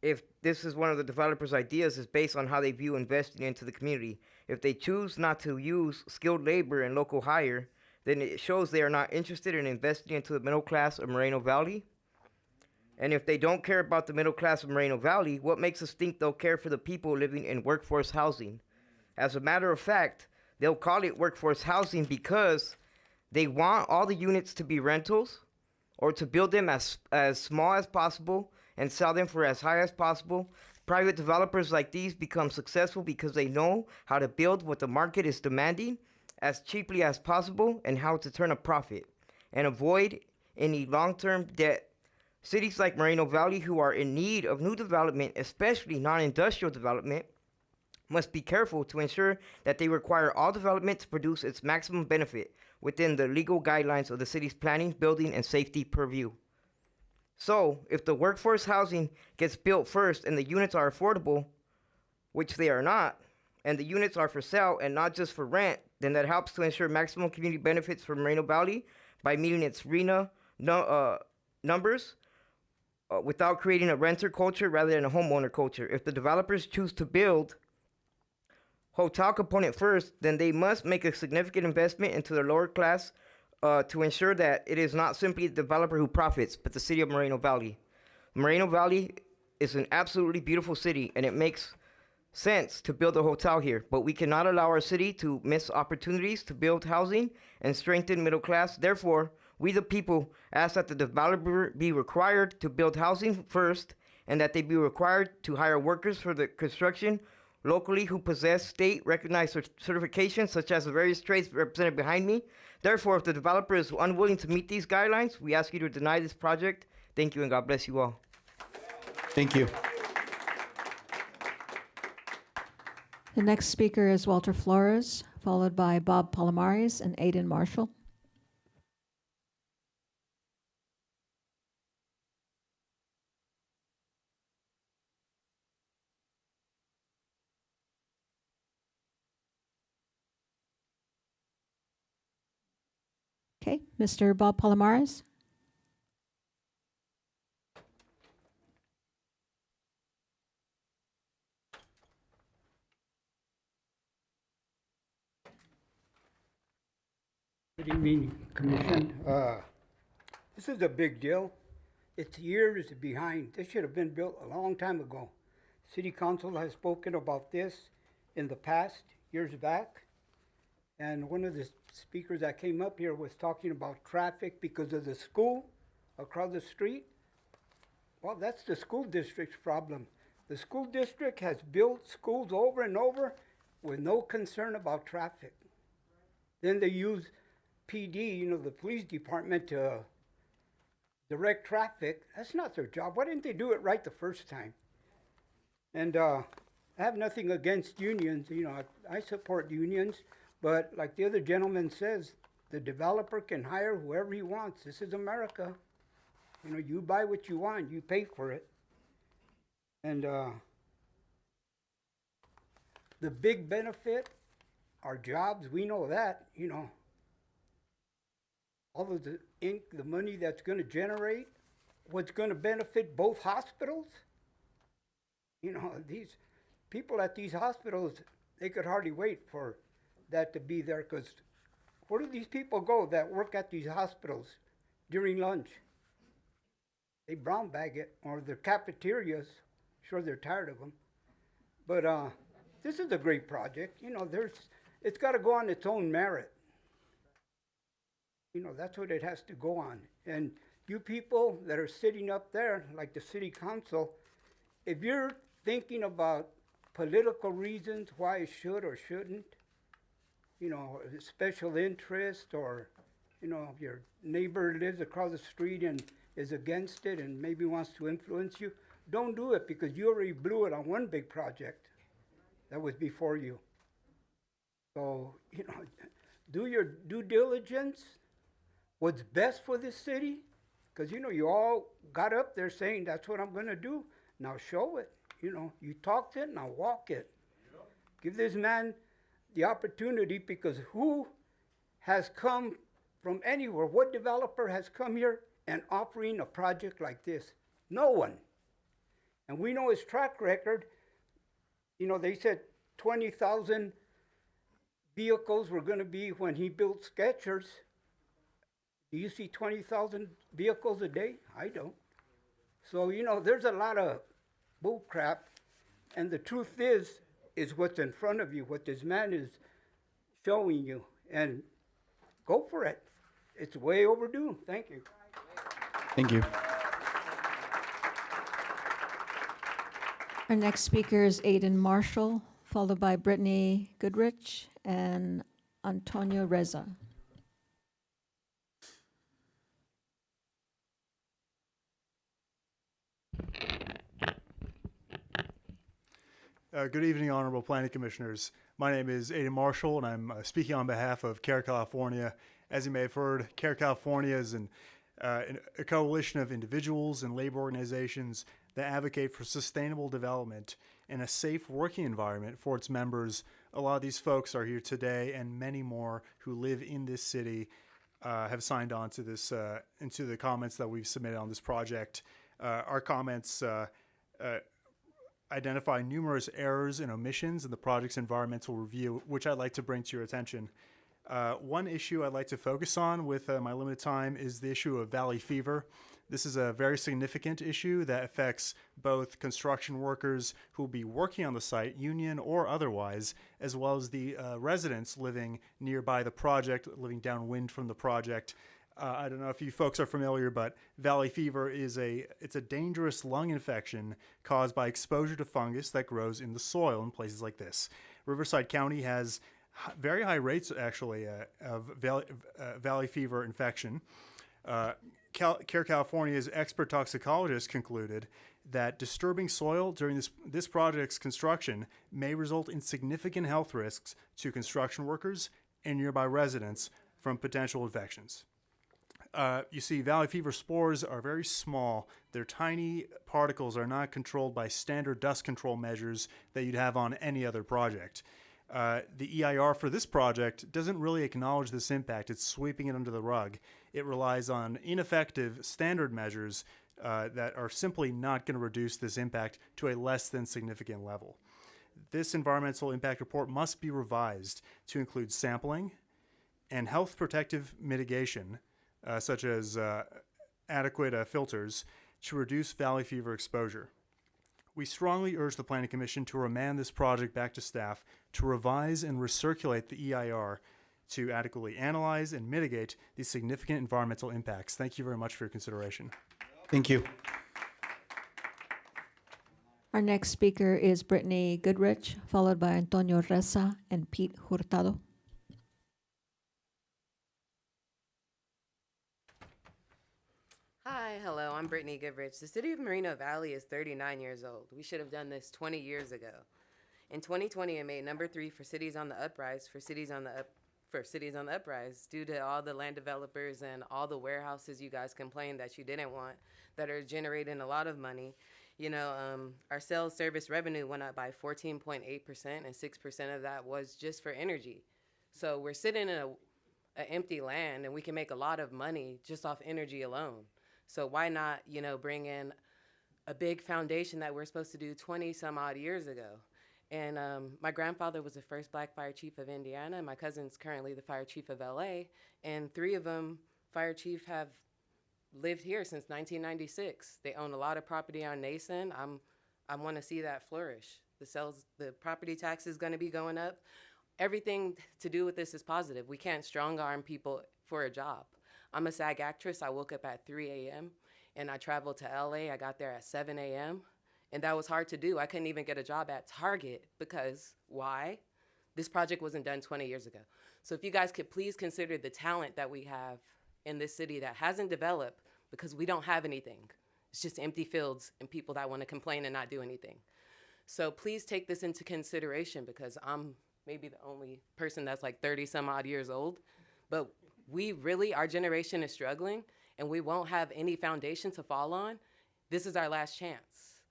Speaker 15: if this is one of the developer's ideas is based on how they view investing into the community. If they choose not to use skilled labor and local hire, then it shows they are not interested in investing into the middle class of Moreno Valley. And if they don't care about the middle class of Moreno Valley, what makes us think they'll care for the people living in workforce housing? As a matter of fact, they'll call it workforce housing because they want all the units to be rentals or to build them as small as possible and sell them for as high as possible. Private developers like these become successful because they know how to build what the market is demanding as cheaply as possible and how to turn a profit and avoid any long-term debt. Cities like Moreno Valley, who are in need of new development, especially non-industrial development, must be careful to ensure that they require all development to produce its maximum benefit within the legal guidelines of the city's planning, building, and safety purview. So, if the workforce housing gets built first and the units are affordable, which they are not, and the units are for sale and not just for rent, then that helps to ensure maximum community benefits for Moreno Valley by meeting its RHNA numbers without creating a renter culture rather than a homeowner culture. If the developers choose to build hotel component first, then they must make a significant investment into the lower class to ensure that it is not simply the developer who profits, but the city of Moreno Valley. Moreno Valley is an absolutely beautiful city, and it makes sense to build a hotel here, but we cannot allow our city to miss opportunities to build housing and strengthen middle class. Therefore, we the people ask that the developer be required to build housing first and that they be required to hire workers for the construction locally who possess state-recognized certifications, such as the various trades represented behind me. Therefore, if the developer is unwilling to meet these guidelines, we ask you to deny this project. Thank you, and God bless you all.
Speaker 1: Thank you.
Speaker 3: The next speaker is Walter Flores, followed by Bob Palomares and Aidan Marshall. Okay, Mr. Bob Palomares?
Speaker 16: Good evening, Commission. This is a big deal. It's years behind. This should have been built a long time ago. City Council has spoken about this in the past, years back. And one of the speakers that came up here was talking about traffic because of the school across the street. Well, that's the school district's problem. The school district has built schools over and over with no concern about traffic. Then they use PD, you know, the police department, to direct traffic. That's not their job. Why didn't they do it right the first time? And I have nothing against unions. You know, I support unions, but like the other gentleman says, the developer can hire whoever he wants. This is America. You know, you buy what you want, you pay for it. And the big benefit are jobs. We know that, you know. All of the the money that's going to generate, what's going to benefit both hospitals. You know, these people at these hospitals, they could hardly wait for that to be there, because where do these people go that work at these hospitals during lunch? They brown bag it, or their cafeterias. Sure, they're tired of them. But this is a great project. You know, it's got to go on its own merit. You know, that's what it has to go on. And you people that are sitting up there, like the city council, if you're thinking about political reasons why it should or shouldn't, you know, special interest, or, you know, if your neighbor lives across the street and is against it and maybe wants to influence you, don't do it, because you already blew it on one big project that was before you. So, you know, do your due diligence. What's best for this city? Because, you know, you all got up there saying, that's what I'm going to do. Now show it. You know, you talked it, now walk it. Give this man the opportunity, because who has come from anywhere? What developer has come here and offering a project like this? No one. And we know his track record. You know, they said 20,000 vehicles were going to be when he built Skechers. Do you see 20,000 vehicles a day? I don't. So, you know, there's a lot of bull crap. And the truth is what's in front of you, what this man is showing you. And go for it. It's way overdue. Thank you.
Speaker 1: Thank you.
Speaker 3: Our next speaker is Aiden Marshall, followed by Brittany Goodrich and Antonio Reza.
Speaker 17: Good evening, Honorable Planning Commissioners. My name is Aiden Marshall, and I'm speaking on behalf of CARE California. As you may have heard, CARE California is a coalition of individuals and labor organizations that advocate for sustainable development and a safe working environment for its members. A lot of these folks are here today, and many more who live in this city have signed on to this, into the comments that we've submitted on this project. Our comments identify numerous errors and omissions in the project's environmental review, which I'd like to bring to your attention. One issue I'd like to focus on with my limited time is the issue of valley fever. This is a very significant issue that affects both construction workers who will be working on the site, union or otherwise, as well as the residents living nearby the project, living downwind from the project. I don't know if you folks are familiar, but valley fever it's a dangerous lung infection caused by exposure to fungus that grows in the soil in places like this. Riverside County has very high rates, actually, of valley fever infection. CARE California's expert toxicologist concluded that disturbing soil during this project's construction may result in significant health risks to construction workers and nearby residents from potential infections. You see, valley fever spores are very small. Their tiny particles are not controlled by standard dust control measures that you'd have on any other project. The EIR for this project doesn't really acknowledge this impact. It's sweeping it under the rug. It relies on ineffective standard measures that are simply not going to reduce this impact to a less than significant level. This environmental impact report must be revised to include sampling and health protective mitigation, such as adequate filters, to reduce valley fever exposure. We strongly urge the Planning Commission to remand this project back to staff to revise and recirculate the EIR to adequately analyze and mitigate these significant environmental impacts. Thank you very much for your consideration.
Speaker 1: Thank you.
Speaker 3: Our next speaker is Brittany Goodrich, followed by Antonio Reza and Pete Hurtado.
Speaker 18: Hi, hello, I'm Brittany Goodrich. The city of Moreno Valley is 39 years old. We should have done this 20 years ago. In 2020, it made number 3 for cities on the uprise, for cities on the uprise, due to all the land developers and all the warehouses you guys complained that you didn't want, that are generating a lot of money. You know, our sales service revenue went up by 14.8%, and 6% of that was just for energy. So we're sitting in an empty land, and we can make a lot of money just off energy alone. So why not, you know, bring in a big foundation that we're supposed to do 20 some odd years ago? And my grandfather was the first black fire chief of Indiana. My cousin's currently the fire chief of LA. And 3 of them, fire chief, have lived here since 1996. They own a lot of property on Nason. I want to see that flourish. The property tax is going to be going up. Everything to do with this is positive. We can't strong arm people for a job. I'm a SAG actress. I woke up at 3 a.m. and I traveled to LA. I got there at 7 a.m. and that was hard to do. I couldn't even get a job at Target because why? This project wasn't done 20 years ago. So if you guys could please consider the talent that we have in this city that hasn't developed because we don't have anything. It's just empty fields and people that want to complain and not do anything. So please take this into consideration because I'm maybe the only person that's like 30 some odd years old, but our generation is struggling and we won't have any foundation to fall on. This is our last chance.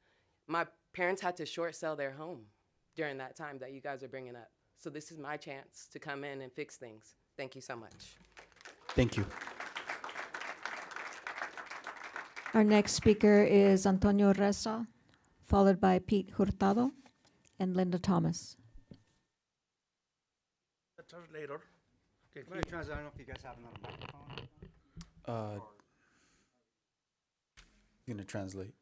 Speaker 18: My parents had to short sell their home during that time that you guys are bringing up. So this is my chance to come in and fix things. Thank you so much.
Speaker 1: Thank you.
Speaker 3: Our next speaker is Antonio Reza, followed by Pete Hurtado and Linda Thomas.
Speaker 19: Later. Okay. I don't know if you guys have another microphone.
Speaker 1: You're gonna translate.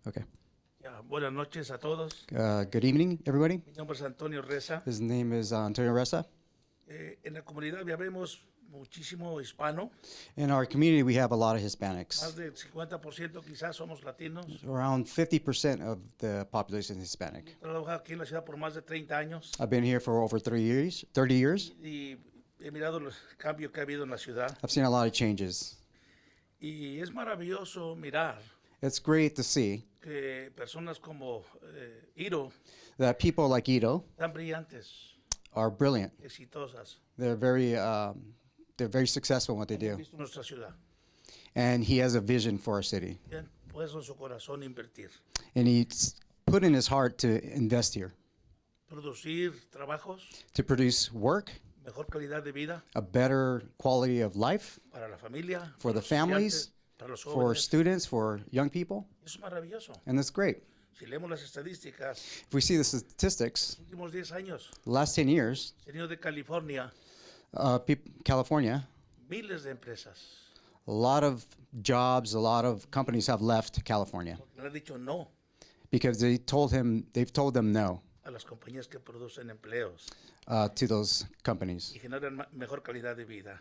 Speaker 23: Okay.
Speaker 19: Buenas noches a todos.
Speaker 23: Good evening, everybody.
Speaker 19: Mi nombre es Antonio Reza.
Speaker 23: His name is Antonio Reza.
Speaker 19: En la comunidad vemos muchísimo hispano.
Speaker 23: In our community, we have a lot of Hispanics.
Speaker 19: Más del 50% quizás somos latinos.
Speaker 23: Around 50% of the population is Hispanic.
Speaker 19: He trabajado aquí en la ciudad por más de 30 años.
Speaker 23: I've been here for over 30 years.
Speaker 19: Y he mirado los cambios que ha habido en la ciudad.
Speaker 23: I've seen a lot of changes.
Speaker 19: Y es maravilloso mirar
Speaker 23: It's great to see
Speaker 19: que personas como Iro
Speaker 23: that people like Ito
Speaker 19: tan brillantes,
Speaker 23: are brilliant.
Speaker 19: exitosas.
Speaker 23: They're very successful in what they
Speaker 19: Han
Speaker 23: do.
Speaker 19: visto nuestra ciudad.
Speaker 23: And he has a vision for our city.
Speaker 19: Y han puesto en su corazón invertir.
Speaker 23: And he's put in his heart to invest here,
Speaker 19: Producir trabajos,
Speaker 23: to produce work,
Speaker 19: mejor calidad de vida
Speaker 23: a better quality of life
Speaker 19: para la familia,
Speaker 23: for the
Speaker 19: los
Speaker 23: families,
Speaker 19: estudiantes, para los
Speaker 23: for
Speaker 19: jóvenes.
Speaker 23: students, for young people.
Speaker 19: Es maravilloso.
Speaker 23: And that's great.
Speaker 19: Si leemos las estadísticas,
Speaker 23: If we see the statistics,
Speaker 19: los últimos 10 años,
Speaker 23: the last 10 years,
Speaker 19: se han ido de California
Speaker 23: California,
Speaker 19: miles de empresas.
Speaker 23: a lot of jobs, a lot of companies have left California
Speaker 19: Le han dicho no
Speaker 23: because they've told them no
Speaker 19: a las compañías que producen empleos
Speaker 23: to those companies.
Speaker 19: y generan mejor calidad de vida.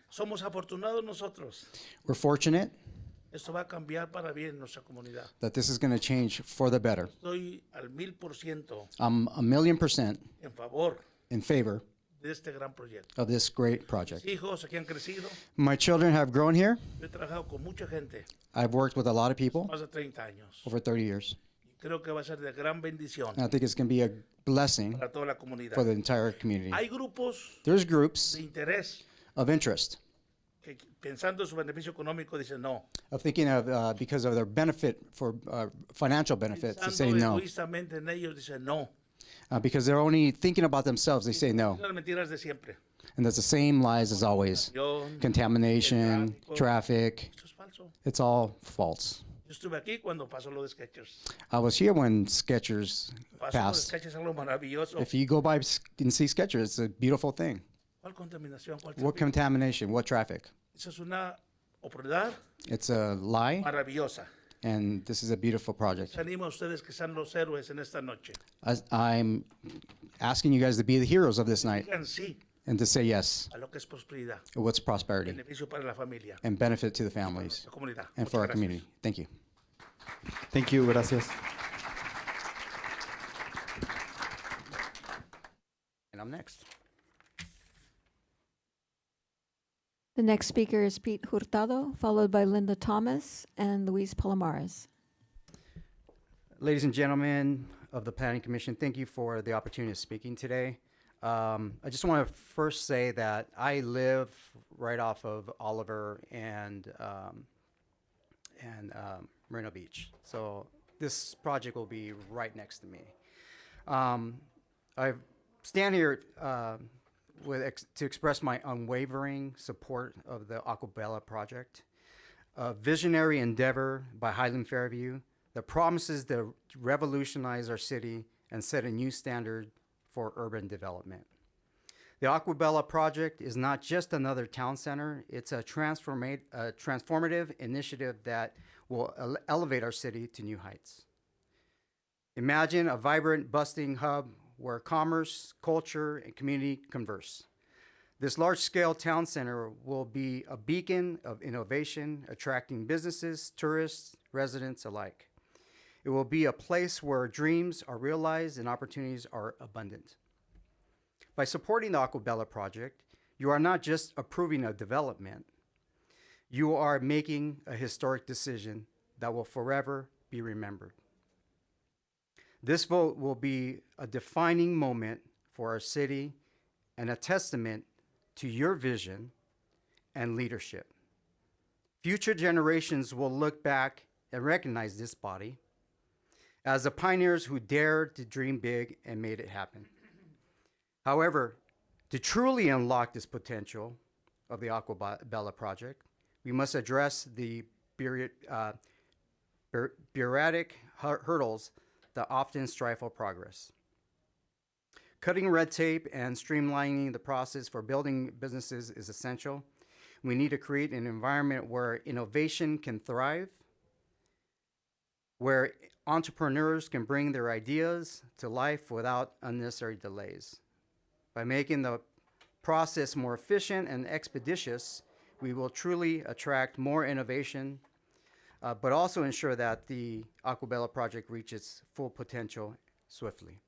Speaker 19: Somos afortunados nosotros.
Speaker 23: We're fortunate
Speaker 19: Esto va a cambiar para bien en nuestra comunidad.
Speaker 23: that this is going to change for the better.
Speaker 19: Estoy al 1000%
Speaker 23: I'm 1,000,000%
Speaker 19: en favor
Speaker 23: in favor
Speaker 19: de este gran proyecto.
Speaker 23: of this great project.
Speaker 19: Mis hijos aquí han crecido.
Speaker 23: My children have grown here.
Speaker 19: Yo he trabajado con mucha gente,
Speaker 23: I've worked with a lot of people
Speaker 19: más de 30 años.
Speaker 23: over 30 years.
Speaker 19: Creo que va a ser de gran bendición
Speaker 23: And I think it's going to be a blessing
Speaker 8: para toda la comunidad.
Speaker 23: for the entire community.
Speaker 8: Hay grupos
Speaker 23: There's groups
Speaker 8: de interés
Speaker 23: of interest,
Speaker 8: que pensando en su beneficio económico dicen no.
Speaker 23: of thinking of because of their benefit for financial benefits, to say
Speaker 8: Pensando
Speaker 23: no.
Speaker 8: egoístamente en ellos dicen no.
Speaker 23: Because they're only thinking about themselves, they say no.
Speaker 8: Las mentiras de siempre.
Speaker 23: And that's the same lies as always. Contamination, traffic,
Speaker 8: Esto es falso.
Speaker 23: it's all false.
Speaker 8: Yo estuve aquí cuando pasó lo de Skechers.
Speaker 23: I was here when Skechers
Speaker 8: Pasó lo de
Speaker 23: passed.
Speaker 8: Skechers, algo maravilloso.
Speaker 23: If you go by and see Skechers, it's a beautiful thing.
Speaker 8: ¿Cuál contaminación? ¿Cuál
Speaker 23: What
Speaker 8: tráfico?
Speaker 23: contamination? What traffic?
Speaker 8: Esa es una oportunidad
Speaker 23: It's a lie,
Speaker 8: maravillosa.
Speaker 23: and this is a beautiful project.
Speaker 8: Les animo a ustedes que sean los héroes en esta noche.
Speaker 23: I'm asking you guys to be the heroes of this night
Speaker 8: Digan sí
Speaker 23: and to say yes.
Speaker 8: a lo que es prosperidad,
Speaker 23: What's prosperity
Speaker 8: beneficio para la familia,
Speaker 23: and benefit to the families
Speaker 8: la comunidad.
Speaker 23: and for
Speaker 8: Muchas
Speaker 23: our
Speaker 8: gracias.
Speaker 23: community. Thank you.
Speaker 1: Thank you, gracias.
Speaker 23: And I'm next.
Speaker 3: The next speaker is Pete Hurtado, followed by Linda Thomas and Luis Palomares.
Speaker 23: Ladies and gentlemen of the Planning Commission, thank you for the opportunity of speaking today. I just want to first say that I live right off of Oliver and Marina Beach, so this project will be right next to me. I stand here to express my unwavering support of the Aquabella project, a visionary endeavor by Highland Fairview that promises to revolutionize our city and set a new standard for urban development. The Aquabella project is not just another town center, it's a transformative initiative that will elevate our city to new heights. Imagine a vibrant, bustling hub where commerce, culture, and community converse. This large-scale town center will be a beacon of innovation, attracting businesses, tourists, residents alike. It will be a place where dreams are realized and opportunities are abundant. By supporting the Aquabella project, you are not just approving a development, you are making a historic decision that will forever be remembered. This vote will be a defining moment for our city and a testament to your vision and leadership. Future generations will look back and recognize this body as the pioneers who dared to dream big and made it happen. However, to truly unlock this potential of the Aquabella project, we must address the bureaucratic hurdles that often stifle progress. Cutting red tape and streamlining the process for building businesses is essential. We need to create an environment where innovation can thrive, where entrepreneurs can bring their ideas to life without unnecessary delays. By making the process more efficient and expeditious, we will truly attract more innovation, but also ensure that the Aquabella project reaches full potential swiftly.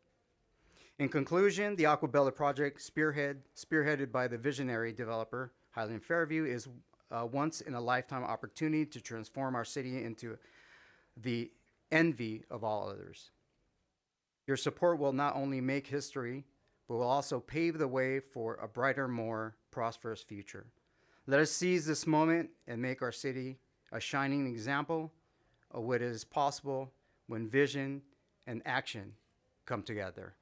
Speaker 23: In conclusion, the Aquabella project, spearheaded by the visionary developer Highland Fairview, is a once-in-a-lifetime opportunity to transform our city into the envy of all others. Your support will not only make history, but will also pave the way for a brighter, more prosperous future. Let us seize this moment and make our city a shining example of what is possible when vision and action come together.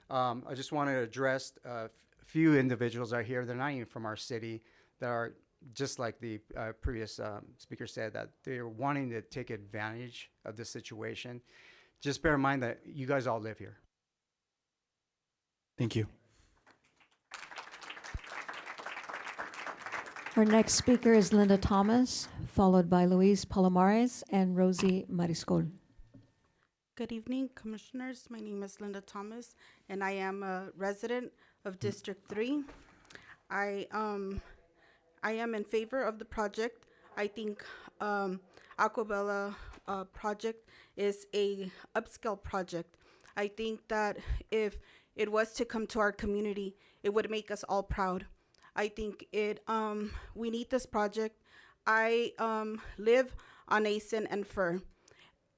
Speaker 23: I just want to address a few individuals are here. They're not even from our city. That are just like the previous speaker said, that they're wanting to take advantage of the situation. Just bear in mind that you guys all live here.
Speaker 1: Thank you.
Speaker 3: Our next speaker is Linda Thomas, followed by Luis Palomares and Rosie Mariscol.
Speaker 20: Good evening, Commissioners. My name is Linda Thomas, and I am a resident of District 3. I am in favor of the project. I think Aquabella project is a upscale project. I think that if it was to come to our community, it would make us all proud. I think we need this project. I live on Asen and Fur.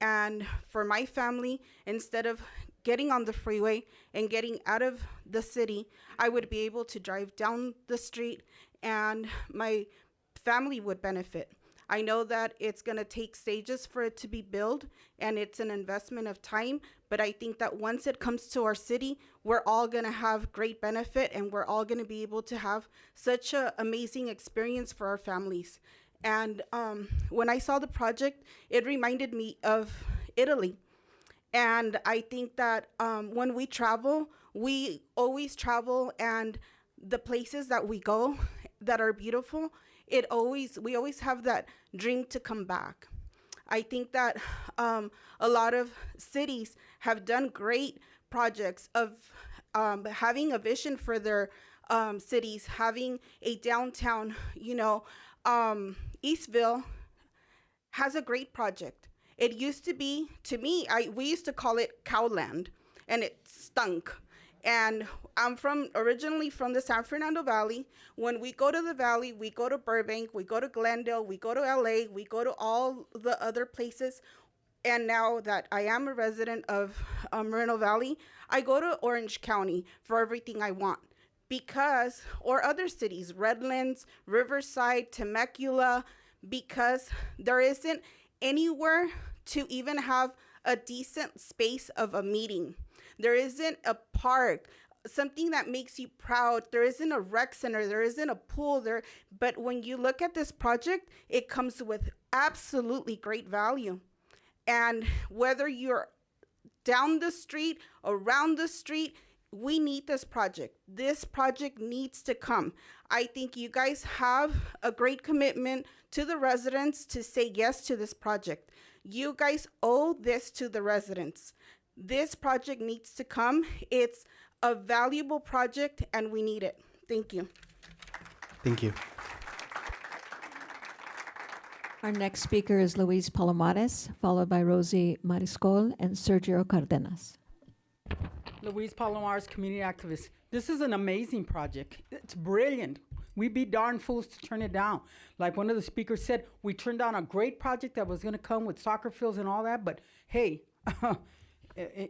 Speaker 20: And for my family, instead of getting on the freeway and getting out of the city, I would be able to drive down the street and my family would benefit. I know that it's going to take stages for it to be built and it's an investment of time, but I think that once it comes to our city, we're all going to have great benefit and we're all going to be able to have such an amazing experience for our families. And when I saw the project, it reminded me of Italy. And I think that when we travel, we always travel, and the places that we go that are beautiful, we always have that dream to come back. I think that a lot of cities have done great projects of having a vision for their cities, having a downtown, Eastville has a great project. It used to be, to me, we used to call it Cowland, and it stunk. And I'm originally from the San Fernando Valley. When we go to the valley, we go to Burbank, we go to Glendale, we go to LA, we go to all the other places. And now that I am a resident of Moreno Valley, I go to Orange County for everything I want. Or other cities, Redlands, Riverside, Temecula, because there isn't anywhere to even have a decent space of a meeting. There isn't a park, something that makes you proud. There isn't a rec center. There isn't a pool there. But when you look at this project, it comes with absolutely great value. And whether you're down the street, around the street, we need this project. This project needs to come. I think you guys have a great commitment to the residents to say yes to this project. You guys owe this to the residents. This project needs to come. It's a valuable project and we need it. Thank you.
Speaker 1: Thank you.
Speaker 3: Our next speaker is Luis Palomares, followed by Rosie Mariscol and Sergio Cardenas.
Speaker 4: Luis Palomares, community activist. This is an amazing project. It's brilliant. We'd be darn fools to turn it down. Like one of the speakers said, we turned down a great project that was going to come with soccer fields and all that, but hey,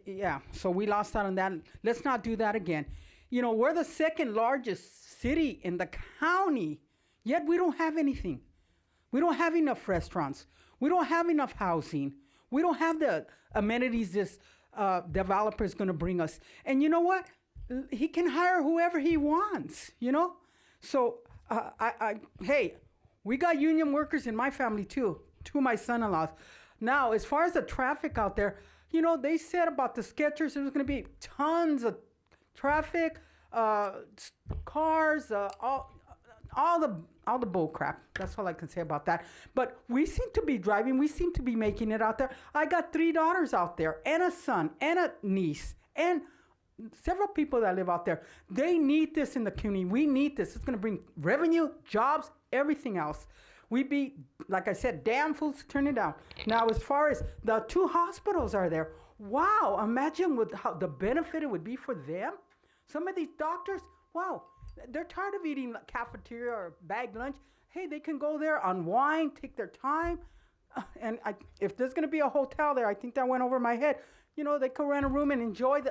Speaker 4: yeah, so we lost out on that. Let's not do that again. We're the second largest city in the county, yet we don't have anything. We don't have enough restaurants. We don't have enough housing. We don't have the amenities this developer is going to bring us. And you know what? He can hire whoever he wants, So, hey, we got union workers in my family too, two of my son-in-laws. Now, as far as the traffic out there, they said about the Skechers, there's going to be tons of traffic, cars, all the bull crap. That's all I can say about that. But we seem to be driving. We seem to be making it out there. I got 3 daughters out there and a son and a niece and several people that live out there. They need this in the community. We need this. It's going to bring revenue, jobs, everything else. We'd be, like I said, damn fools to turn it down. Now, as far as the 2 hospitals are there, wow, imagine how the benefit it would be for them. Some of these doctors, wow, they're tired of eating cafeteria or bagged lunch. Hey, they can go there, unwind, take their time. And if there's going to be a hotel there, I think that went over my head. They could rent a room and enjoy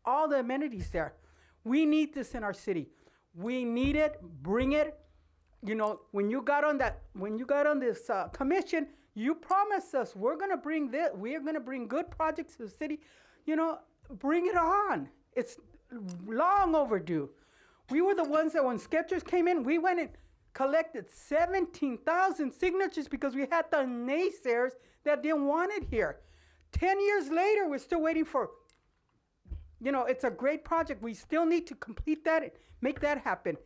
Speaker 4: all the amenities there. We need this in our city. We need it. Bring it. When you got on this commission, you promised us we're going to bring this. We are going to bring good projects to the city. Bring it on. It's long overdue. We were the ones that when Skechers came in, we went and collected 17,000 signatures because we had the naysayers that didn't want it here. 10 years later, we're still waiting for, it's a great project. We still need to complete that and make that happen.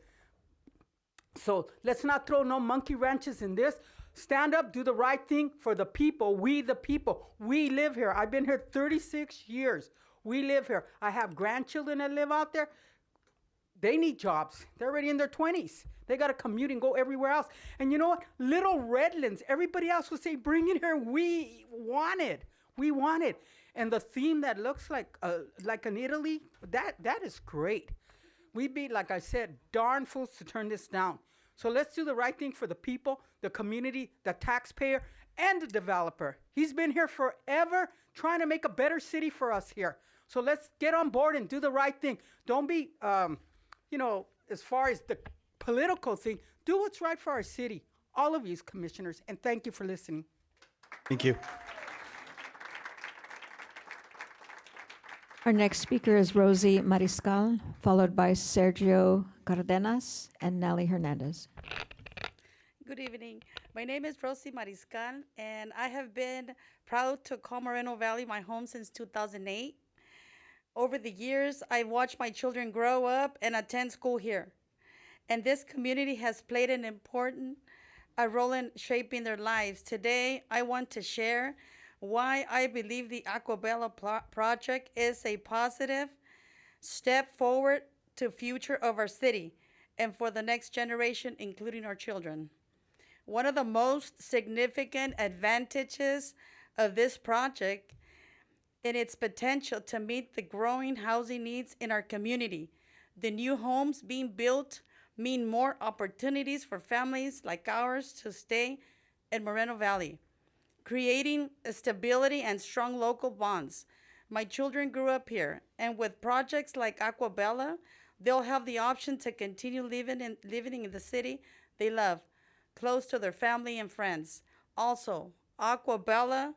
Speaker 4: So let's not throw no monkey wrenches in this. Stand up, do the right thing for the people. We the people. We live here. I've been here 36 years. We live here. I have grandchildren that live out there. They need jobs. They're already in their 20s. They got to commute and go everywhere else. And you know what? Little Redlands, everybody else will say, bring it here. We want it. We want it. And the theme that looks like an Italy, that is great. We'd be, like I said, darn fools to turn this down. So let's do the right thing for the people, the community, the taxpayer, and the developer. He's been here forever trying to make a better city for us here. So let's get on board and do the right thing. Don't be, as far as the political thing, do what's right for our city. All of you commissioners, and thank you for listening.
Speaker 1: Thank you.
Speaker 3: Our next speaker is Rosie Mariscal, followed by Sergio Cardenas and Nelly Hernandez.
Speaker 10: Good evening. My name is Rosie Mariscal, and I have been proud to call Moreno Valley my home since 2008. Over the years, I've watched my children grow up and attend school here. And this community has played an important role in shaping their lives. Today, I want to share why I believe the Aquabella project is a positive step forward to future of our city and for the next generation, including our children. One of the most significant advantages of this project in its potential to meet the growing housing needs in our community. The new homes being built mean more opportunities for families like ours to stay in Moreno Valley, creating stability and strong local bonds. My children grew up here, and with projects like Aquabella, they'll have the option to continue living in the city they love, close to their family and friends. Also, Aquabella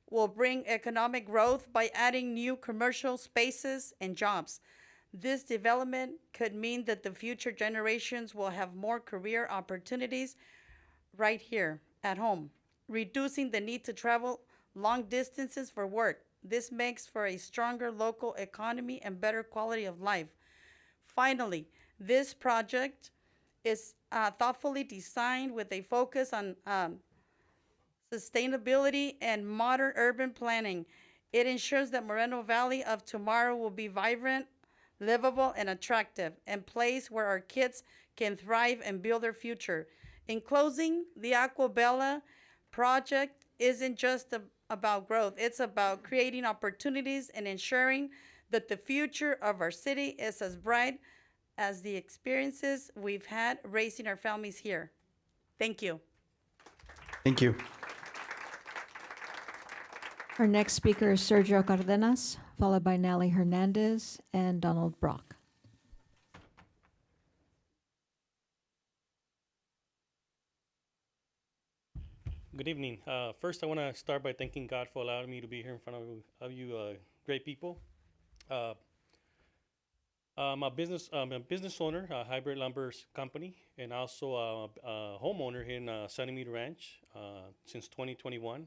Speaker 10: will bring economic growth by adding new commercial spaces and jobs. This development could mean that the future generations will have more career opportunities right here at home, reducing the need to travel long distances for work. This makes for a stronger local economy and better quality of life. Finally, this project is thoughtfully designed with a focus on sustainability and modern urban planning. It ensures that Moreno Valley of tomorrow will be vibrant, livable, and attractive, and place where our kids can thrive and build their future. In closing, the Aquabella project isn't just about growth. It's about creating opportunities and ensuring that the future of our city is as bright as the experiences we've had raising our families here. Thank you.
Speaker 1: Thank you.
Speaker 3: Our next speaker is Sergio Cardenas, followed by Nelly Hernandez and Donald Brock.
Speaker 21: Good evening. First, I want to start by thanking God for allowing me to be here in front of you great people. I'm a business owner, a Hybrid Lumbers company, and also a homeowner here in Sunnymead Ranch since 2021.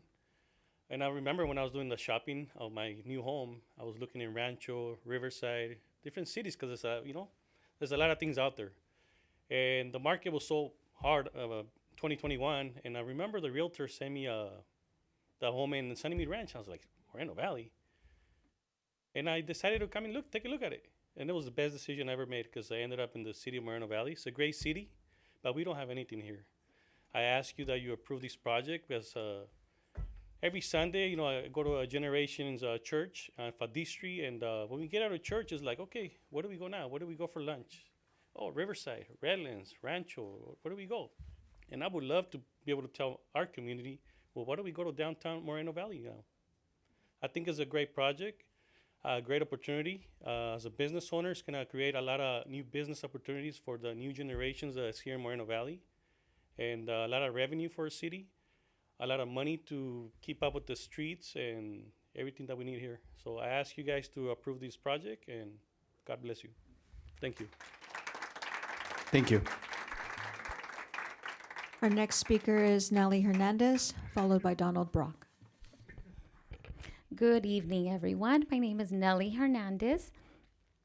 Speaker 21: And I remember when I was doing the shopping of my new home, I was looking in Rancho, Riverside, different cities, because there's a lot of things out there. And the market was so hard 2021, and I remember the realtor sent me the home in Sunnymead Ranch. I was like, Moreno Valley. And I decided to come and take a look at it. And it was the best decision I ever made, because I ended up in the city of Moreno Valley. It's a great city, but we don't have anything here. I ask you that you approve this project, because every Sunday, I go to a Generations church on Fadis Street, and when we get out of church, it's like, okay, where do we go now? Where do we go for lunch? Oh, Riverside, Redlands, Rancho, where do we go? And I would love to be able to tell our community, well, why don't we go to downtown Moreno Valley now? I think it's a great project, a great opportunity. As a business owner, it's going to create a lot of new business opportunities for the new generations that's here in Moreno Valley, and a lot of revenue for our city, a lot of money to keep up with the streets and everything that we need here. So I ask you guys to approve this project, and God bless you. Thank you.
Speaker 1: Thank you.
Speaker 3: Our next speaker is Nelly Hernandez, followed by Donald Brock.
Speaker 22: Good evening, everyone. My name is Nelly Hernandez.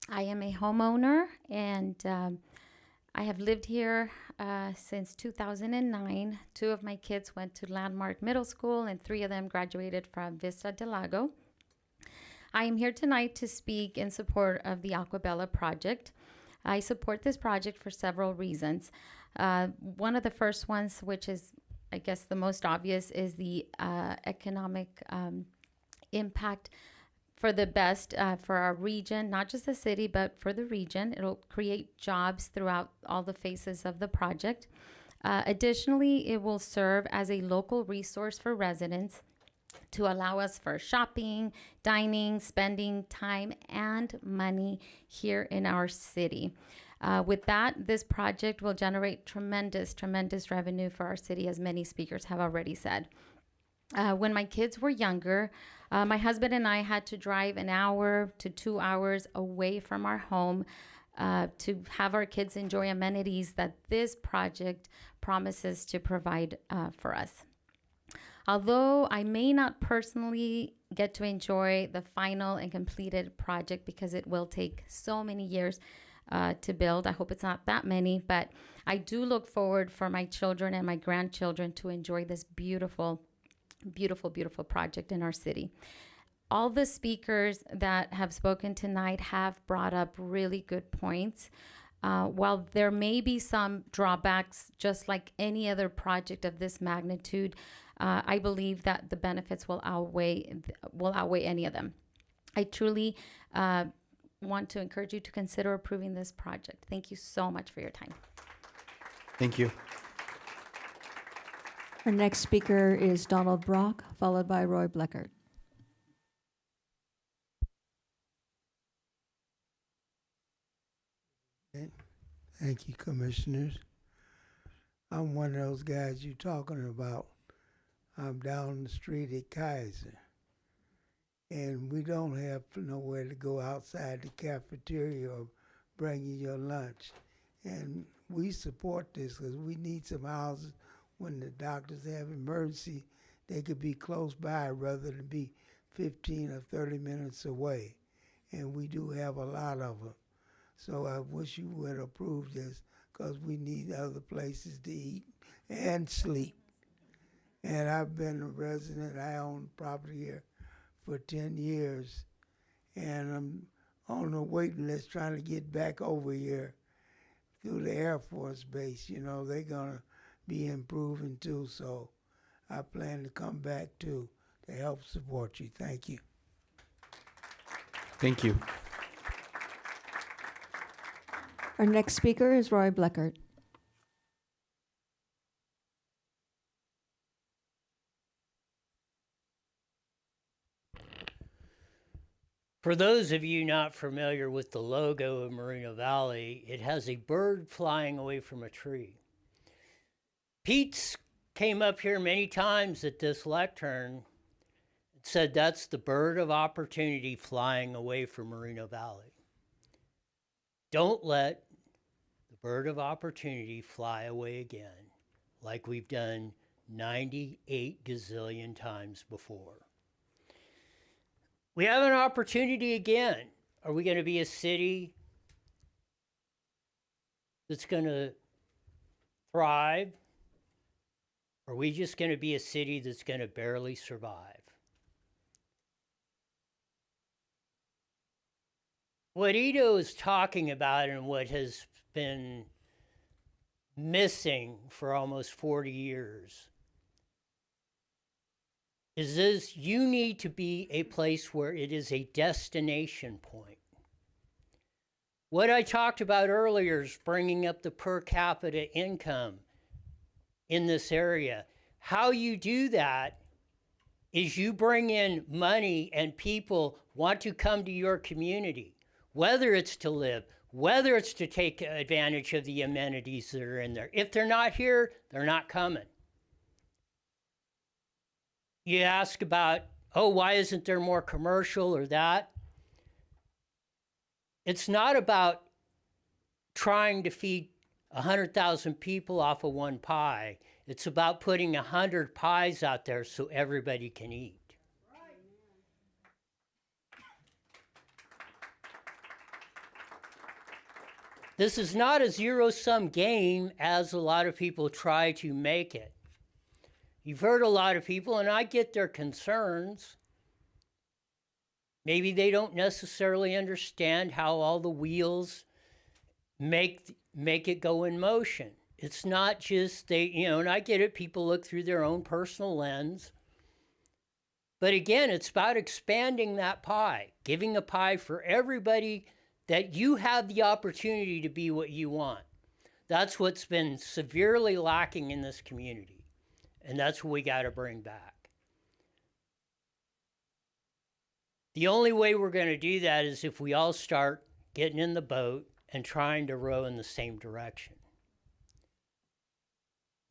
Speaker 22: I am a homeowner, and I have lived here since 2009. 2 of my kids went to Landmark Middle School, and 3 of them graduated from Vista del Lago. I am here tonight to speak in support of the Aquabella project. I support this project for several reasons. One of the first ones, which is, I guess, the most obvious, is the economic impact for the best for our region, not just the city, but for the region. It'll create jobs throughout all the phases of the project. Additionally, it will serve as a local resource for residents to allow us for shopping, dining, spending time and money here in our city. With that, this project will generate tremendous revenue for our city, as many speakers have already said. When my kids were younger, my husband and I had to drive an hour to 2 hours away from our home to have our kids enjoy amenities that this project promises to provide for us. Although I may not personally get to enjoy the final and completed project because it will take so many years to build, I hope it's not that many, but I do look forward for my children and my grandchildren to enjoy this beautiful project in our city. All the speakers that have spoken tonight have brought up really good points. While there may be some drawbacks, just like any other project of this magnitude, I believe that the benefits will outweigh any of them. I truly want to encourage you to consider approving this project. Thank you so much for your time.
Speaker 1: Thank you.
Speaker 3: Our next speaker is Donald Brock, followed by Roy Bleckert.
Speaker 7: Thank you, Commissioners. I'm one of those guys you're talking about. I'm down the street at Kaiser, and we don't have nowhere to go outside the cafeteria or bring you your lunch. And we support this because we need some houses when the doctors have emergency. They could be close by rather than be 15 or 30 minutes away. And we do have a lot of them. So I wish you would approve this because we need other places to eat and sleep. And I've been a resident. I own property here for 10 years. And I'm on the waiting list trying to get back over here through the Air Force Base. You know, they're going to be improving too. So I plan to come back too to help support you. Thank you.
Speaker 1: Thank you.
Speaker 3: Our next speaker is Roy Bleckert.
Speaker 9: For those of you not familiar with the logo of Moreno Valley, it has a bird flying away from a tree. Pete's came up here many times at this lectern and said that's the bird of opportunity flying away from Moreno Valley. Don't let the bird of opportunity fly away again like we've done 98 gazillion times before. We have an opportunity again. Are we going to be a city that's going to thrive? Or are we just going to be a city that's going to barely survive? What Ido is talking about and what has been missing for almost 40 years is this: you need to be a place where it is a destination point. What I talked about earlier is bringing up the per capita income in this area. How you do that is you bring in money and people want to come to your community, whether it's to live, whether it's to take advantage of the amenities that are in there. If they're not here, they're not coming. You ask about, oh, why isn't there more commercial or that? It's not about trying to feed 100,000 people off of one pie. It's about putting 100 pies out there so everybody can eat. This is not a zero-sum game as a lot of people try to make it. You've heard a lot of people, and I get their concerns. Maybe they don't necessarily understand how all the wheels make it go in motion. It's not just and I get it, people look through their own personal lens. But again, it's about expanding that pie, giving a pie for everybody that you have the opportunity to be what you want. That's what's been severely lacking in this community. And that's what we got to bring back. The only way we're going to do that is if we all start getting in the boat and trying to row in the same direction.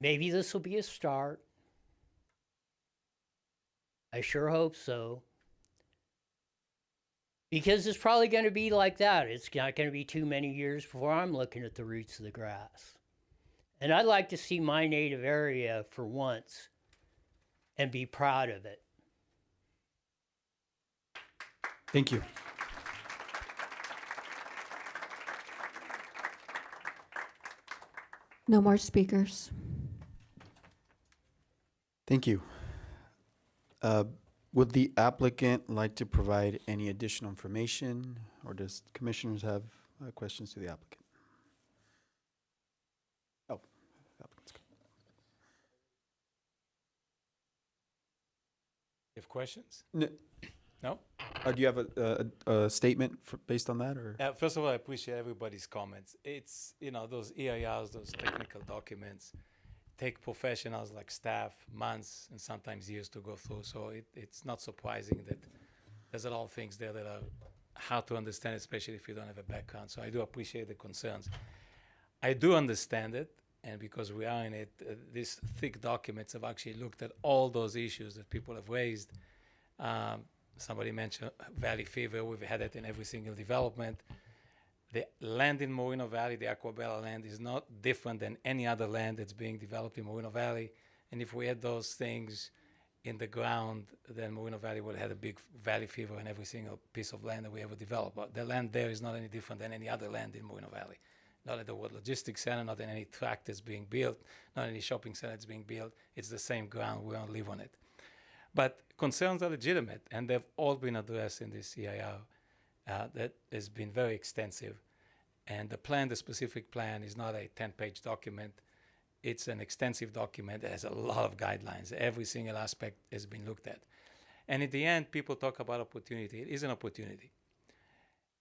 Speaker 9: Maybe this will be a start. I sure hope so. Because it's probably going to be like that. It's not going to be too many years before I'm looking at the roots of the grass. And I'd like to see my native area for once and be proud of it.
Speaker 1: Thank you.
Speaker 3: No more speakers.
Speaker 1: Thank you. Would the applicant like to provide any additional information, or does commissioners have questions to the applicant? Oh, applicant's good.
Speaker 2: You have questions?
Speaker 1: No.
Speaker 2: No?
Speaker 1: Do you have a statement based on that, or?
Speaker 2: First of all, I appreciate everybody's comments. It's, you know, those EIRs, those technical documents, take professionals like staff months and sometimes years to go through. So it's not surprising that there's a lot of things there that are hard to understand, especially if you don't have a background. So I do appreciate the concerns. I do understand it, and because we are in it, these thick documents have actually looked at all those issues that people have raised. Somebody mentioned Valley Fever. We've had it in every single development. The land in Moreno Valley, the Aquabella land, is not different than any other land that's being developed in Moreno Valley. And if we had those things in the ground, then Moreno Valley would have had a big valley fever in every single piece of land that we ever developed. But the land there is not any different than any other land in Moreno Valley. Not at the World Logistics Center, not in any tract that's being built, not any shopping center that's being built. It's the same ground. We don't live on it. But concerns are legitimate, and they've all been addressed in this CIR. That has been very extensive. And the plan, the specific plan, is not a 10-page document. It's an extensive document that has a lot of guidelines. Every single aspect has been looked at. And in the end, people talk about opportunity. It is an opportunity.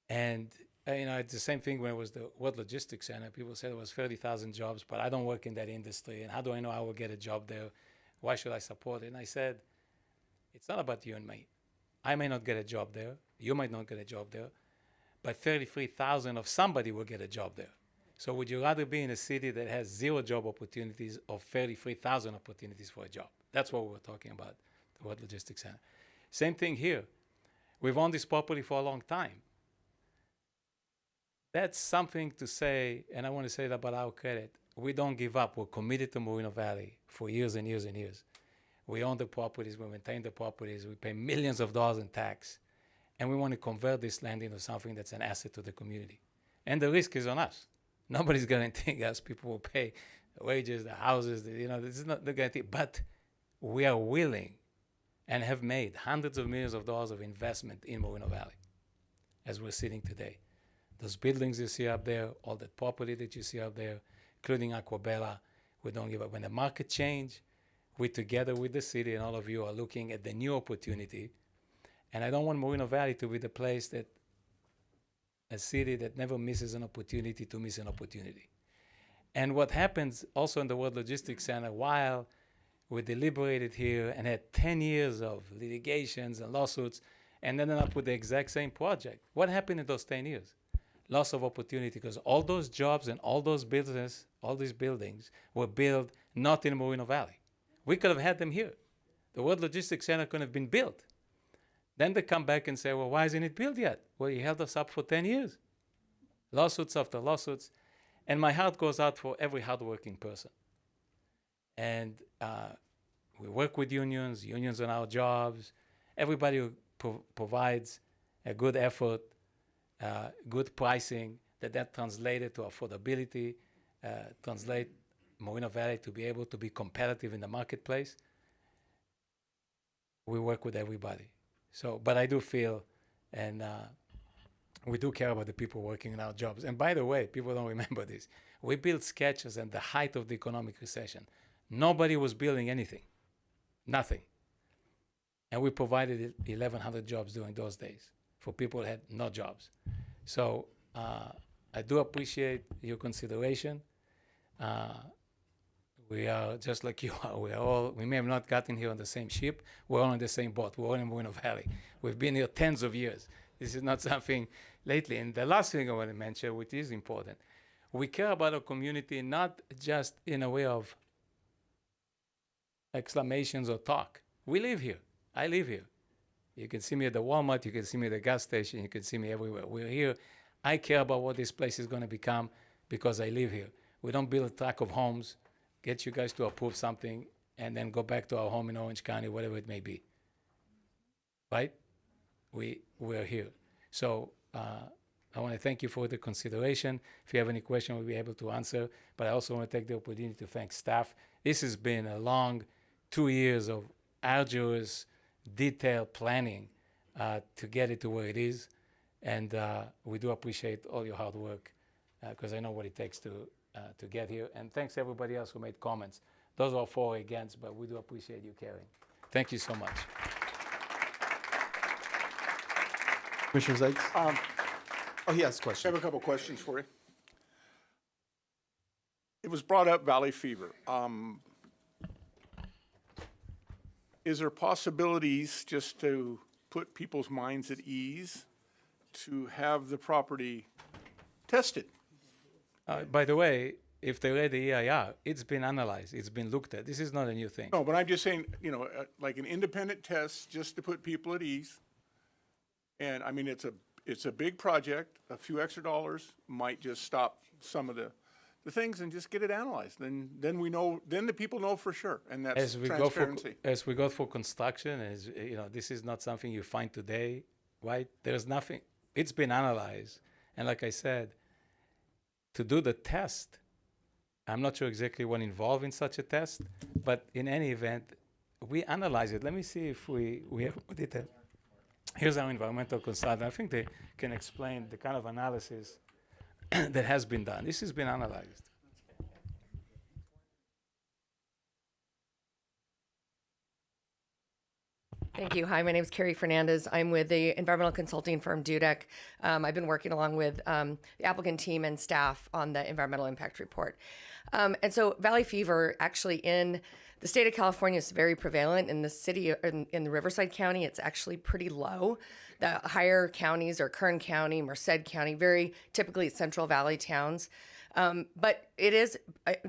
Speaker 2: And you know, it's the same thing when it was the World Logistics Center. People said it was 30,000 jobs, but I don't work in that industry. And how do I know I will get a job there? Why should I support it? And I said, it's not about you and me. I may not get a job there. You might not get a job there. But 33,000 of somebody will get a job there. So would you rather be in a city that has 0 job opportunities or 33,000 opportunities for a job? That's what we're talking about, the World Logistics Center. Same thing here. We've owned this property for a long time. That's something to say, and I want to say that about our credit. We don't give up. We're committed to Moreno Valley for years and years and years. We own the properties, we maintain the properties, we pay millions of dollars in tax, and we want to convert this land into something that's an asset to the community. And the risk is on us. Nobody's guaranteeing us. People will pay the wages, the houses, this is not the guarantee. But we are willing and have made hundreds of millions of dollars of investment in Moreno Valley as we're sitting today. Those buildings you see up there, all that property that you see up there, including Aquabella, we don't give up. When the market change, we together with the city and all of you are looking at the new opportunity. And I don't want Moreno Valley to be the place that, a city that never misses an opportunity to miss an opportunity. And what happens also in the World Logistics Center, while we deliberated here and had 10 years of litigations and lawsuits and ended up with the exact same project, what happened in those 10 years? Loss of opportunity, because all those jobs and all those businesses, all these buildings were built not in Moreno Valley. We could have had them here. The World Logistics Center could have been built. Then they come back and say, well, why isn't it built yet? Well, you held us up for 10 years. Lawsuits after lawsuits. And my heart goes out for every hardworking person. And we work with unions on our jobs. Everybody who provides a good effort, good pricing, that translated to affordability, translate Moreno Valley to be able to be competitive in the marketplace. We work with everybody. So, but I do feel, and we do care about the people working in our jobs. And by the way, people don't remember this. We built Skechers at the height of the economic recession. Nobody was building anything, nothing. And we provided 1,100 jobs during those days for people that had no jobs. So I do appreciate your consideration. We are just like you are. We may have not gotten here on the same ship. We're all on the same boat. We're all in Moreno Valley. We've been here tens of years. This is not something lately. And the last thing I want to mention, which is important, we care about our community not just in a way of exclamations or talk. We live here. I live here. You can see me at the Walmart. You can see me at the gas station. You can see me everywhere. We're here. I care about what this place is going to become because I live here. We don't build a tract of homes, get you guys to approve something, and then go back to our home in Orange County, whatever it may be. Right? We're here. So I want to thank you for the consideration. If you have any question, we'll be able to answer. But I also want to take the opportunity to thank staff. This has been a long 2 years of arduous, detailed planning to get it to where it is. And we do appreciate all your hard work because I know what it takes to get here. And thanks to everybody else who made comments. Those are for or against, but we do appreciate you caring. Thank you so much.
Speaker 1: Commissioner Zeitz? Oh, he has a
Speaker 6: I
Speaker 1: question.
Speaker 6: have a couple questions for you. It was brought up, valley fever. Is there possibilities, just to put people's minds at ease, to have the property tested?
Speaker 2: By the way, if they read the EIR, it's been analyzed, it's been looked at. This is not a new thing.
Speaker 6: No, but I'm just saying, like an independent test, just to put people at ease. And I mean, it's a big project. A few extra dollars might just stop some of the things and just get it analyzed. Then we know. Then the people know for sure, and that's transparency.
Speaker 2: As we go for construction, this is not something you find today, right? There's nothing. It's been analyzed, and like I said, to do the test, I'm not sure exactly what involved in such a test, but in any event, we analyze it. Let me see if we have detail. Here's our environmental consultant. I think they can explain the kind of analysis that has been done. This has been analyzed.
Speaker 12: Thank you. Hi, my name is Carrie Fernandez. I'm with the environmental consulting firm Dudek. I've been working along with the applicant team and staff on the environmental impact report. And so valley fever actually in the state of California is very prevalent. In the city, in the Riverside County, it's actually pretty low. The higher counties are Kern County, Merced County, very typically Central Valley towns. But it is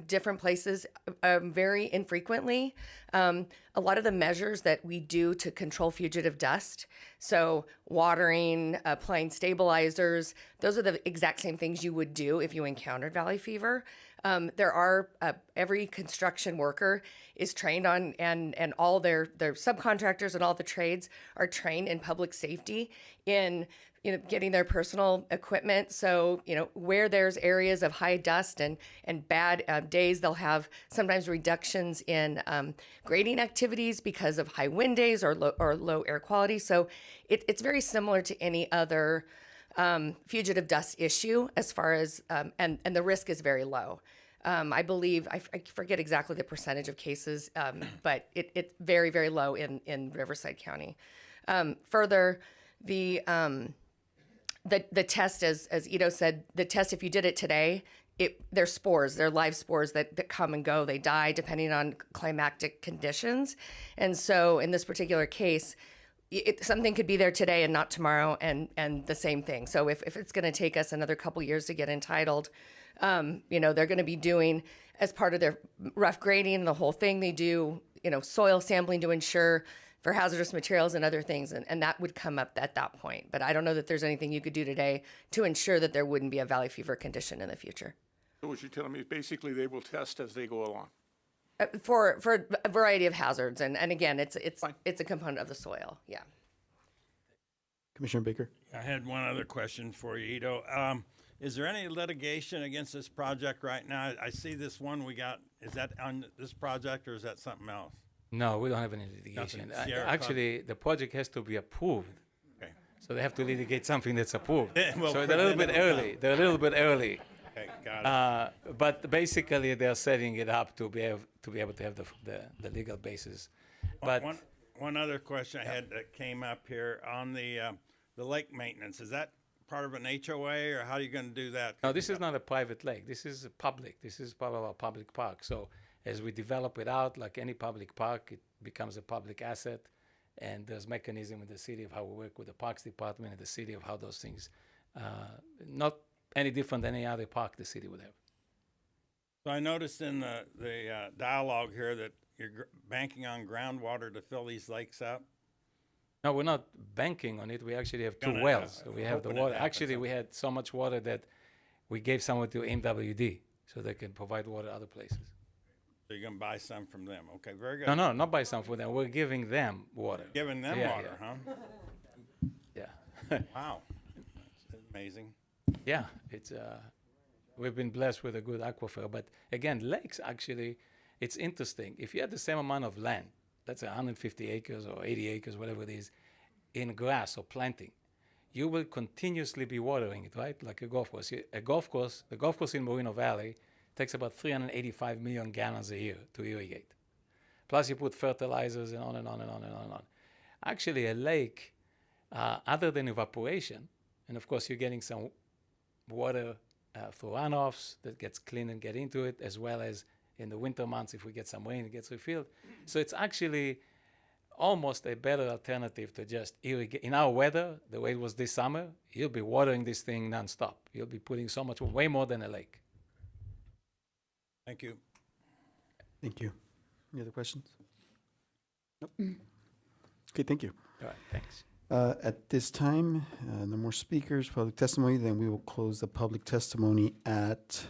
Speaker 12: different places very infrequently. A lot of the measures that we do to control fugitive dust, so watering, applying stabilizers, those are the exact same things you would do if you encountered valley fever. There are every construction worker is trained on, and all their subcontractors and all the trades are trained in public safety in getting their personal equipment. So, where there's areas of high dust and bad days, they'll have sometimes reductions in grading activities because of high wind days or low air quality. So it's very similar to any other fugitive dust issue as far as, and the risk is very low. I believe, I forget exactly the percentage of cases, but it's very, very low in Riverside County. Further, the test, as Ido said, the test, if you did it today, they're spores, they're live spores that come and go. They die depending on climatic conditions. And so in this particular case, something could be there today and not tomorrow, and the same thing. So if it's going to take us another couple years to get entitled, they're going to be doing, as part of their rough grading, the whole thing, they do, soil sampling to ensure for hazardous materials and other things, and that would come up at that point. But I don't know that there's anything you could do today to ensure that there wouldn't be a valley fever condition in the future.
Speaker 6: So what you're telling me is basically they will test as they go along.
Speaker 12: For a variety of hazards, and again, it's a component of the soil. Yeah.
Speaker 1: Commissioner Baker?
Speaker 13: I had one other question for you, Ido. Is there any litigation against this project right now? I see this one we got. Is that on this project or is that something else?
Speaker 2: No, we don't have any litigation.
Speaker 13: Nothing.
Speaker 2: Actually, the project has to be approved.
Speaker 13: Okay.
Speaker 2: So they have to litigate something that's approved.
Speaker 13: Well,
Speaker 2: so they're a little bit early. They're a little bit early.
Speaker 13: Okay, got it.
Speaker 2: But basically, they're setting it up to be able to have the legal basis. But
Speaker 13: one other question I had that came up here on the lake maintenance. Is that part of an HOA, or how are you going to do that?
Speaker 2: No, this is not a private lake. This is public. This is part of our public park. So as we develop it out, like any public park, it becomes a public asset. And there's mechanism in the city of how we work with the Parks Department and the city of how those things, not any different than any other park the city would have.
Speaker 13: So I noticed in the dialogue here that you're banking on groundwater to fill these lakes up.
Speaker 2: No, we're not banking on it. We actually have two
Speaker 13: Gonna,
Speaker 2: wells. So we have the
Speaker 13: hoping it
Speaker 2: water.
Speaker 13: happens,
Speaker 2: Actually, we had so much water that we gave some of it to MWD so they can provide water other places.
Speaker 13: So you're gonna buy some from them. Okay, very good.
Speaker 2: No, not buy some for them. We're giving them water.
Speaker 13: Giving them
Speaker 2: Yeah,
Speaker 13: water,
Speaker 2: yeah.
Speaker 13: huh? Wow, that's amazing.
Speaker 2: Yeah, it's we've been blessed with a good aquifer. But again, lakes actually, it's interesting. If you had the same amount of land, let's say 150 acres or 80 acres, whatever it is, in grass or planting, you will continuously be watering it, right? Like a golf course. The golf course in Moreno Valley takes about 385 million gallons a year to irrigate. Plus you put fertilizers and on and on and on and on and on. Actually, a lake, other than evaporation, and of course you're getting some water through runoffs that gets clean and get into it, as well as in the winter months, if we get some rain, it gets refilled. So it's actually almost a better alternative to just irrigate. In our weather, the way it was this summer, you'll be watering this thing nonstop. You'll be putting so much, way more than a lake.
Speaker 13: Thank you.
Speaker 1: Thank you. Any other questions? Nope. Okay, thank you.
Speaker 2: All right, thanks.
Speaker 1: At this time, no more speakers, public testimony, then we will close the public testimony at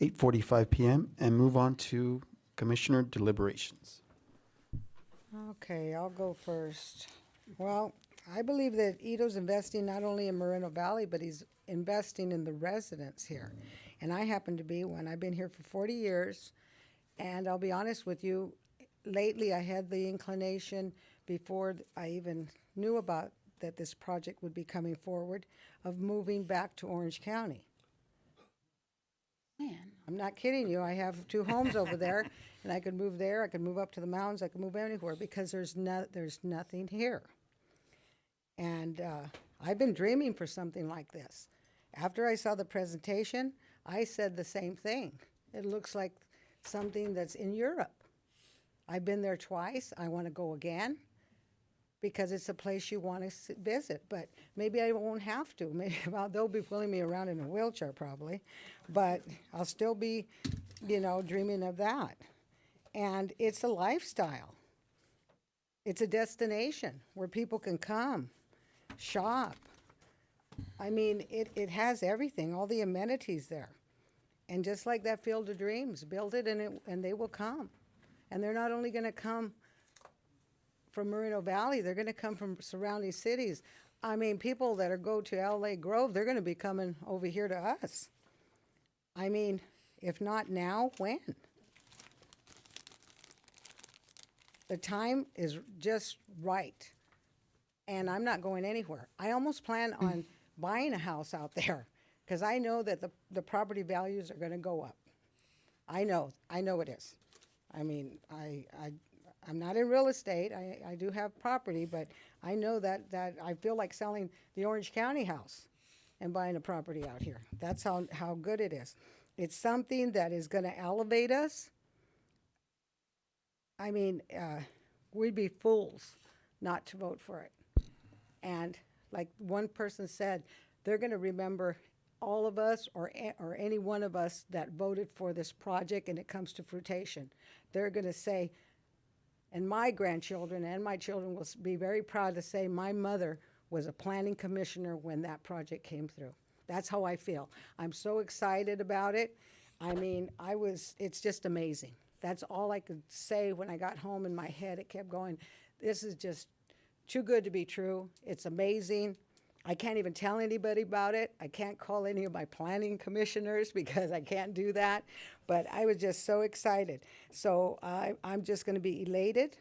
Speaker 1: 8:45 p.m. and move on to commissioner deliberations.
Speaker 5: Okay, I'll go first. Well, I believe that Ito's investing not only in Moreno Valley, but he's investing in the residents here. And I happen to be one. I've been here for 40 years, and I'll be honest with you, lately I had the inclination, before I even knew about that this project would be coming forward, of moving back to Orange County. Man, I'm not kidding you. I have 2 homes over there, and I could move there. I could move up to the mountains. I could move anywhere because there's nothing here. And I've been dreaming for something like this. After I saw the presentation, I said the same thing. It looks like something that's in Europe. I've been there twice. I want to go again because it's a place you want to visit. But maybe I won't have to. Maybe they'll be pulling me around in a wheelchair probably. But I'll still be, dreaming of that. And it's a lifestyle. It's a destination where people can come, shop. I mean, it has everything, all the amenities there. And just like that Field of Dreams, build it and they will come. And they're not only going to come from Moreno Valley, they're going to come from surrounding cities. I mean, people that go to LA Grove, they're going to be coming over here to us. I mean, if not now, when? The time is just right. And I'm not going anywhere. I almost plan on buying a house out there because I know that the property values are going to go up. I know it is. I mean, I'm not in real estate. I do have property, but I know that I feel like selling the Orange County house and buying a property out here. That's how good it is. It's something that is going to elevate us. I mean, we'd be fools not to vote for it. And like one person said, they're going to remember all of us or any one of us that voted for this project and it comes to fruition. They're going to say, and my grandchildren and my children will be very proud to say my mother was a planning commissioner when that project came through. That's how I feel. I'm so excited about it. I mean, it's just amazing. That's all I could say when I got home in my head. It kept going, this is just too good to be true. It's amazing. I can't even tell anybody about it. I can't call any of my planning commissioners because I can't do that. But I was just so excited. So I'm just going to be elated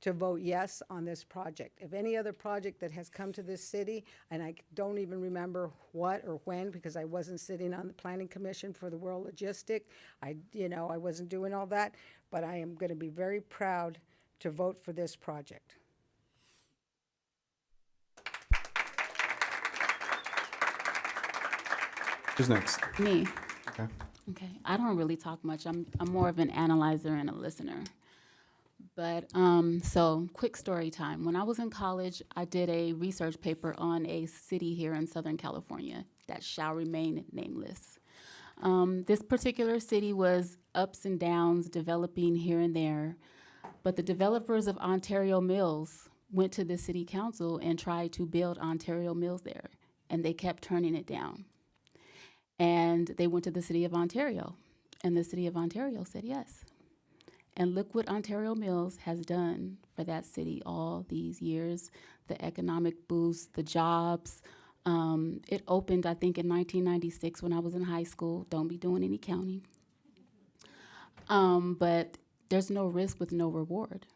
Speaker 5: to vote yes on this project. If any other project that has come to this city, and I don't even remember what or when because I wasn't sitting on the planning commission for the World Logistic, I wasn't doing all that, but I am going to be very proud to vote for this project.
Speaker 1: Who's next?
Speaker 11: Me.
Speaker 1: Okay.
Speaker 11: Okay, I don't really talk much. I'm more of an analyzer and a listener. But so quick story time. When I was in college, I did a research paper on a city here in Southern California that shall remain nameless. This particular city was ups and downs, developing here and there. But the developers of Ontario Mills went to the city council and tried to build Ontario Mills there, and they kept turning it down. And they went to the city of Ontario, and the city of Ontario said yes. And look what Ontario Mills has done for that city all these years, the economic boost, the jobs. It opened, I think, in 1996 when I was in high school. Don't be doing any counting. But there's no risk with no reward.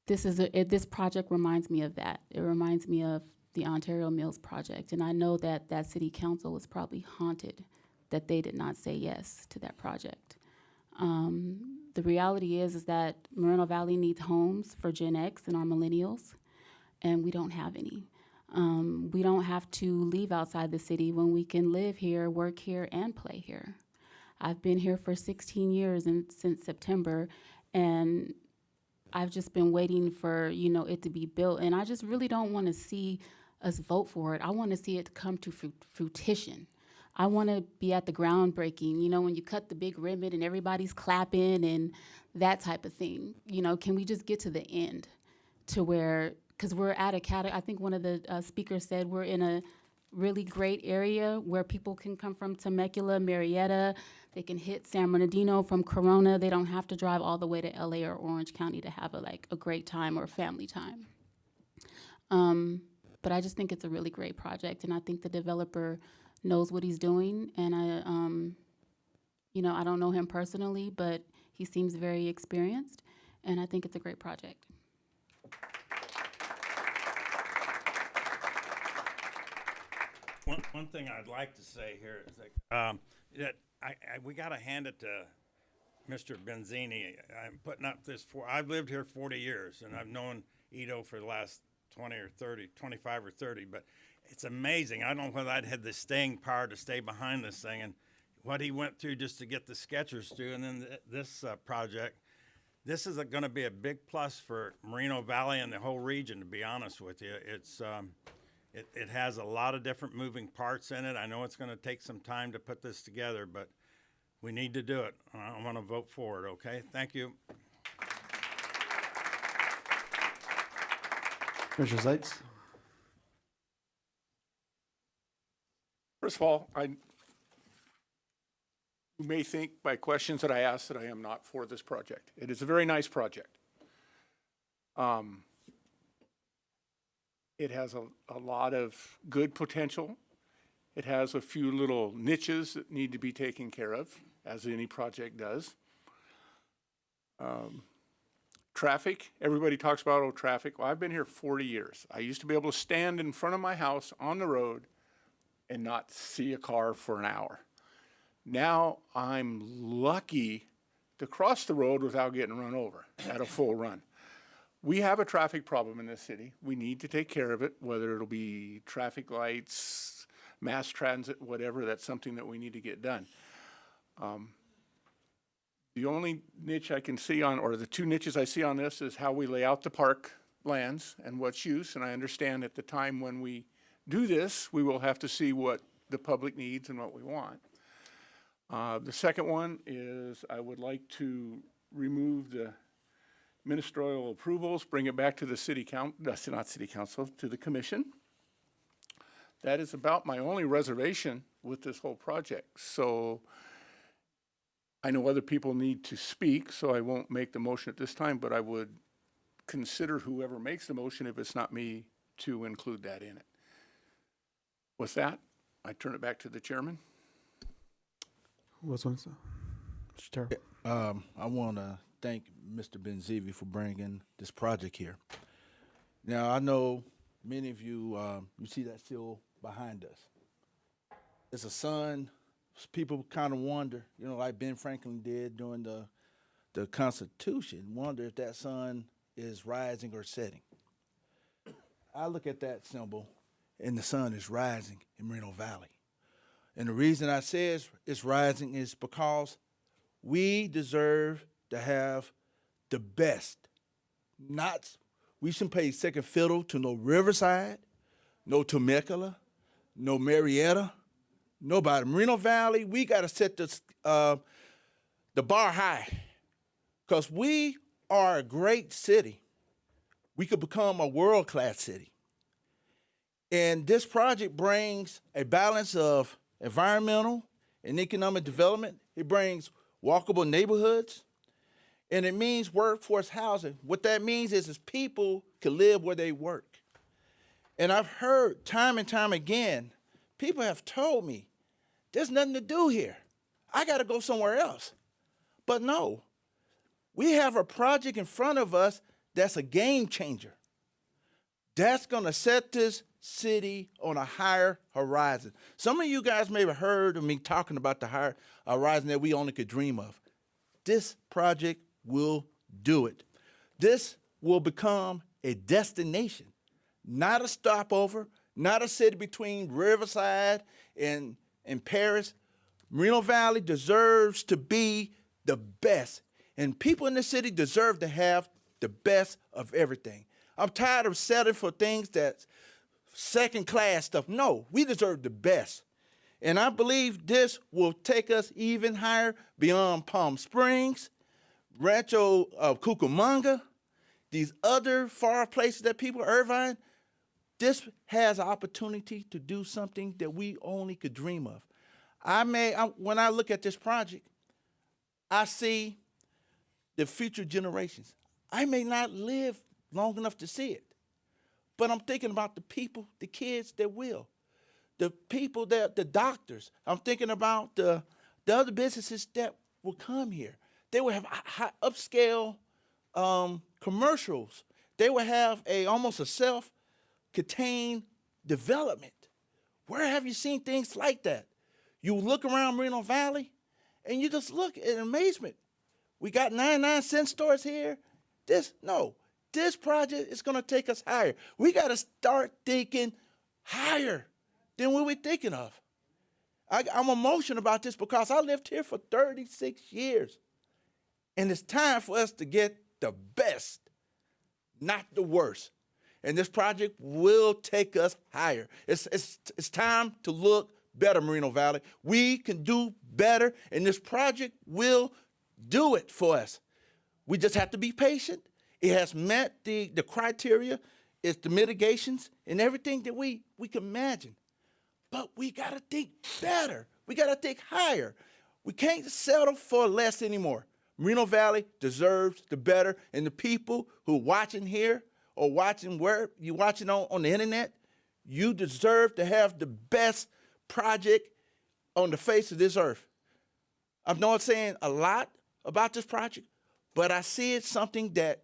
Speaker 11: This project reminds me of that. It reminds me of the Ontario Mills project. And I know that that city council was probably haunted that they did not say yes to that project. The reality is that Moreno Valley needs homes for Gen X and our millennials, and we don't have any. We don't have to leave outside the city when we can live here, work here, and play here. I've been here for 16 years and since September, and I've just been waiting for, it to be built. And I just really don't want to see us vote for it. I want to see it come to fruition. I want to be at the groundbreaking, when you cut the big ribbon and everybody's clapping and that type of thing. Can we just get to the end to where, because we're at a category, I think one of the speakers said we're in a really great area where people can come from Temecula, Marietta, they can hit San Bernardino from Corona. They don't have to drive all the way to LA or Orange County to have a great time or family time. But I just think it's a really great project, and I think the developer knows what he's doing. And I don't know him personally, but he seems very experienced, and I think it's a great project.
Speaker 13: One thing I'd like to say here is that we got to hand it to Mr. Benzini. I'm putting up this I've lived here 40 years, and I've known Ito for the last 25 or 30, but it's amazing. I don't know whether I'd had the staying power to stay behind this thing and what he went through just to get the sketchers through, and then this project. This is going to be a big plus for Moreno Valley and the whole region, to be honest with you. It's it has a lot of different moving parts in it. I know it's going to take some time to put this together, but we need to do it. I want to vote for it, okay? Thank you.
Speaker 1: Commissioner Zeitz?
Speaker 6: First of all, you may think by questions that I asked that I am not for this project. It is a very nice project. It has a lot of good potential. It has a few little niches that need to be taken care of, as any project does. Traffic, everybody talks about, traffic. Well, I've been here 40 years. I used to be able to stand in front of my house on the road and not see a car for an hour. Now I'm lucky to cross the road without getting run over at a full run. We have a traffic problem in this city. We need to take care of it, whether it'll be traffic lights, mass transit, whatever. That's something that we need to get done. The only niche I can see on, or the two niches I see on this, is how we lay out the park lands and what's use. And I understand at the time when we do this, we will have to see what the public needs and what we want. The second one is I would like to remove the ministerial approvals, bring it back to the to the commission. That is about my only reservation with this whole project. So I know other people need to speak, so I won't make the motion at this time, but I would consider whoever makes the motion, if it's not me, to include that in it. With that, I turn it back to the chairman.
Speaker 1: Who else wants to? Mr. Terrell.
Speaker 14: I want to thank Mr. Benzivi for bringing this project here. Now, I know many of you, you see that still behind us. It's a sun. People kind of wonder, like Ben Franklin did during the Constitution, wonder if that sun is rising or setting. I look at that symbol, and the sun is rising in Moreno Valley. And the reason I say it's rising is because we deserve to have the best. We shouldn't play second fiddle to no Riverside, no Temecula, no Marietta, nobody. Moreno Valley, we got to set the bar high because we are a great city. We could become a world-class city. And this project brings a balance of environmental and economic development. It brings walkable neighborhoods, and it means workforce housing. What that means is people can live where they work. And I've heard time and time again, people have told me, there's nothing to do here. I got to go somewhere else. But no, we have a project in front of us that's a game changer. That's going to set this city on a higher horizon. Some of you guys may have heard of me talking about the higher horizon that we only could dream of. This project will do it. This will become a destination, not a stopover, not a city between Riverside and Paris. Moreno Valley deserves to be the best, and people in the city deserve to have the best of everything. I'm tired of settling for things that's second-class stuff. No, we deserve the best. And I believe this will take us even higher beyond Palm Springs, Rancho Cucamonga, these other far places that people, Irvine. This has an opportunity to do something that we only could dream of. When I look at this project, I see the future generations. I may not live long enough to see it, but I'm thinking about the people, the kids that will, the people the doctors. I'm thinking about the other businesses that will come here. They will have high upscale commercials. They will have almost a self-contained development. Where have you seen things like that? You look around Moreno Valley, and you just look in amazement. We got 99-cent stores here. This project is going to take us higher. We got to start thinking higher than what we're thinking of. I'm emotional about this because I lived here for 36 years. And it's time for us to get the best, not the worst. And this project will take us higher. It's time to look better, Moreno Valley. We can do better, and this project will do it for us. We just have to be patient. It has met the criteria. It's the mitigations and everything that we can imagine. But we got to think better. We got to think higher. We can't settle for less anymore. Moreno Valley deserves the better, and the people who are watching here or watching where you're watching on the internet, you deserve to have the best project on the face of this earth. I'm not saying a lot about this project, but I see it something that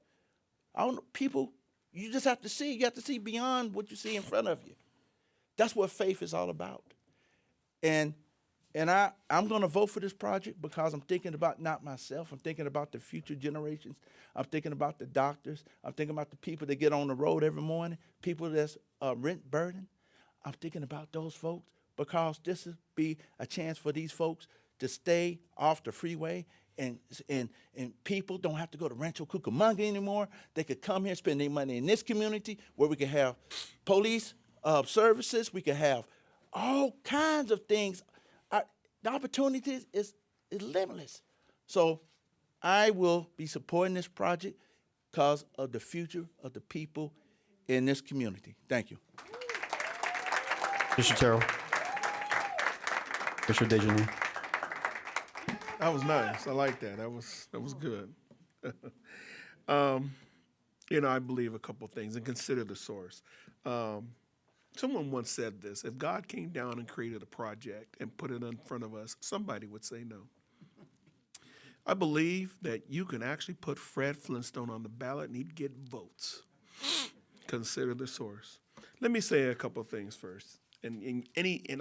Speaker 14: people, you just have to see. You have to see beyond what you see in front of you. That's what faith is all about. And I'm going to vote for this project because I'm thinking about not myself. I'm thinking about the future generations. I'm thinking about the doctors. I'm thinking about the people that get on the road every morning, people that's rent burden. I'm thinking about those folks because this will be a chance for these folks to stay off the freeway, and people don't have to go to Rancho Cucamonga anymore. They could come here, spend their money in this community where we can have police services. We can have all kinds of things. The opportunities is limitless. So I will be supporting this project because of the future of the people in this community. Thank you.
Speaker 1: Mr. Terrell. Mr. Dejanay.
Speaker 6: That was nice. I like that. That was good. I believe a couple things, and consider the source. Someone once said this: if God came down and created a project and put it in front of us, somebody would say no. I believe that you can actually put Fred Flintstone on the ballot and he'd get votes. Consider the source. Let me say a couple things first. And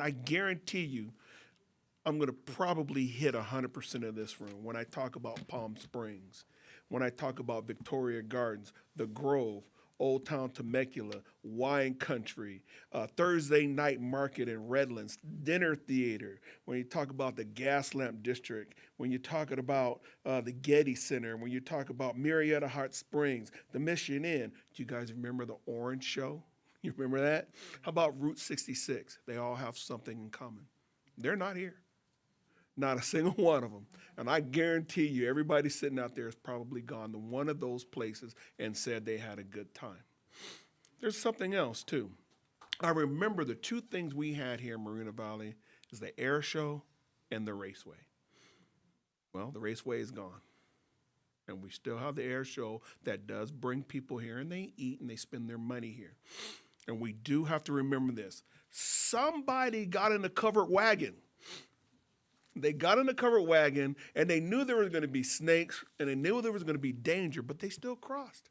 Speaker 6: I guarantee you, I'm going to probably hit 100% of this room when I talk about Palm Springs, when I talk about Victoria Gardens, the Grove, Old Town Temecula, Wine Country, Thursday night market in Redlands, dinner theater, when you talk about the Gaslamp District, when you're talking about the Getty Center, when you talk about Marietta Hot Springs, the Mission Inn. Do you guys remember the Orange Show? You remember that? How about Route 66? They all have something in common. They're not here. Not a single one of them. And I guarantee you, everybody sitting out there has probably gone to one of those places and said they had a good time. There's something else, too. I remember the two things we had here in Moreno Valley is the air show and the raceway. Well, the raceway is gone. And we still have the air show that does bring people here, and they eat and they spend their money here. And we do have to remember this. Somebody got in a covered wagon. They got in a covered wagon, and they knew there was going to be snakes, and they knew there was going to be danger, but they still crossed.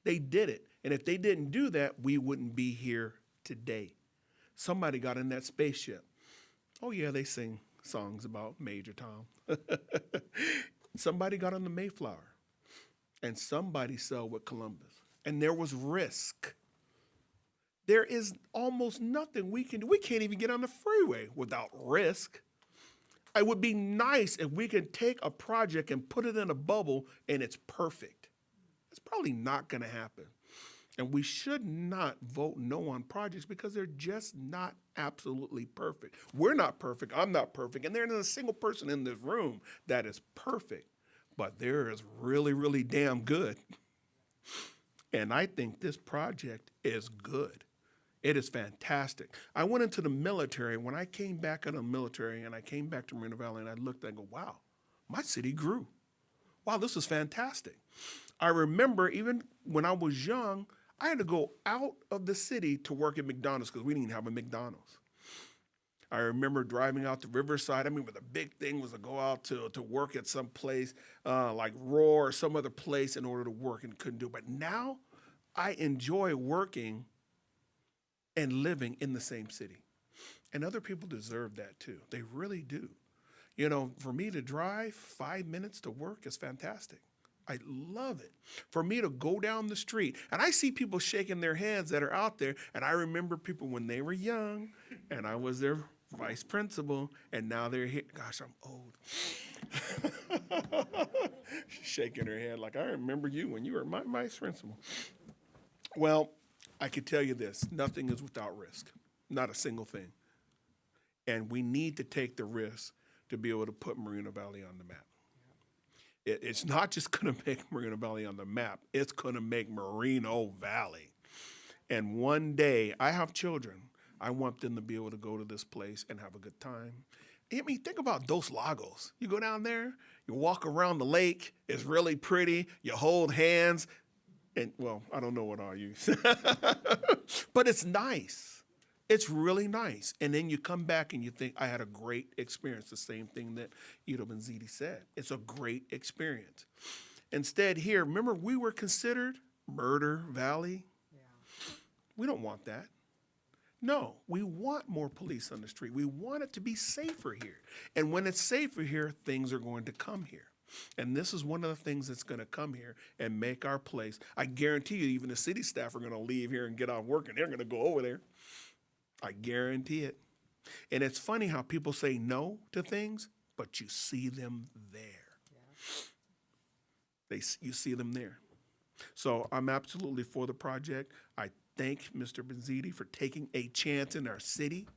Speaker 6: They did it. And if they didn't do that, we wouldn't be here today. Somebody got in that spaceship. Oh, yeah, they sing songs about Major Tom. Somebody got on the Mayflower, and somebody sailed with Columbus. And there was risk. There is almost nothing we can do. We can't even get on the freeway without risk. It would be nice if we could take a project and put it in a bubble and it's perfect. It's probably not going to happen. And we should not vote no on projects because they're just not absolutely perfect. We're not perfect. I'm not perfect. And there isn't a single person in this room that is perfect. But there is really, really damn good. And I think this project is good. It is fantastic. I went into the military. When I came back out of the military and I came back to Moreno Valley and I looked, I go, wow, my city grew. Wow, this is fantastic. I remember even when I was young, I had to go out of the city to work at McDonald's because we didn't have a McDonald's. I remember driving out to Riverside. I mean, the big thing was to go out to work at some place like Roar or some other place in order to work and couldn't do it. But now I enjoy working and living in the same city. And other people deserve that too. They really do. You know, for me to drive 5 minutes to work is fantastic. I love it. For me to go down the street, and I see people shaking their heads that are out there, and I remember people when they were young, and I was their vice principal, and now they're here. Gosh, I'm old. Shaking her head like, I remember you when you were my vice principal. Well, I can tell you this, nothing is without risk, not a single thing. And we need to take the risk to be able to put Moreno Valley on the map. It's not just going to make Moreno Valley on the map, it's going to make Moreno Valley. And one day, I have children. I want them to be able to go to this place and have a good time. I mean, think about Dos Lagos. You go down there, you walk around the lake, it's really pretty, you hold hands, and, well, I don't know what I'll use. But it's nice. It's really nice. And then you come back and you think, I had a great experience. The same thing that Ido Benziti said. It's a great experience. Instead here, remember we were considered Murder Valley? Yeah. We don't want that. No, we want more police on the street. We want it to be safer here. And when it's safer here, things are going to come here. And this is one of the things that's going to come here and make our place. I guarantee you, even the city staff are going to leave here and get off work, and they're going to go over there. I guarantee it. And it's funny how people say no to things, but you see them there. Yeah. You see them there. So I'm absolutely for the project. I thank Mr. Benziti for taking a chance in our city.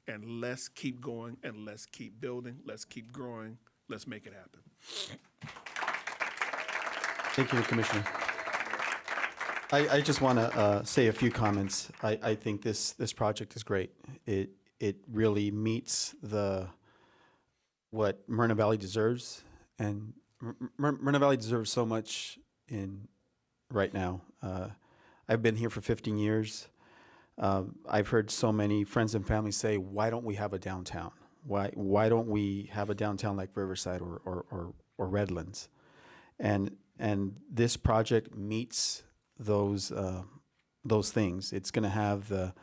Speaker 6: And let's keep going, and let's keep building. Let's keep growing. Let's make it happen.
Speaker 1: Thank you, Commissioner. I just want to say a few comments. I think this project is great. It really meets what Moreno Valley deserves, and Moreno Valley deserves so much right now. I've been here for 15 years. I've heard so many friends and family say, "Why don't we have a downtown? Why don't we have a downtown like Riverside or Redlands?" And this project meets those things. It's going to have the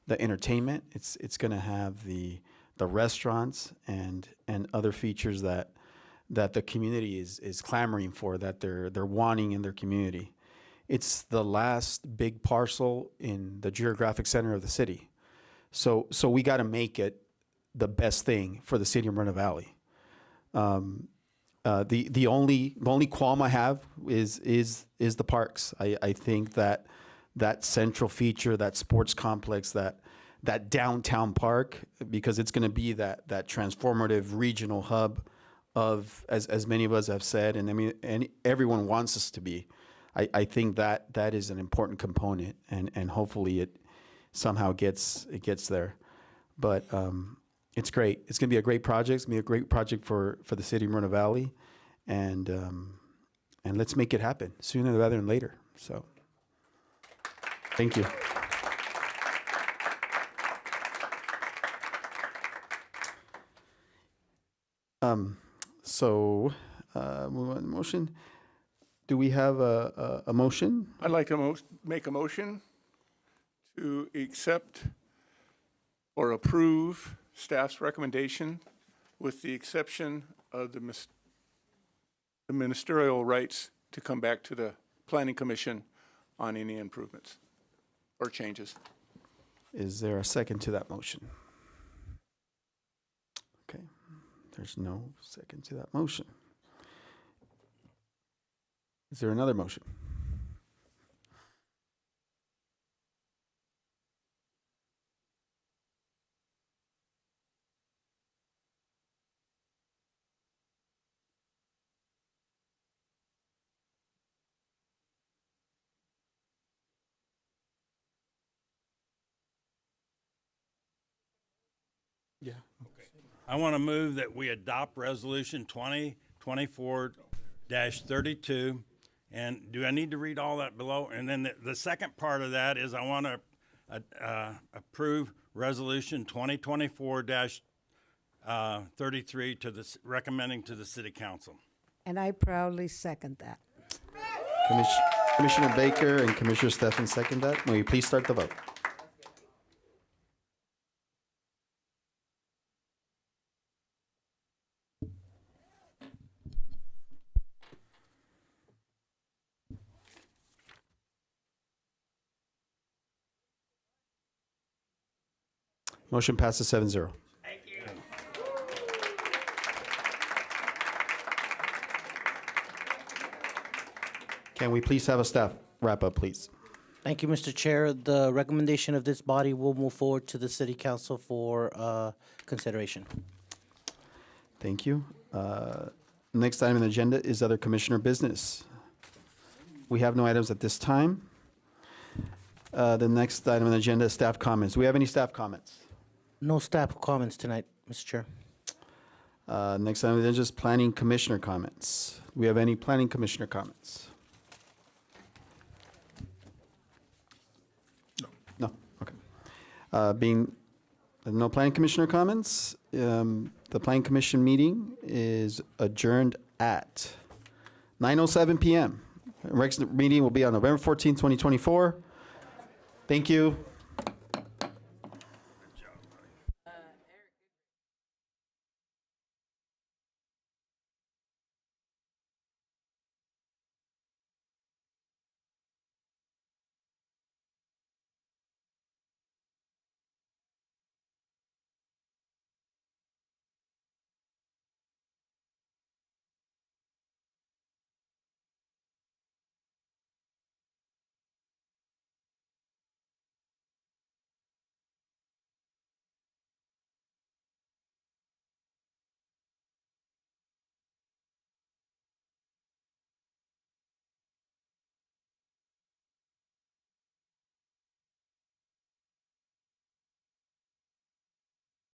Speaker 1: entertainment. It's going to have the restaurants and other features that the community is clamoring for, that they're wanting in their community. it's the last big parcel in the geographic center of the city. So we got to make it the best thing for the city of Moreno Valley. The only qualm I have is the parks. I think that central feature, that sports complex, that downtown park, because it's going to be that transformative regional hub of, as many of us have said, and I mean, and everyone wants us to be. I think that is an important component, and hopefully it somehow gets there. But it's great. It's going to be a great project. It's going to be a great project for the city of Moreno Valley, and let's make it happen sooner rather than later. So, thank you. Move on to motion. Do we have a motion?
Speaker 6: I'd like to make a motion to accept or approve staff's recommendation with the exception of the ministerial rights to come back to the Planning Commission on any improvements or changes.
Speaker 1: Is there a second to that motion? Okay, there's no second to that motion. Is there another motion?
Speaker 13: Yeah. Okay. I want to move that we adopt Resolution 2024-32. And do I need to read all that below? And then the second part of that is I want to approve Resolution 2024-33 to the recommending to the City Council.
Speaker 5: And I proudly second that.
Speaker 1: Commissioner Baker and Commissioner Stefan second that. Will you please start the vote? Motion passes 7-0.
Speaker 9: Thank you.
Speaker 1: Can we please have a staff wrap up, please?
Speaker 15: Thank you, Mr. Chair. The recommendation of this body will move forward to the City Council for consideration.
Speaker 1: Thank you. Next item on the agenda is other commissioner business. We have no items at this time. The next item on the agenda is staff comments. Do we have any staff comments?
Speaker 15: No staff comments tonight, Mr. Chair.
Speaker 1: Next item on the agenda is planning commissioner comments. Do we have any planning commissioner comments? No. Okay. Being no planning commissioner comments, the planning commission meeting is adjourned at 9:07 p.m. Next meeting will be on November 14, 2024. Thank you.